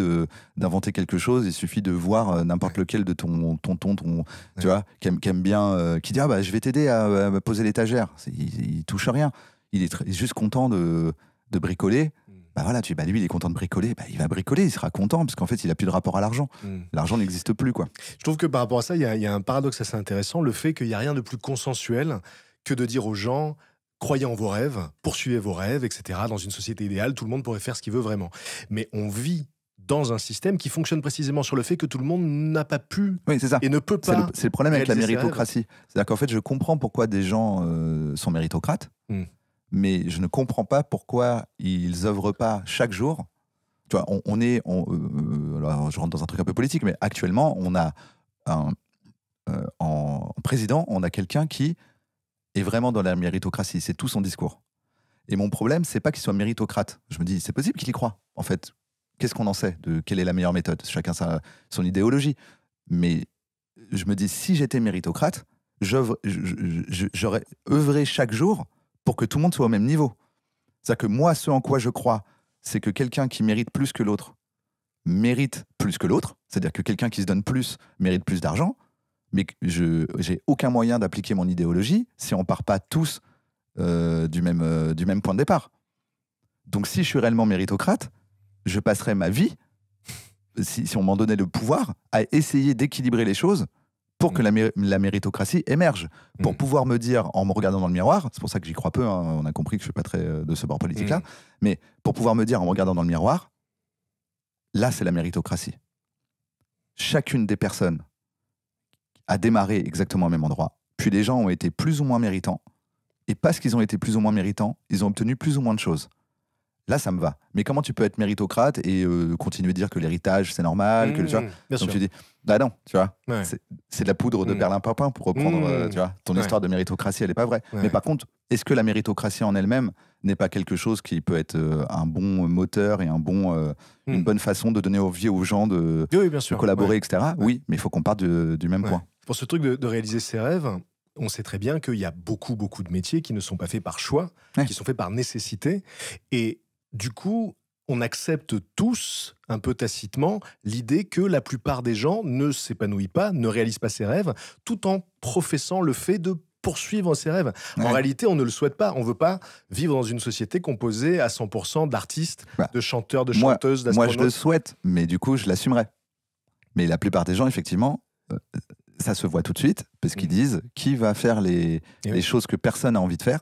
d'inventer quelque chose. Il suffit de voir n'importe lequel de ton tonton, tu vois, qui aime bien, qui dit je vais t'aider à poser l'étagère. Il touche rien. Il est juste content de bricoler. Voilà, lui, il est content de bricoler. Il va bricoler, il sera content parce qu'en fait, il a plus de rapport à l'argent. L'argent n'existe plus, quoi. Je trouve que par rapport à ça, il y a un paradoxe assez intéressant, le fait qu'il n'y a rien de plus consensuel que de dire aux gens: croyez en vos rêves, poursuivez vos rêves, etc. Dans une société idéale, tout le monde pourrait faire ce qu'il veut vraiment. Mais on vit dans un système qui fonctionne précisément sur le fait que tout le monde n'a pas pu et ne peut pas. C'est le problème avec la méritocratie. C'est-à-dire qu'en fait, je comprends pourquoi des gens sont méritocrates, mais je ne comprends pas pourquoi ils œuvrent pas chaque jour. Tu vois, alors je rentre dans un truc un peu politique, mais actuellement, on a en président, on a quelqu'un qui est vraiment dans la méritocratie. C'est tout son discours. Et mon problème, c'est pas qu'il soit méritocrate. Je me dis, c'est possible qu'il y croit. En fait, qu'est-ce qu'on en sait de quelle est la meilleure méthode? Chacun son idéologie. Mais je me dis, si j'étais méritocrate, j'aurais œuvré chaque jour pour que tout le monde soit au même niveau. C'est-à-dire que moi, ce en quoi je crois, c'est que quelqu'un qui mérite plus que l'autre mérite plus que l'autre. C'est-à-dire que quelqu'un qui se donne plus mérite plus d'argent. Mais j'ai aucun moyen d'appliquer mon idéologie si on part pas tous du même point de départ. Donc si je suis réellement méritocrate, je passerais ma vie, si on m'en donnait le pouvoir, à essayer d'équilibrer les choses pour que la méritocratie émerge. Pour pouvoir me dire, en me regardant dans le miroir, c'est pour ça que j'y crois peu, on a compris que je ne suis pas très de ce bord politique-là, mais pour pouvoir me dire, en me regardant dans le miroir, là c'est la méritocratie. Chacune des personnes a démarré exactement au même endroit. Puis les gens ont été plus ou moins méritants. Et parce qu'ils ont été plus ou moins méritants, ils ont obtenu plus ou moins de choses. Là, ça me va. Mais comment tu peux être méritocrate et continuer de dire que l'héritage, c'est normal, que tu vois, bien sûr. tu dis, non, tu vois, c'est de la poudre de perlimpinpin pour reprendre, tu vois, ton histoire de méritocratie, elle n'est pas vraie. Mais par contre, est-ce que la méritocratie en elle-même n'est pas quelque chose qui peut être un bon moteur et une bonne façon de donner envie aux gens de collaborer, etc. Oui, mais il faut qu'on parte du même point. Pour ce truc de réaliser ses rêves, on sait très bien qu'il y a beaucoup de métiers qui ne sont pas faits par choix, qui sont faits par nécessité. Et du coup, on accepte tous, un peu tacitement, l'idée que la plupart des gens ne s'épanouissent pas, ne réalisent pas ses rêves, tout en professant le fait de poursuivre ses rêves. En réalité, on ne le souhaite pas. On ne veut pas vivre dans une société composée à 100% d'artistes, de chanteurs, de chanteuses, d'astronautes. Moi, je le souhaite, mais du coup, je l'assumerai. Mais la plupart des gens, effectivement, ça se voit tout de suite, parce qu'ils disent qui va faire les choses que personne n'a envie de faire.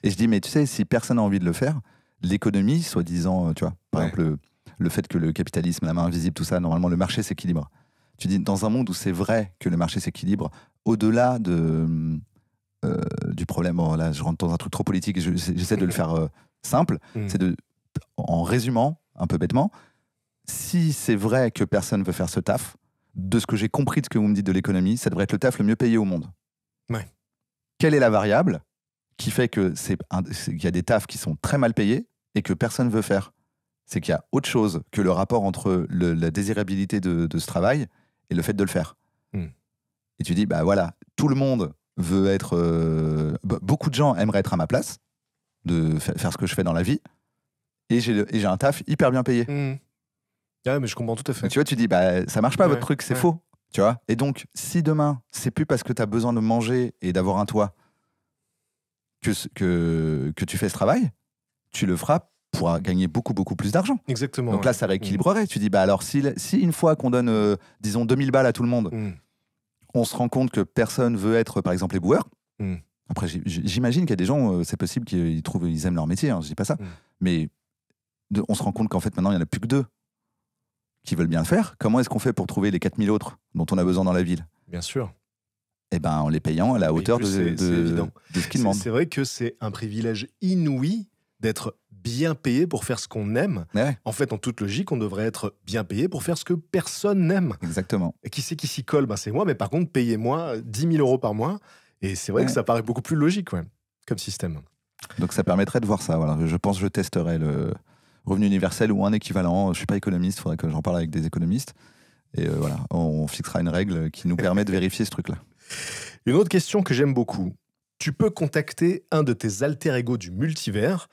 Et je dis, mais tu sais, si personne n'a envie de le faire, l'économie, soi-disant, tu vois, par exemple, le fait que le capitalisme, la main invisible, tout ça, normalement, le marché s'équilibre. Tu dis, dans un monde où c'est vrai que le marché s'équilibre, au-delà du problème, là, je rentre dans un truc trop politique, j'essaie de le faire simple, c'est en résumant, un peu bêtement, si c'est vrai que personne veut faire ce taf, de ce que j'ai compris de ce que vous me dites de l'économie, ça devrait être le taf le mieux payé au monde. Ouais. Quelle est la variable qui fait que qu'il y a des tafs qui sont très mal payés et que personne ne veut faire? C'est qu'il y a autre chose que le rapport entre la désirabilité de ce travail et le fait de le faire. Et tu dis, bah voilà, tout le monde veut être... beaucoup de gens aimeraient être à ma place, de faire ce que je fais dans la vie, et j'ai un taf hyper bien payé. Ouais, mais je comprends tout à fait. Donc, tu vois, tu dis, bah ça marche pas votre truc, c'est faux. Tu vois. Et donc, si demain, c'est plus parce que tu as besoin de manger et d'avoir un toit que tu fais ce travail, tu le feras pour gagner beaucoup, beaucoup plus d'argent. Exactement. Donc là, ça rééquilibrerait. Tu dis, bah alors, si une fois qu'on donne, disons, 2000 balles à tout le monde, on se rend compte que personne veut être, par exemple, éboueur. Après, j'imagine qu'il y a des gens, c'est possible qu'ils aiment leur métier, hein, je dis pas ça. Mais on se rend compte qu'en fait, maintenant, il n'y en a plus que 2 qui veulent bien le faire. Comment est-ce qu'on fait pour trouver les 4000 autres dont on a besoin dans la ville? Bien sûr. Eh ben, en les payant à la hauteur de ce qu'ils demandent. C'est vrai que c'est un privilège inouï d'être bien payé pour faire ce qu'on aime. Ouais. En fait, en toute logique, on devrait être bien payé pour faire ce que personne n'aime. Exactement. Et qui c'est qui s'y colle? C'est moi, mais par contre, payez-moi 10 000 euros par mois. Et c'est vrai que ça paraît beaucoup plus logique comme système. Donc ça permettrait de voir ça. Voilà. Je pense que je testerai le revenu universel ou un équivalent. Je ne suis pas économiste, il faudrait que j'en parle avec des économistes. Et voilà, on fixera une règle qui nous permet de vérifier ce truc-là. Une autre question que j'aime beaucoup. Tu peux contacter un de tes alter-ego du multivers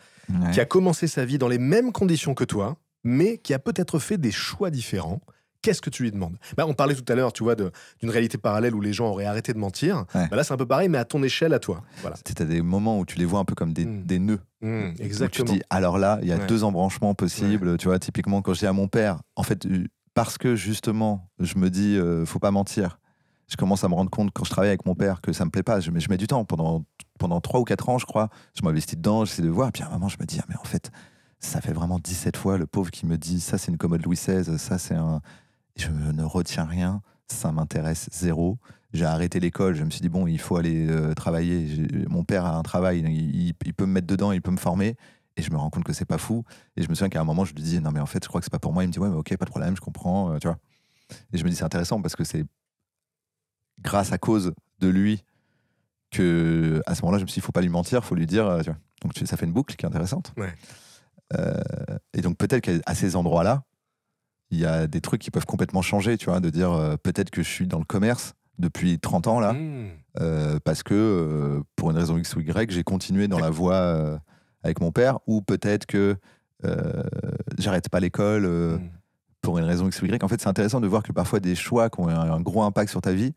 qui a commencé sa vie dans les mêmes conditions que toi, mais qui a peut-être fait des choix différents. Qu'est-ce que tu lui demandes? On parlait tout à l'heure, tu vois, d'une réalité parallèle où les gens auraient arrêté de mentir. Là, c'est un peu pareil, mais à ton échelle, à toi. Voilà. Tu as des moments où tu les vois un peu comme des nœuds. Exactement. Tu dis, alors là, il y a 2 embranchements possibles. Tu vois, typiquement, quand je dis à mon père, en fait, parce que justement, je me dis, faut pas mentir. Je commence à me rendre compte, quand je travaille avec mon père, que ça me plaît pas. Je mets du temps. Pendant 3 ou 4 ans, je crois, je m'investis dedans, j'essaie de voir. Et puis à un moment, je me dis, mais en fait, ça fait vraiment 17 fois le pauvre qui me dit, ça, c'est une commode Louis XVI, ça, c'est un... Je ne retiens rien, ça m'intéresse zéro. J'ai arrêté l'école, je me suis dit, bon, il faut aller travailler. Mon père a un travail, il peut me mettre dedans, il peut me former. Et je me rends compte que c'est pas fou. Et je me souviens qu'à un moment, je lui dis, non, mais en fait, je crois que c'est pas pour moi. Il me dit, ouais, mais ok, pas de problème, je comprends. Tu vois. Et je me dis, c'est intéressant parce que c'est grâce à cause de lui que, à ce moment-là, je me suis dit, il faut pas lui mentir, il faut lui dire. Tu vois. Donc ça fait une boucle qui est intéressante. Et donc peut-être qu'à ces endroits-là, il y a des trucs qui peuvent complètement changer, tu vois, de dire peut-être que je suis dans le commerce depuis 30 ans là, parce que pour une raison X ou Y, j'ai continué dans la voie avec mon père, ou peut-être que j'arrête pas l'école pour une raison X ou Y. En fait, c'est intéressant de voir que parfois des choix qui ont un gros impact sur ta vie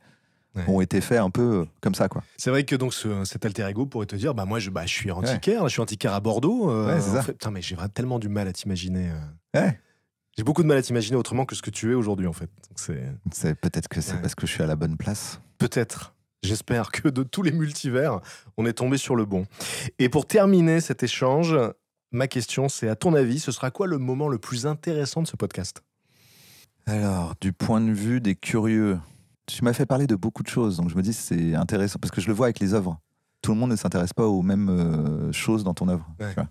ont été faits un peu comme ça, quoi. C'est vrai que donc cet alter ego pourrait te dire, moi je suis antiquaire, je suis antiquaire à Bordeaux. C'est ça. En fait, putain, mais j'ai tellement du mal à t'imaginer. Ouais. J'ai beaucoup de mal à t'imaginer autrement que ce que tu es aujourd'hui, en fait. C'est peut-être que c'est parce que je suis à la bonne place. Peut-être. J'espère que de tous les multivers, on est tombé sur le bon. Et pour terminer cet échange, ma question, c'est à ton avis, ce sera quoi le moment le plus intéressant de ce podcast? Alors, du point de vue des curieux, tu m'as fait parler de beaucoup de choses, donc je me dis c'est intéressant, parce que je le vois avec les œuvres. Tout le monde ne s'intéresse pas aux mêmes choses dans ton œuvre. Tu vois.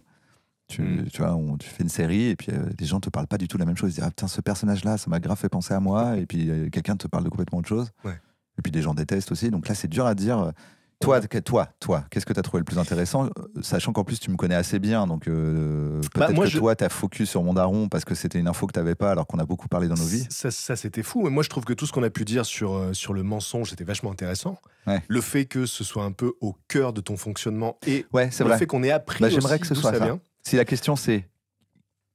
Tu vois, tu fais une série et puis les gens te parlent pas du tout la même chose. Ils disent, ah putain, ce personnage-là, ça m'a grave fait penser à moi. Et puis quelqu'un te parle de complètement autre chose. Et puis des gens détestent aussi. Donc là, c'est dur à dire. Toi, qu'est-ce que tu as trouvé le plus intéressant? Sachant qu'en plus, tu me connais assez bien. Donc peut-être que toi, tu as focus sur mon daron parce que c'était une info que tu n'avais pas alors qu'on a beaucoup parlé dans nos vies. Ça c'était fou. Mais moi, je trouve que tout ce qu'on a pu dire sur le mensonge, c'était vachement intéressant. Le fait que ce soit un peu au cœur de ton fonctionnement et le fait qu'on ait appris j'aimerais aussi que ce d'où soit ça ça. vient. Si la question c'est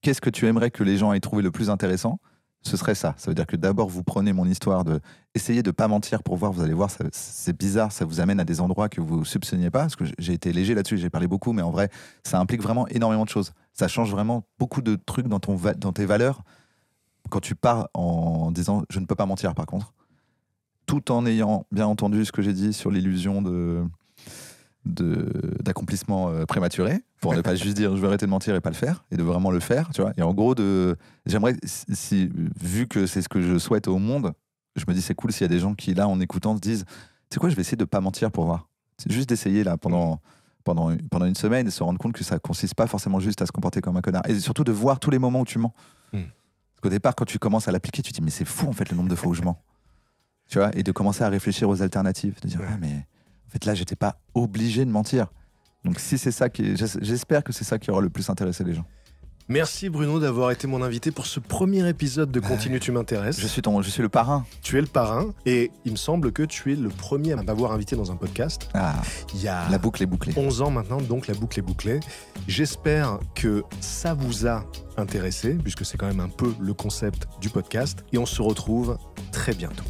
qu'est-ce que tu aimerais que les gens aient trouvé le plus intéressant, ce serait ça. Ça veut dire que d'abord vous prenez mon histoire, essayez de pas mentir pour voir, vous allez voir, c'est bizarre, ça vous amène à des endroits que vous soupçonniez pas, parce que j'ai été léger là-dessus, j'ai parlé beaucoup, mais en vrai, ça implique vraiment énormément de choses. Ça change vraiment beaucoup de trucs dans tes valeurs quand tu pars en disant je ne peux pas mentir par contre, tout en ayant bien entendu ce que j'ai dit sur l'illusion d'accomplissement prématuré, pour ne pas juste dire je vais arrêter de mentir et pas le faire, et de vraiment le faire, tu vois. Et en gros, j'aimerais, vu que c'est ce que je souhaite au monde, je me dis c'est cool s'il y a des gens qui là en écoutant se disent c'est quoi, je vais essayer de pas mentir pour voir, c'est juste d'essayer là pendant une semaine et se rendre compte que ça consiste pas forcément juste à se comporter comme un connard, et surtout de voir tous les moments où tu mens. Parce qu'au départ, quand tu commences à l'appliquer, tu te dis mais c'est fou en fait le nombre de fois où je mens. Tu vois, et de commencer à réfléchir aux alternatives, de dire mais en fait là j'étais pas obligé de mentir. Donc si c'est ça j'espère que c'est ça qui aura le plus intéressé les gens. Merci Bruno d'avoir été mon invité pour ce premier épisode de Continue tu m'intéresses. Je suis le parrain. Tu es le parrain et il me semble que tu es le premier à m'avoir invité dans un podcast. Il y a la boucle est bouclée. 11 ans maintenant, donc la boucle est bouclée. J'espère que ça vous a intéressé, puisque c'est quand même un peu le concept du podcast. Et on se retrouve très bientôt.